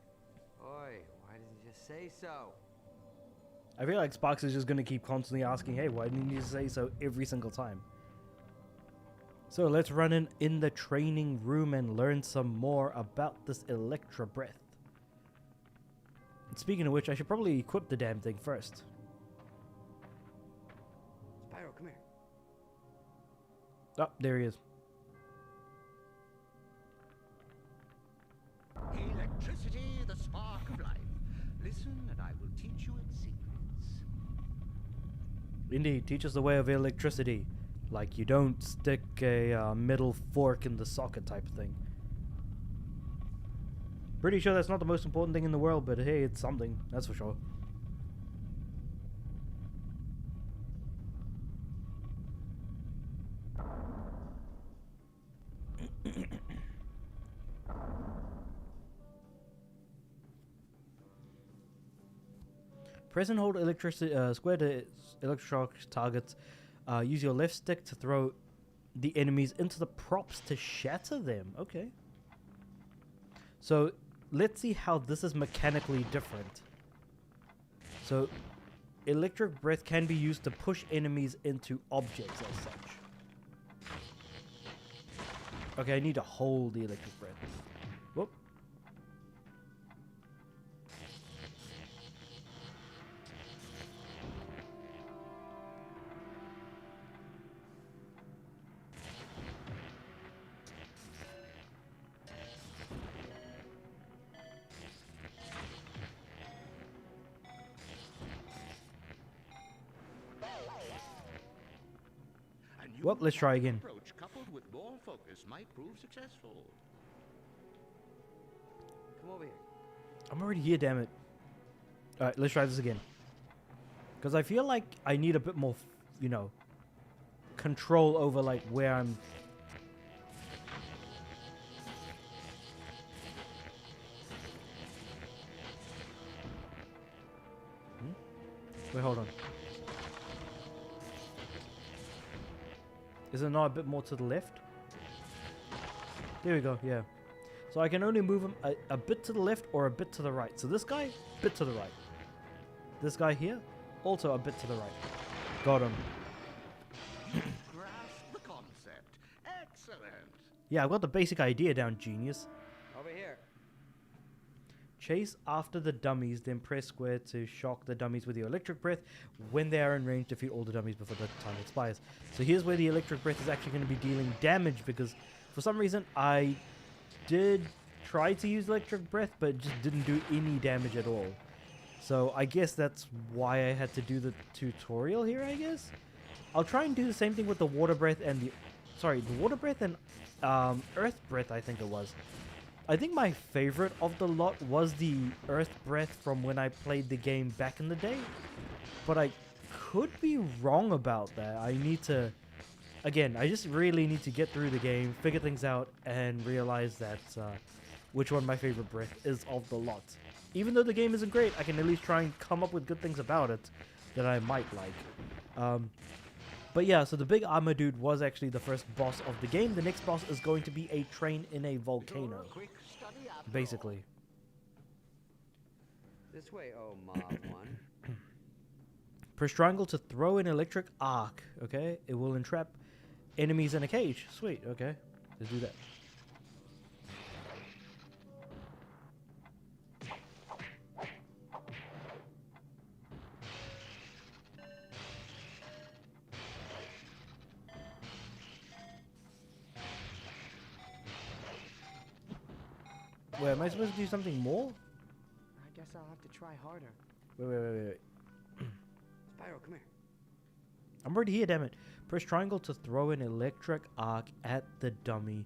Oi, why didn't he just say so? I feel like Sparks is just going to keep constantly asking, hey, why didn't you say so every single time? So let's run in the training room and learn some more about this Electra Breath. And speaking of which, I should probably equip the damn thing first. Spyro, come here. Oh, there he is. Electricity, the spark of life. Listen and I will teach you its secrets. Indeed, teach us the way of electricity. Like you don't stick a metal fork in the socket type of thing. Pretty sure that's not the most important thing in the world, but hey, it's something, that's for sure. Press and hold square to electroshock targets. Use your left stick to throw the enemies into the props to shatter them. Okay. So let's see how this is mechanically different. So electric breath can be used to push enemies into objects as such. Okay, I need to hold the electric breath. Whoop. Well, let's try again. Approach coupled with more focus might prove successful. Come over here. I'm already here, damn it. Alright, let's try this again. Because I feel like I need a bit more, you know, control over, like, where I'm... Wait, hold on. Is it not a bit more to the left? There we go, yeah. So I can only move him a bit to the left or a bit to the right. So this guy, bit to the right. This guy here, also a bit to the right. Got him. Grasp the concept. Excellent. Yeah, I've got the basic idea down, genius. Over here. Chase after the dummies, then press square to shock the dummies with your electric breath. When they are in range, defeat all the dummies before the time expires. So here's where the electric breath is actually going to be dealing damage, because for some reason I did try to use electric breath, but it just didn't do any damage at all. So I guess that's why I had to do the tutorial here, I guess. I'll try and do the same thing with the water breath and the water breath and earth breath, I think it was. I think my favorite of the lot was the earth breath from when I played the game back in the day. But I could be wrong about that. I need to... Again, I just really need to get through the game, figure things out, and realize that which one my favorite breath is of the lot. Even though the game isn't great, I can at least try and come up with good things about it that I might like. But yeah, so the big armor dude was actually the first boss of the game. The next boss is going to be a train in a volcano, basically. This way, oh Mob 1. Press triangle to throw an electric arc, okay? It will entrap enemies in a cage. Sweet, okay. Let's do that. Wait, am I supposed to do something more? I guess I'll have to try harder. Wait. Spyro, come here. I'm already here, damn it. Press triangle to throw an electric arc at the dummy.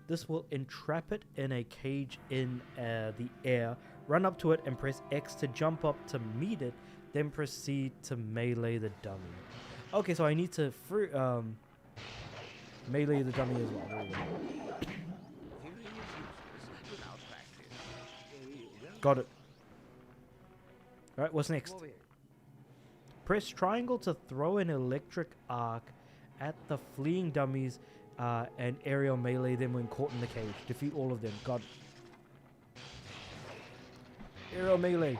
This will entrap it in a cage in the air. Run up to it and press X to jump up to meet it. Then proceed to melee the dummy. Okay, so I need to melee the dummy as well. There we go. Theory is useless without practice. Got it. Alright, what's next? Come over here. Press triangle to throw an electric arc at the fleeing dummies and aerial melee them when caught in the cage. Defeat all of them. Got it. Aerial melee.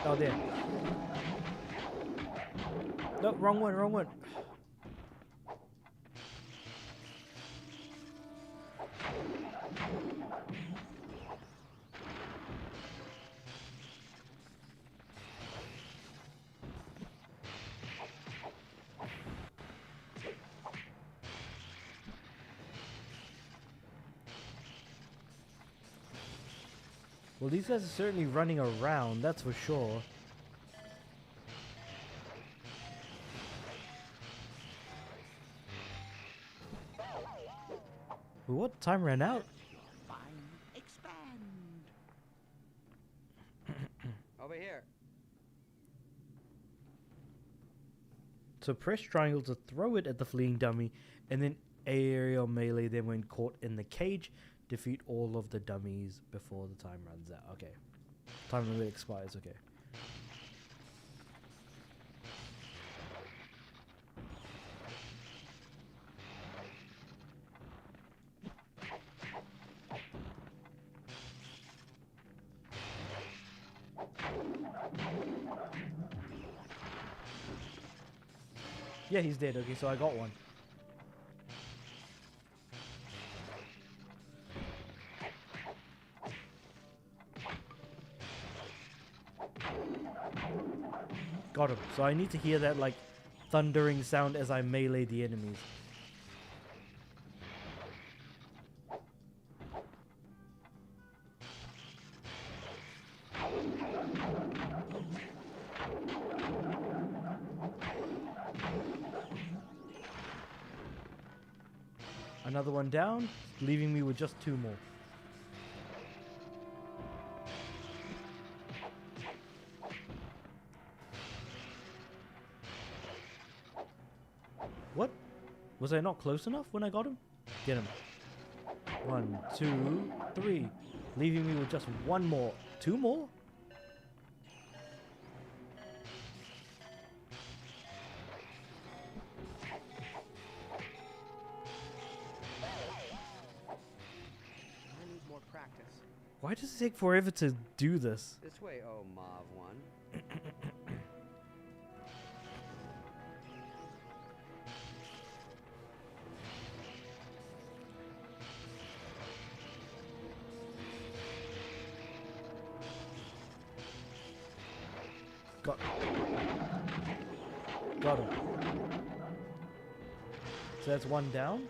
Oh, there. No, wrong one. Well, these guys are certainly running around, that's for sure. Well, what? Time ran out? Your mind expand. Over here. So press triangle to throw it at the fleeing dummy, and then aerial melee them when caught in the cage. Defeat all of the dummies before the time runs out. Okay. Time limit expires, okay. Yeah, he's dead. Okay, so I got one. Got him. So I need to hear that, like, thundering sound as I melee the enemies. Another one down, leaving me with just two more. What? Was I not close enough when I got him? Get him. 1, 2, 3. Leaving me with just one more. Two more? I need more practice. Why does it take forever to do this? This way, oh Mauve one. Got him. So that's one down.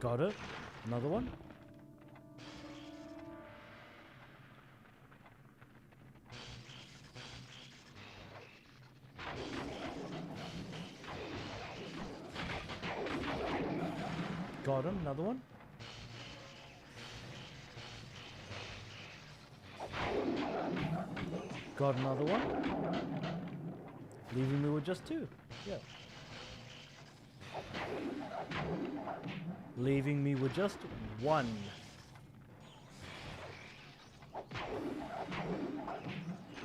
Got it. Another one. Got him. Another one. Got another one. Leaving me with just two. Yeah. Leaving me with just one.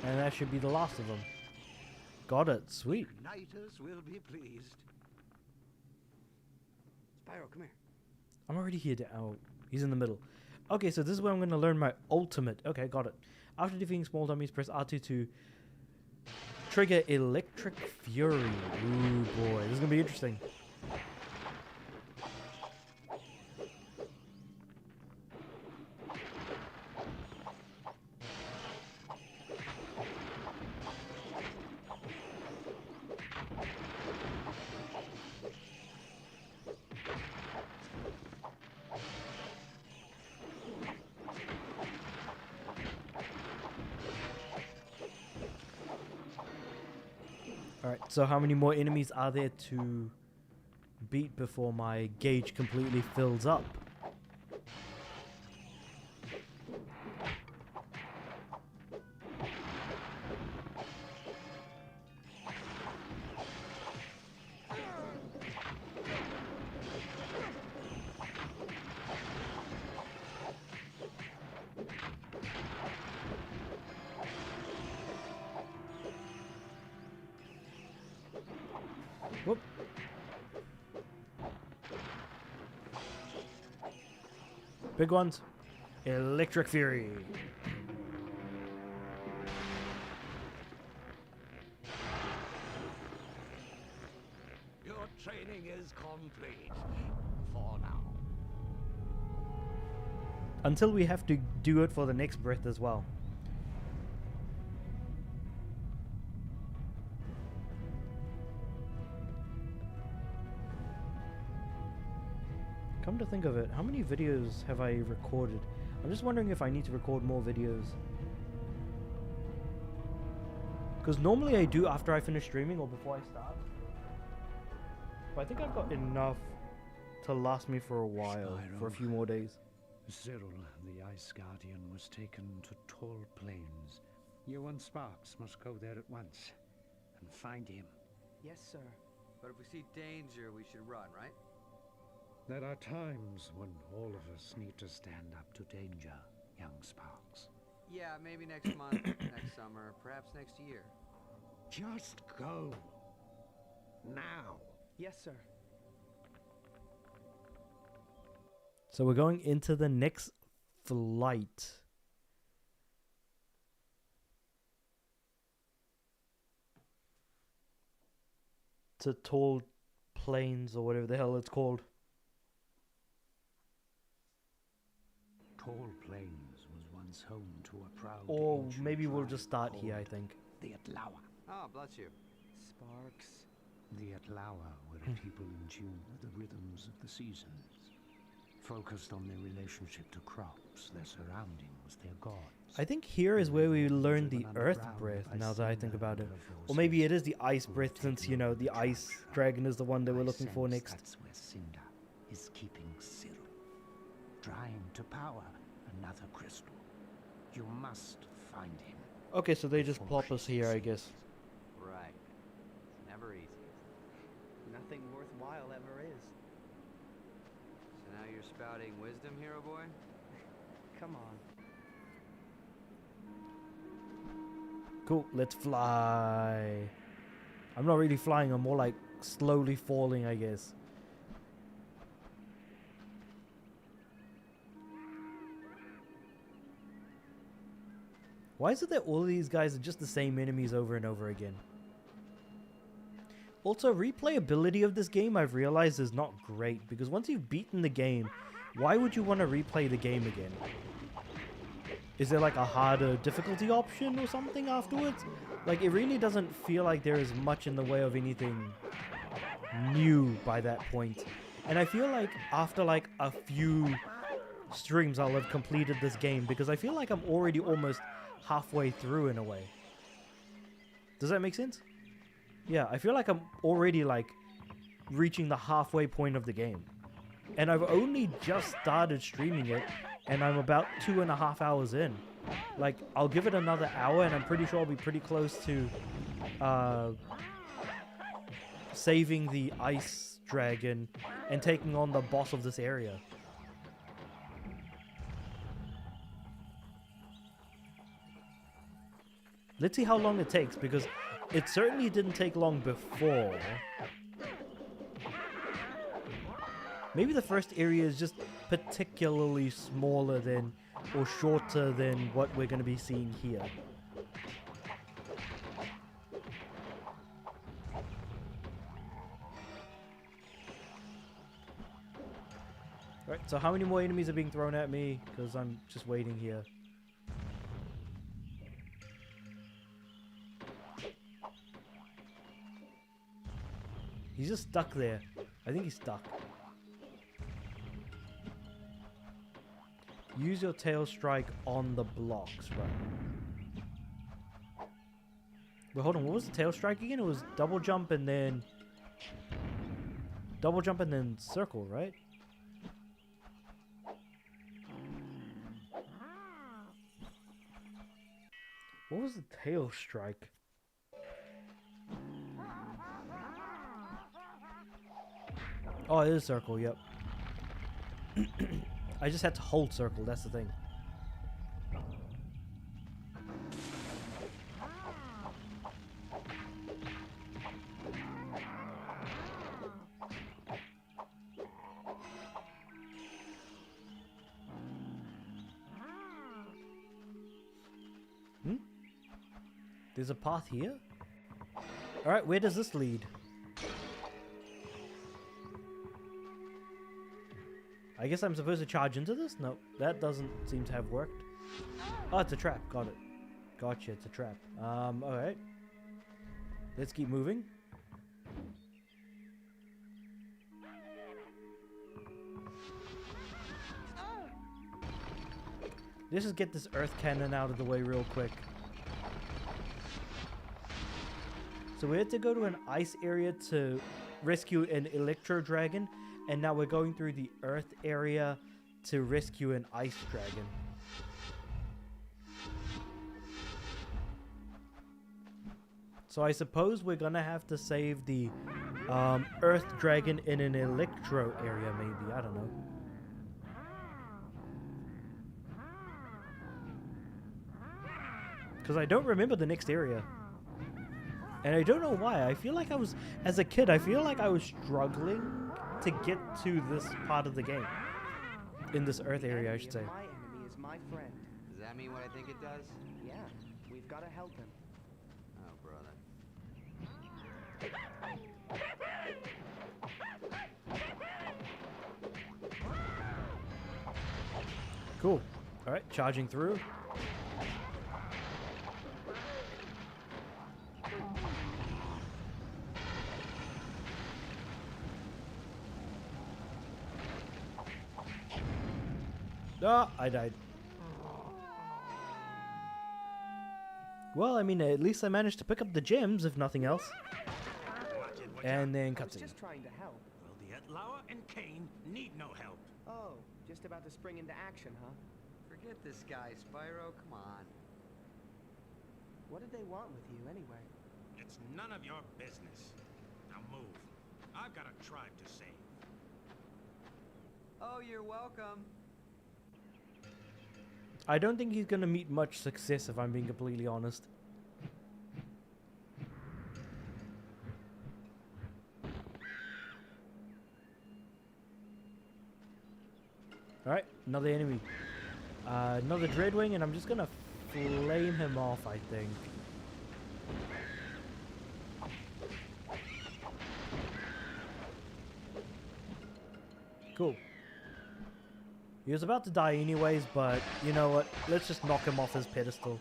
And that should be the last of them. Got it. Sweet. Niters will be pleased. Spyro, come here. I'm already here. Oh, he's in the middle. Okay, so this is where I'm going to learn my ultimate. Okay, got it. After defeating small dummies, press R2 to trigger Electric Fury. Ooh, boy. This is going to be interesting. Alright, so how many more enemies are there to beat before my gauge completely fills up? Whoop. Big ones. Electric Fury. Your training is complete. For now. Until we have to do it for the next breath as well. Come to think of it, how many videos have I recorded? I'm just wondering if I need to record more videos. Because normally I do after I finish streaming or before I start. But I think I've got enough to last me for a while, for a few more days. Cyril, the Ice Guardian, was taken to Tall Plains. You and Sparks must go there at once and find him. Yes, sir. But if we see danger, we should run, right? There are times when all of us need to stand up to danger, young Sparks. Yeah, maybe next month, next summer, perhaps next year. Just go. Now. Yes, sir. So we're going into the next flight. To Tall Plains or whatever the hell it's called. Tall Plains was once home to a proud Or ancient maybe we'll tribe just start here, I called think. The Atlawa. Oh, bless you. Sparks. The Atlawa were a people in tune with the rhythms of the seasons. Focused on their relationship to crops, their surroundings, their gods. I think here is where we learn the earth breath, now that I think about it. Or maybe it is the ice breath, since, you know, the ice dragon is the one that we're looking for next. That's where Cinder is keeping Cyril. Trying to power another crystal. You must find him. Okay, so they just plop us here, I guess. Right. It's never easy. Nothing worthwhile ever is. So now you're spouting wisdom, hero boy? Come on. Cool, let's fly. I'm not really flying, I'm more like slowly falling, I guess. Why is it that all of these guys are just the same enemies over and over again? Also, replayability of this game I've realized is not great, because once you've beaten the game, why would you want to replay the game again? Is there like a harder difficulty option or something afterwards? Like, it really doesn't feel like there is much in the way of anything new by that point. And I feel like after like a few streams I'll have completed this game, because I feel like I'm already almost halfway through in a way. Does that make sense? Yeah, I feel like I'm already like reaching the halfway point of the game. And I've only just started streaming it, and I'm about 2.5 hours in. Like, I'll give it another hour, and I'm pretty sure I'll be pretty close to saving the ice dragon and taking on the boss of this area. Let's see how long it takes, because it certainly didn't take long before. Maybe the first area is just particularly smaller than or shorter than what we're going to be seeing here. Alright, so how many more enemies are being thrown at me? Because I'm just waiting here. He's just stuck there. I think he's stuck. Use your tail strike on the blocks, right? Wait, hold on. What was the tail strike again? It was double jump and then... double jump and then circle, right? What was the tail strike? Oh, it is circle, yep. I just had to hold circle, that's the thing. There's a path here? Alright, where does this lead? I guess I'm supposed to charge into this? No, that doesn't seem to have worked. Oh, it's a trap. Got it. Gotcha, it's a trap. Alright. Let's keep moving. Let's just get this earth cannon out of the way real quick. So we had to go to an ice area to rescue an electro dragon, and now we're going through the earth area to rescue an ice dragon. So I suppose we're gonna have to save the earth dragon in an electro area, maybe. I don't know. Because I don't remember the next area. And I don't know why. I feel like I was, as a kid, I feel like I was struggling to get to this part of the game. In this earth area, I should say. My enemy is my friend. Does that mean what I think it does? Yeah, we've got to help him. Oh, brother. Cool. Alright, charging through. Ah, I died. Well, I mean, at least I managed to pick up the gems, if nothing else. And then I was cutscene. just trying to help. Well, the Outlawer and Kane need no help. Oh, just about to spring into action, huh? Forget this guy, Spyro. Come on. What did they want with you, anyway? It's none of your business. Now move. I've got a tribe to save. Oh, you're welcome. I don't think he's gonna meet much success, if I'm being completely honest. Alright, another enemy. Another Dreadwing, and I'm just gonna flame him off, I think. Cool. He was about to die anyways, but you know what? Let's just knock him off his pedestal.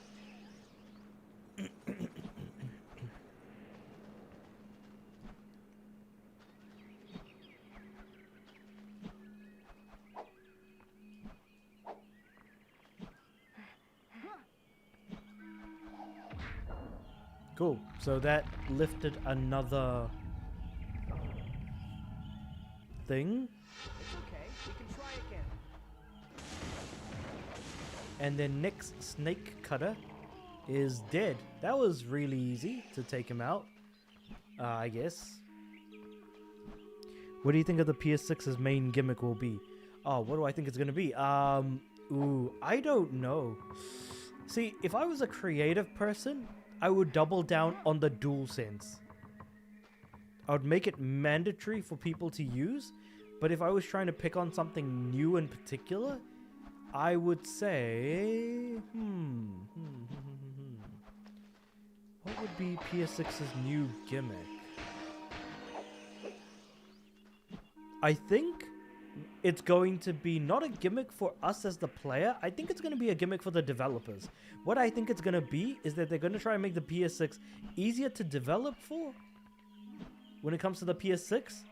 Cool. So that lifted another thing. It's okay. We can try again. And then next Snake Cutter is dead. That was really easy to take him out, I guess. What do you think of the PS6's main gimmick will be? Oh, what do I think it's gonna be? Ooh, I don't know. See, if I was a creative person, I would double down on the DualSense. I would make it mandatory for people to use, But if I was trying to pick on something new in particular, I would say, what would be PS6's new gimmick? I think it's going to be not a gimmick for us as the player. I think it's going to be a gimmick for the developers. What I think it's going to be is that they're going to try and make the PS6 easier to develop for when it comes to the PS6.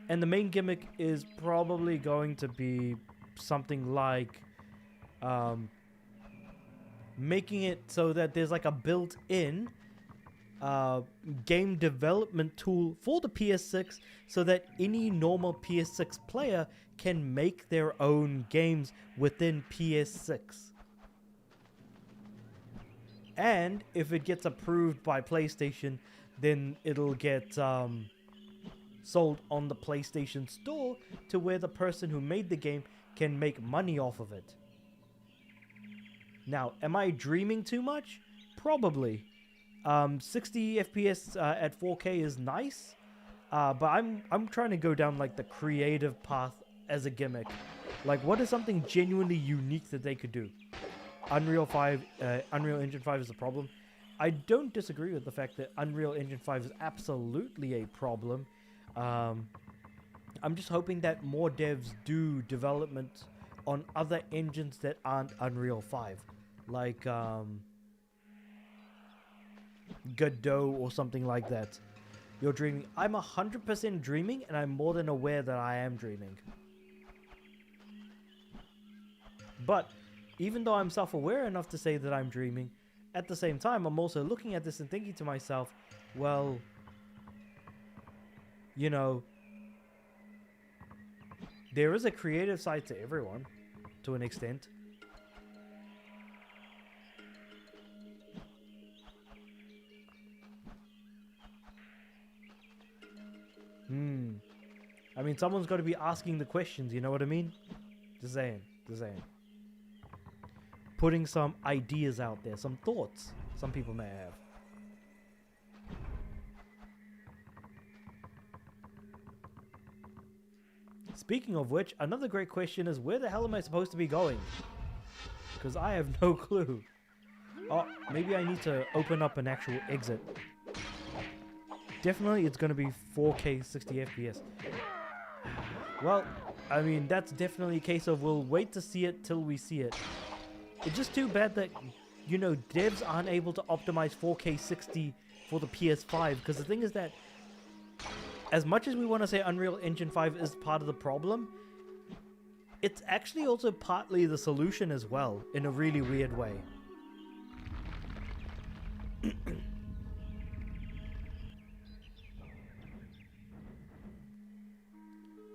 And the main gimmick is probably going to be something like making it so that there's like a built-in game development tool for the PS6 so that any normal PS6 player can make their own games within PS6. And if it gets approved by PlayStation, then it'll get sold on the PlayStation Store to where the person who made the game can make money off of it. Now, am I dreaming too much? Probably. 60 FPS at 4K is nice, but I'm trying to go down like the creative path as a gimmick. Like, what is something genuinely unique that they could do? Unreal Engine 5 is a problem. I don't disagree with the fact that Unreal Engine 5 is absolutely a problem. I'm just hoping that more devs do development on other engines that aren't Unreal 5, like Godot or something like that. You're dreaming. I'm 100% dreaming, and I'm more than aware that I am dreaming. But even though I'm self-aware enough to say that I'm dreaming, at the same time, I'm also looking at this and thinking to myself, well, you know, there is a creative side to everyone, to an extent. I mean, someone's got to be asking the questions, you know what I mean? Just saying. Putting some ideas out there, some thoughts some people may have. Speaking of which, another great question is, where the hell am I supposed to be going? Because I have no clue. Oh, maybe I need to open up an actual exit. Definitely it's going to be 4K 60 FPS. Well, I mean, that's definitely a case of we'll wait to see it till we see it. It's just too bad that, you know, devs aren't able to optimize 4K 60 for the PS5. Because the thing is that, as much as we want to say Unreal Engine 5 is part of the problem, it's actually also partly the solution as well, in a really weird way.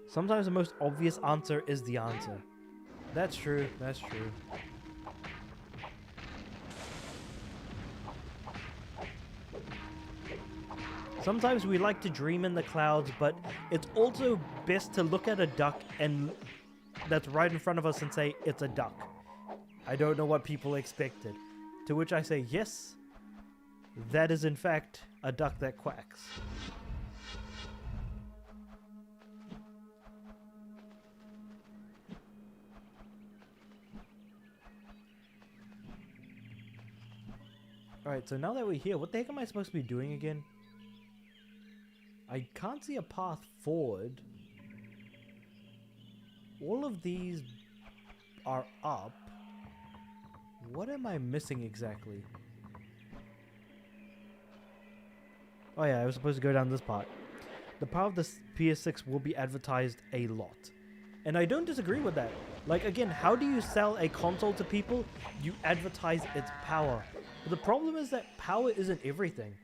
Sometimes the most obvious answer is the answer. That's true, that's true. Sometimes we like to dream in the clouds, but it's also best to look at a duck and that's right in front of us and say, it's a duck. I don't know what people expected. To which I say, yes, that is in fact a duck that quacks. Alright, so now that we're here, what the heck am I supposed to be doing again? I can't see a path forward. All of these are up. What am I missing exactly? Oh yeah, I was supposed to go down this part. The power of the PS6 will be advertised a lot. And I don't disagree with that. Like, again, how do you sell a console to people? You advertise its power. But the problem is that power isn't everything.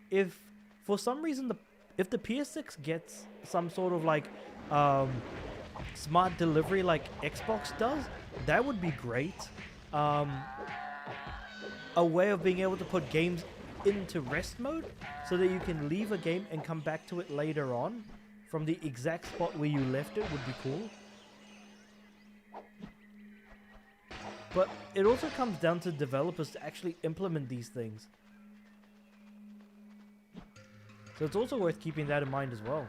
If, for some reason, if the PS6 gets some sort of, like, smart delivery like Xbox does, that would be great. A way of being able to put games into rest mode so that you can leave a game and come back to it later on from the exact spot where you left it would be cool. But it also comes down to developers to actually implement these things. So it's also worth keeping that in mind as well.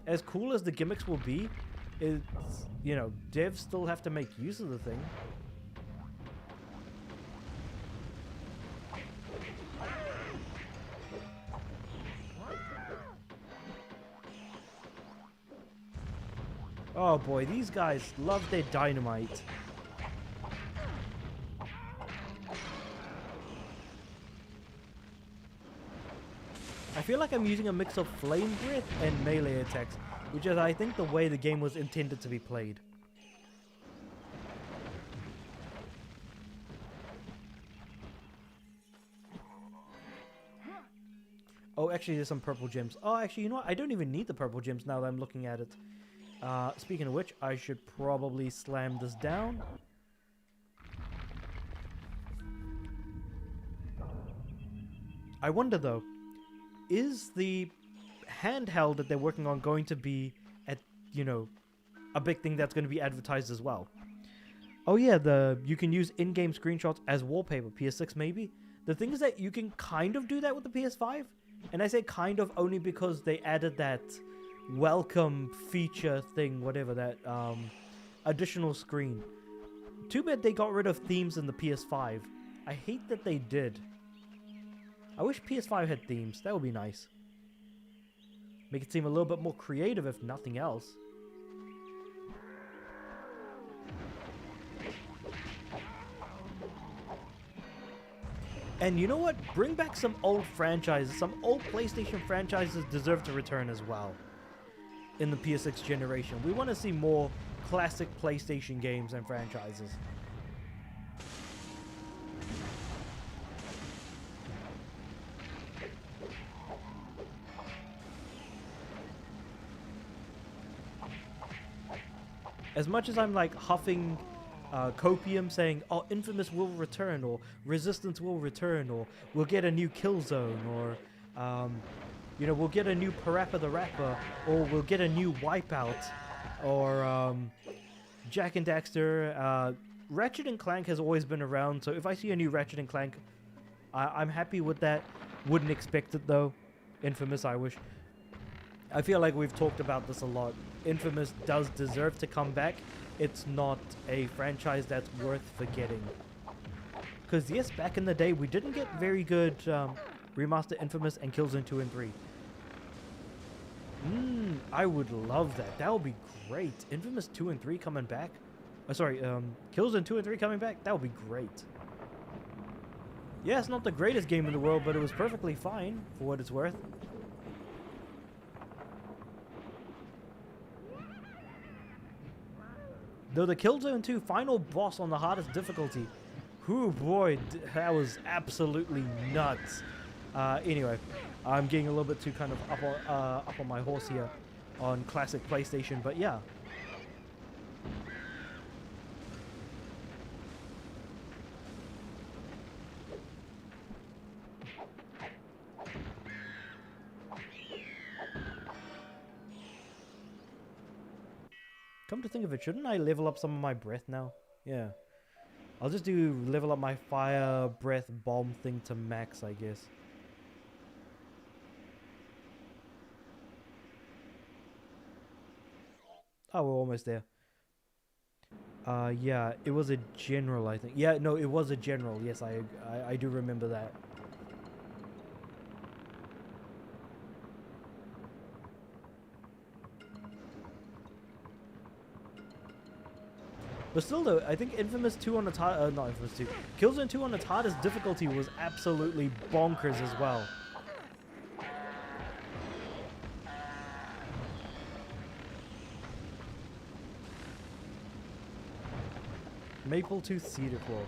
as cool as the gimmicks will be, it's, you know, devs still have to make use of the thing. Oh boy, these guys love their dynamite. I feel like I'm using a mix of flame breath and melee attacks, which is, I think, the way the game was intended to be played. Oh, actually, there's some purple gems. Oh, actually, you know what? I don't even need the purple gems now that I'm looking at it. Speaking of which, I should probably slam this down. I wonder, though, is the handheld that they're working on going to be at, you know, a big thing that's going to be advertised as well? Oh yeah, you can use in-game screenshots as wallpaper, PS6 maybe? The thing is that you can kind of do that with the PS5, and I say kind of only because they added that welcome feature thing, whatever, that additional screen. Too bad they got rid of themes in the PS5. I hate that they did. I wish PS5 had themes, that would be nice. Make it seem a little bit more creative if nothing else. And you know what? Bring back some old franchises. Some old PlayStation franchises deserve to return as well in the PS6 generation. We want to see more classic PlayStation games and franchises. As much as I'm like huffing copium saying, oh, Infamous will return, or Resistance will return, or we'll get a new Killzone, or you know, we'll get a new Parappa the Rapper, or we'll get a new Wipeout, or Jack and Daxter. Ratchet and Clank has always been around, so if I see a new Ratchet and Clank, I'm happy with that. Wouldn't expect it though. Infamous, I wish. I feel like we've talked about this a lot. Infamous does deserve to come back. It's not a franchise that's worth forgetting. Because yes, back in the day, we didn't get very good remaster Infamous and Killzone 2 and 3. I would love that. That would be great. Infamous 2 and 3 coming back. Killzone 2 and 3 coming back. That would be great. Yeah, it's not the greatest game in the world, but it was perfectly fine for what it's worth. Though the Killzone 2 final boss on the hardest difficulty, whoo boy, that was absolutely nuts. Anyway, I'm getting a little bit too kind of up on my horse here on classic PlayStation, but yeah. Come to think of it, shouldn't I level up some of my breath now? Yeah. I'll just do level up my fire, breath, bomb thing to max, I guess. Oh, we're almost there. Yeah, it was a general, I think. Yeah, no, it was a general. Yes, I do remember that. But still though, I think Infamous 2 on its not Infamous 2. Killzone 2 on its hardest difficulty was absolutely bonkers as well. Maple Tooth Cedar Claw.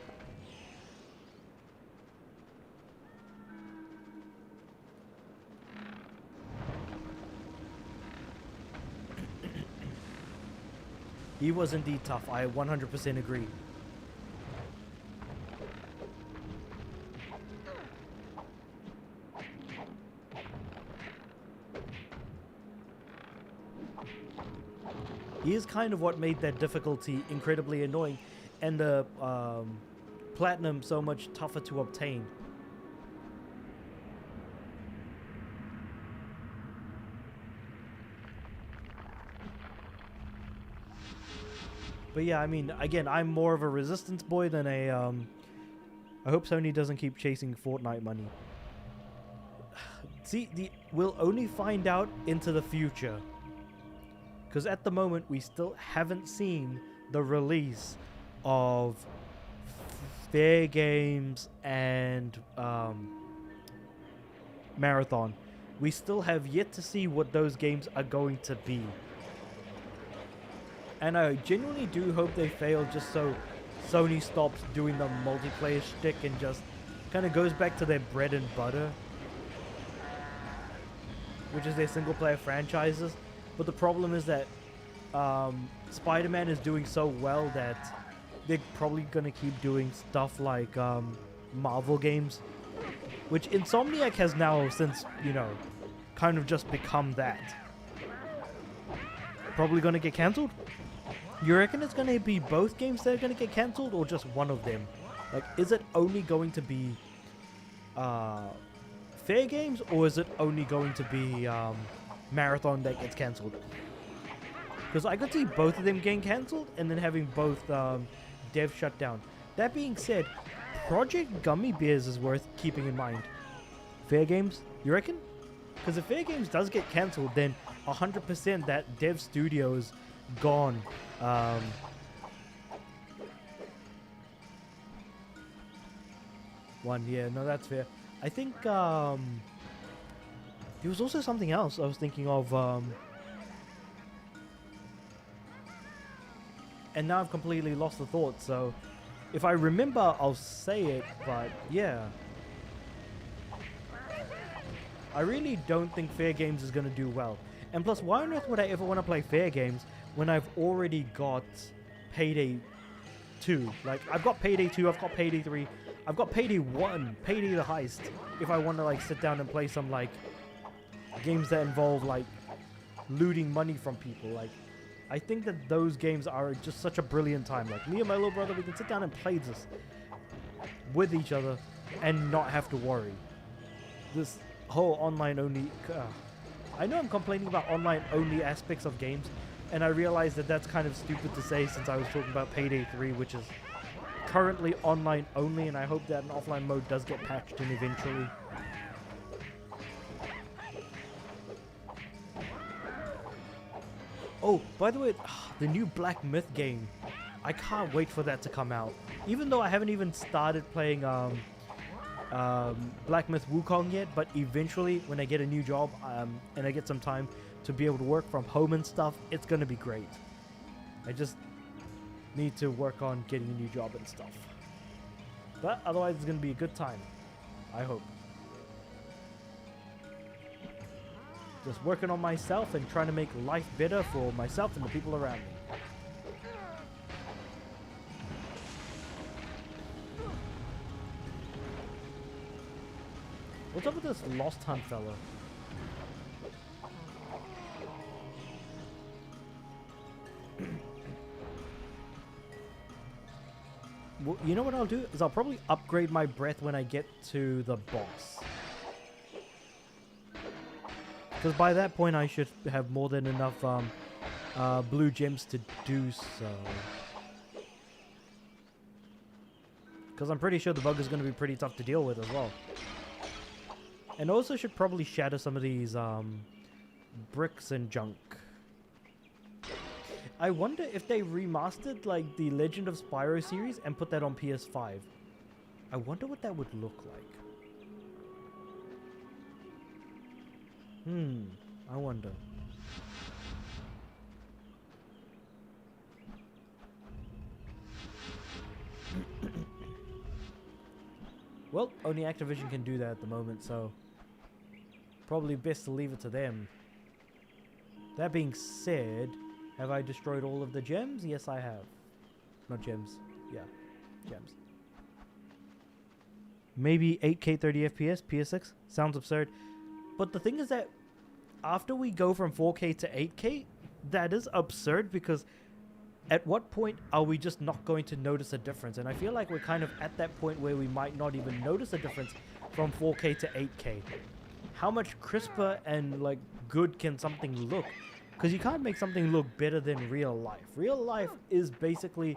He was indeed tough. I 100% agree. He is kind of what made that difficulty incredibly annoying, and the platinum so much tougher to obtain. But yeah, I mean, again, I'm more of a Resistance boy than a, I hope Sony doesn't keep chasing Fortnite money. See, we'll only find out into the future. Because at the moment, we still haven't seen the release of Fair Games and Marathon. We still have yet to see what those games are going to be. And I genuinely do hope they fail just so Sony stops doing the multiplayer shtick and just kind of goes back to their bread and butter, which is their single player franchises. But the problem is that Spider-Man is doing so well that they're probably going to keep doing stuff like Marvel games, which Insomniac has now since, you know, kind of just become that. Probably going to get cancelled? You reckon it's going to be both games that are going to get cancelled or just one of them? Like, is it only going to be Fair Games or is it only going to be Marathon that gets cancelled? Because I could see both of them getting cancelled and then having both devs shut down. That being said, Project Gummy Bears is worth keeping in mind. Fair Games, you reckon? Because if Fair Games does get cancelled, then 100% that dev studio is gone. Yeah, no, that's fair. I think there was also something else I was thinking of, and now I've completely lost the thought, so if I remember I'll say it, but yeah. I really don't think Fair Games is going to do well. And plus, why on earth would I ever want to play Fair Games when I've already got Payday 2? Like, I've got Payday 2, I've got Payday 3, I've got Payday 1, Payday the Heist, if I want to, like, sit down and play some, like, games that involve, like, looting money from people. Like, I think that those games are just such a brilliant time. Like, me and my little brother, we can sit down and play this with each other and not have to worry. This whole online-only... I know I'm complaining about online-only aspects of games, and I realize that that's kind of stupid to say since I was talking about Payday 3, which is currently online-only, and I hope that an offline mode does get patched in eventually. Oh, by the way, the new Black Myth game. I can't wait for that to come out. Even though I haven't even started playing Black Myth Wukong yet, but eventually when I get a new job and I get some time to be able to work from home and stuff, it's going to be great. I just need to work on getting a new job and stuff. But otherwise it's going to be a good time. I hope. Just working on myself and trying to make life better for myself and the people around me. What's up with this Lost Hunt fella? Well, you know what I'll do? Is I'll probably upgrade my breath when I get to the boss. Because by that point I should have more than enough blue gems to do so. Because I'm pretty sure the bug is going to be pretty tough to deal with as well. And also should probably shatter some of these bricks and junk. I wonder if they remastered like the Legend of Spyro series and put that on PS5. I wonder what that would look like. I wonder. Well, only Activision can do that at the moment, so probably best to leave it to them. That being said, have I destroyed all of the gems? Yes, I have. Not gems. Yeah, gems. Maybe 8K 30 FPS, PS6? Sounds absurd. But the thing is that after we go from 4K to 8K, that is absurd because at what point are we just not going to notice a difference? And I feel like we're kind of at that point where we might not even notice a difference from 4K to 8K. How much crisper and like good can something look Because you can't make something look better than real life. Real life is basically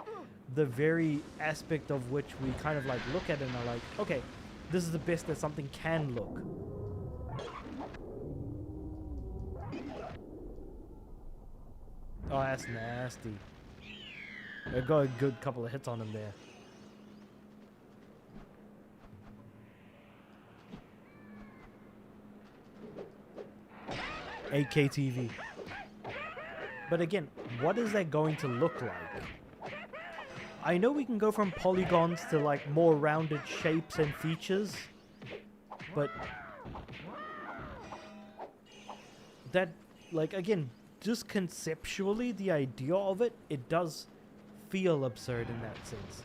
the very aspect of which we kind of like look at it and are like, okay, this is the best that something can look. Oh, that's nasty. I got a good couple of hits on him there. AKTV. But again, what is that going to look like? I know we can go from polygons to like more rounded shapes and features, but that, like, again, just conceptually, the idea of it, it does feel absurd in that sense.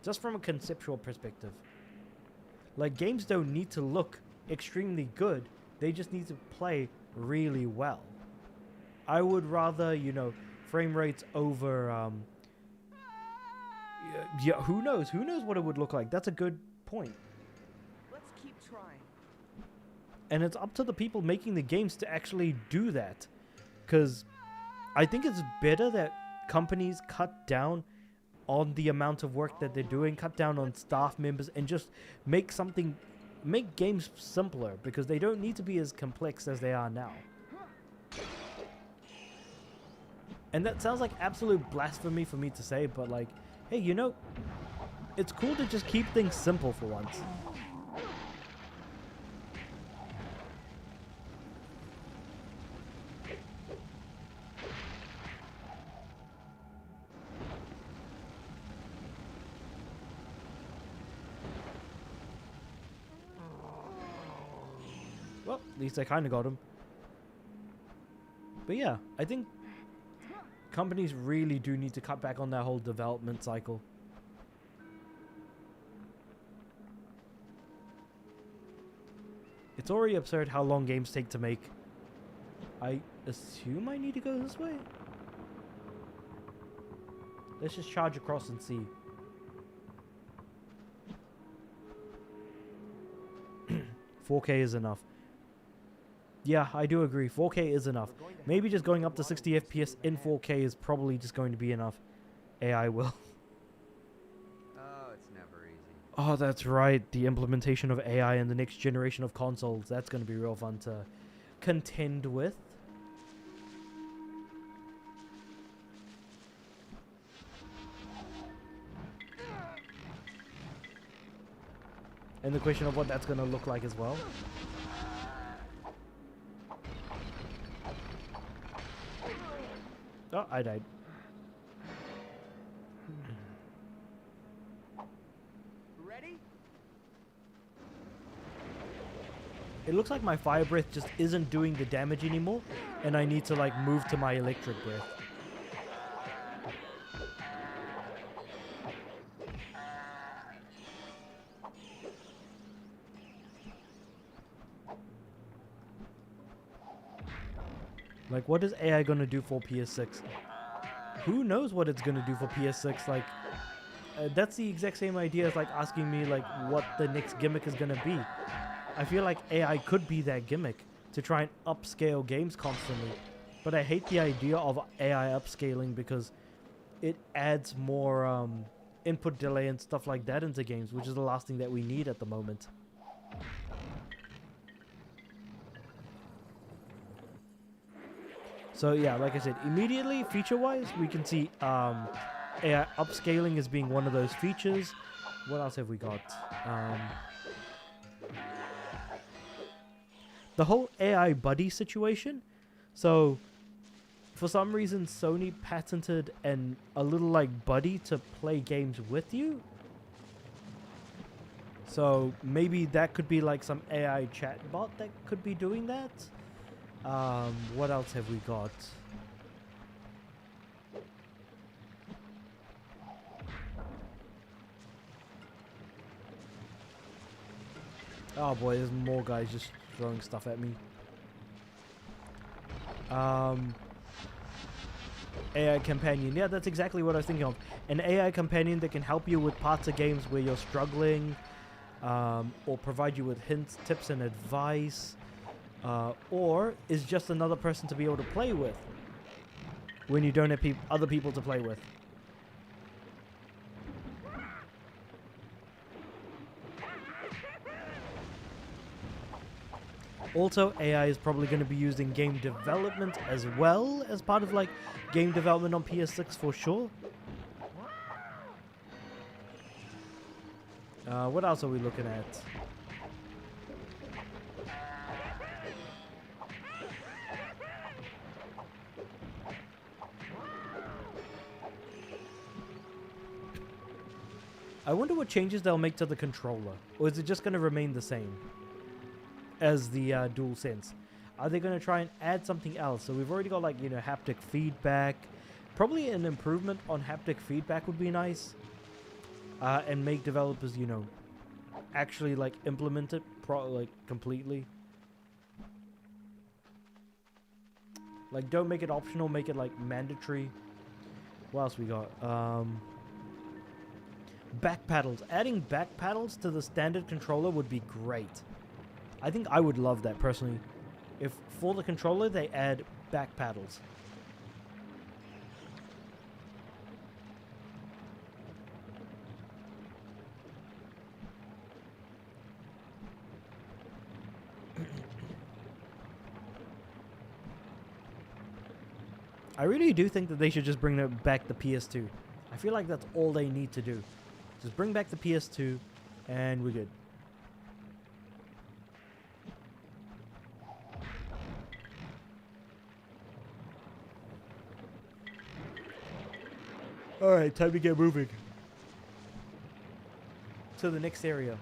Just from a conceptual perspective. Like, games don't need to look extremely good, they just need to play really well. I would rather, you know, frame rates over, yeah, who knows? Who knows what it would look like? That's a good point. Let's keep trying. And it's up to the people making the games to actually do that. Because I think it's better that companies cut down on the amount of work that they're doing, cut down on staff members, and just make games simpler, because they don't need to be as complex as they are now. And that sounds like absolute blasphemy for me to say, but like, hey, you know, it's cool to just keep things simple for once. Well, at least I kind of got him. But yeah, I think companies really do need to cut back on that whole development cycle. It's already absurd how long games take to make. I assume I need to go this way? Let's just charge across and see. 4K is enough. Yeah, I do agree. 4K is enough. Maybe just going up to 60 FPS in 4K is probably just going to be enough. AI will. Oh, it's never easy. Oh, that's right. The implementation of AI in the next generation of consoles. That's going to be real fun to contend with. And the question of what that's going to look like as well. Oh, I died. Ready? It looks like my fire breath just isn't doing the damage anymore, and I need to like move to my electric breath. Like, what is AI gonna do for PS6? Who knows what it's gonna do for PS6? Like, that's the exact same idea as like asking me like what the next gimmick is gonna be. I feel like AI could be that gimmick to try and upscale games constantly, but I hate the idea of AI upscaling because it adds more input delay and stuff like that into games, which is the last thing that we need at the moment. So yeah, like I said, immediately feature-wise, we can see AI upscaling as being one of those features. What else have we got? The whole AI buddy situation. So for some reason, Sony patented a little like buddy to play games with you. So maybe that could be like some AI chatbot that could be doing that. What else have we got? Oh boy, there's more guys just throwing stuff at me. AI companion. Yeah, that's exactly what I was thinking of. An AI companion that can help you with parts of games where you're struggling, or provide you with hints, tips, and advice. or is just another person to be able to play with when you don't have other people to play with. Also, AI is probably going to be used in game development as well as part of like game development on PS6 for sure. What else are we looking at? I wonder what changes they'll make to the controller, or is it just going to remain the same as the DualSense? Are they going to try and add something else? So we've already got like, you know, haptic feedback. Probably an improvement on haptic feedback would be nice. And make developers, you know, actually like implement it like completely. Like, don't make it optional, make it like mandatory. What else we got? Back paddles. Adding back paddles to the standard controller would be great. I think I would love that personally. If for the controller they add back paddles. I really do think that they should just bring back the PS2. I feel like that's all they need to do. Just bring back the PS2 and we're good. Alright, time to get moving to the next area.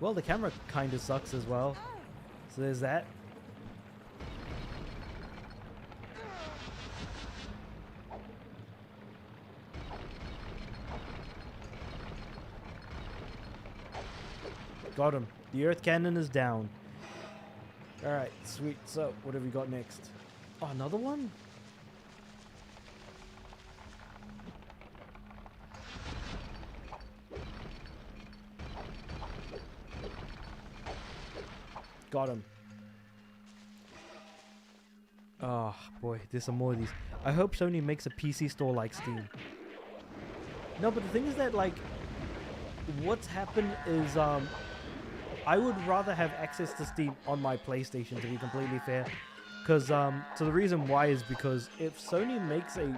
Well, the camera kind of sucks as well. So there's that. Got him. The earth cannon is down. Alright, sweet. So, what have we got next? Oh, another one? Got him. Oh, boy. There's some more of these. I hope Sony makes a PC store like Steam. No, but the thing is that, like, what's happened is, I would rather have access to Steam on my PlayStation, to be completely fair. Because, so the reason why is because if Sony makes a...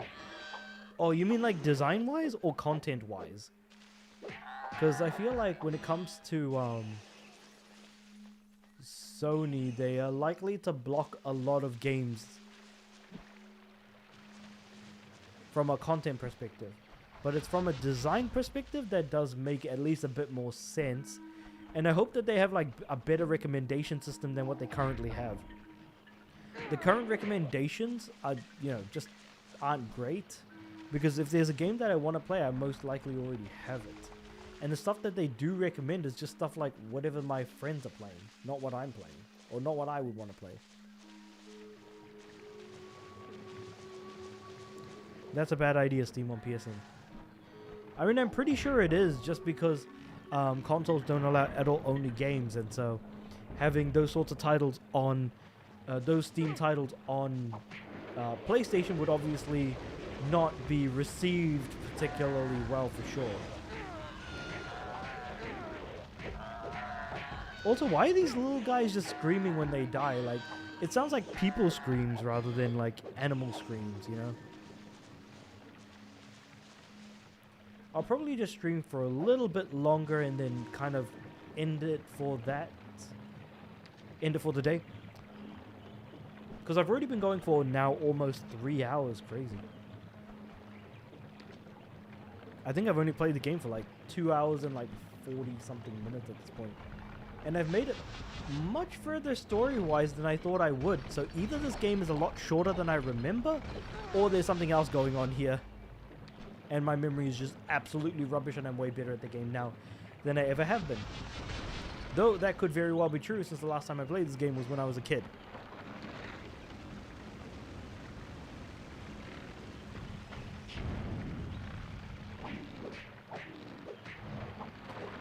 Oh, you mean like design-wise or content-wise? Because I feel like when it comes to, Sony, they are likely to block a lot of games from a content perspective. But it's from a design perspective that does make at least a bit more sense. And I hope that they have like a better recommendation system than what they currently have. The current recommendations are, you know, just aren't great. Because if there's a game that I want to play, I most likely already have it. And the stuff that they do recommend is just stuff like whatever my friends are playing, not what I'm playing, or not what I would want to play. That's a bad idea, Steam on PSN. I mean, I'm pretty sure it is, just because consoles don't allow adult-only games, and so having those sorts of titles on, those Steam titles on PlayStation would obviously not be received particularly well for sure. Also, why are these little guys just screaming when they die? Like, it sounds like people screams rather than like animal screams, you know? I'll probably just stream for a little bit longer and then kind of end it for that. End it for the day. Because I've already been going for now almost 3 hours. Crazy. I think I've only played the game for like 2 hours and like 40 something minutes at this point. And I've made it much further story-wise than I thought I would. So either this game is a lot shorter than I remember, or there's something else going on here. and my memory is just absolutely rubbish, and I'm way better at the game now than I ever have been. Though that could very well be true, since the last time I played this game was when I was a kid.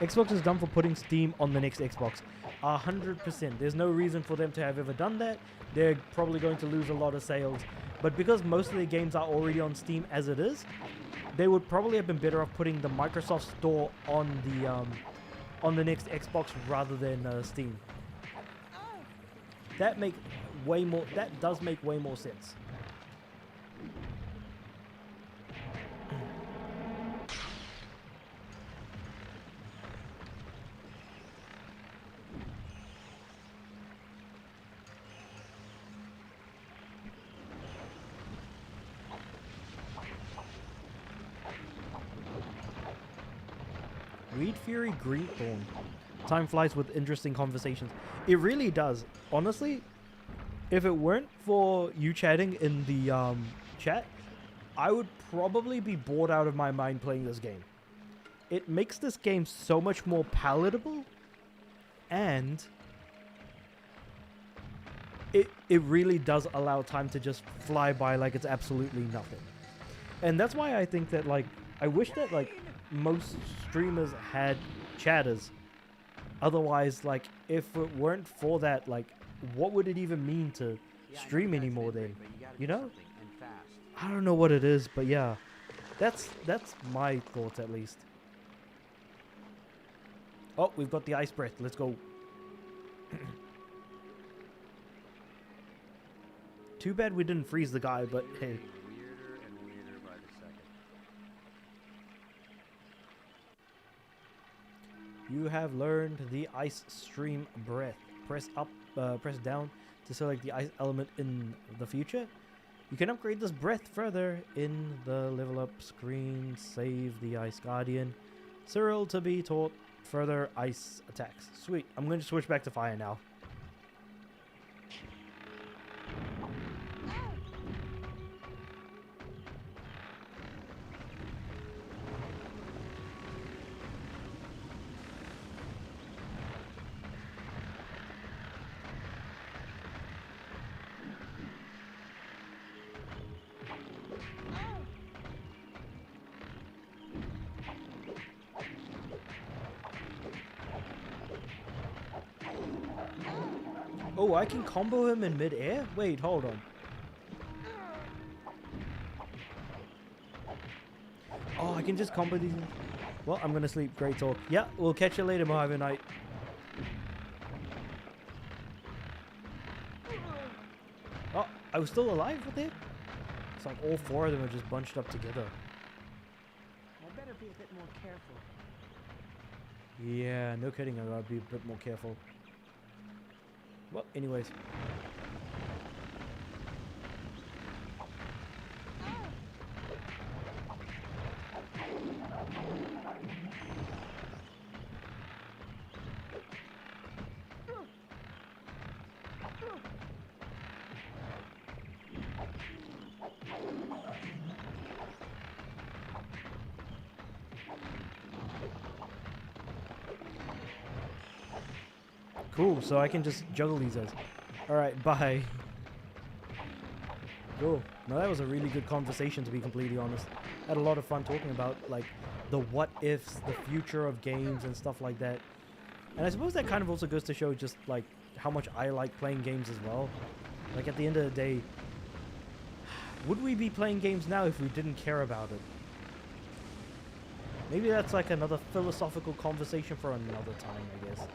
Xbox is done for putting Steam on the next Xbox. 100%. There's no reason for them to have ever done that. They're probably going to lose a lot of sales. But because most of their games are already on Steam as it is, they would probably have been better off putting the Microsoft Store on the next Xbox rather than Steam. That does make way more sense. Weed Fury Greenthorn. Time flies with interesting conversations. It really does. Honestly, if it weren't for you chatting in the chat, I would probably be bored out of my mind playing this game. It makes this game so much more palatable, and it really does allow time to just fly by like it's absolutely nothing. And that's why I think that, like, I wish that, like, most streamers had chatters. Otherwise, like, if it weren't for that, like, what would it even mean to stream anymore then? You know? I don't know what it is, but yeah. That's my thoughts, at least. Oh, we've got the ice breath. Let's go. Too bad we didn't freeze the guy, but hey. You have learned the ice stream breath. Press down to select the ice element in the future. You can upgrade this breath further in the level up screen. Save the ice guardian. Cyril to be taught further ice attacks. Sweet. I'm going to switch back to fire now. Oh, I can combo him in mid-air? Wait, hold on. Oh, I can just combo these. Well, I'm gonna sleep. Great talk. Yeah, we'll catch you later, Mojave Knight. Oh, I was still alive with it? It's like all four of them are just bunched up together. I better be a bit more careful. Yeah, no kidding. I gotta be a bit more careful. Well, anyways. Cool, so I can just juggle these as. Alright, bye. Cool. Now that was a really good conversation, to be completely honest. I had a lot of fun talking about, like, the what ifs, the future of games and stuff like that. And I suppose that kind of also goes to show just, like, how much I like playing games as well. Like, at the end of the day, would we be playing games now if we didn't care about it? Maybe that's like another philosophical conversation for another time, I guess.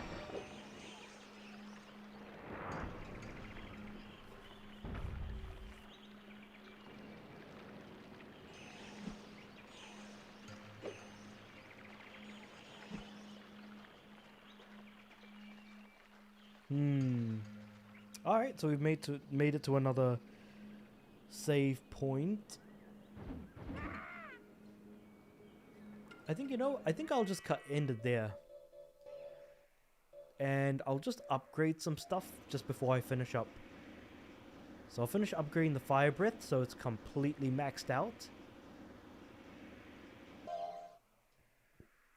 Alright, so we've made it to another save point. I think I'll just end it there. And I'll just upgrade some stuff just before I finish up. So I'll finish upgrading the fire breath so it's completely maxed out.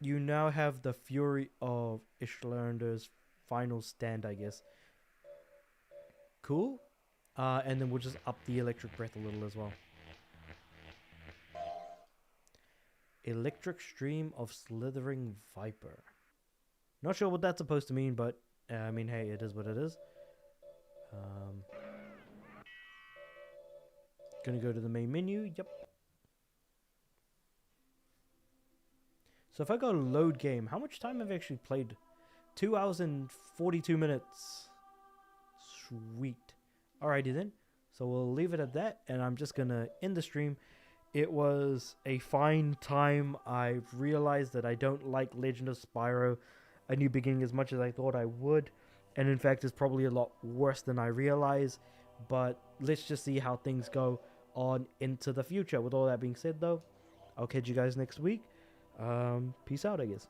you now have the fury of Ishlander's final stand, I guess. Cool. And then we'll just up the electric breath a little as well. Electric stream of slithering viper. Not sure what that's supposed to mean, but I mean, hey, it is what it is. Gonna go to the main menu. Yep. So if I go load game, how much time have I actually played? 2 hours and 42 minutes. Sweet. Alrighty then. So we'll leave it at that, and I'm just gonna end the stream. It was a fine time. I've realized that I don't like Legend of Spyro A New Beginning as much as I thought I would. And in fact, it's probably a lot worse than I realize. But let's just see how things go on into the future. With all that being said, though, I'll catch you guys next week. Peace out, I guess.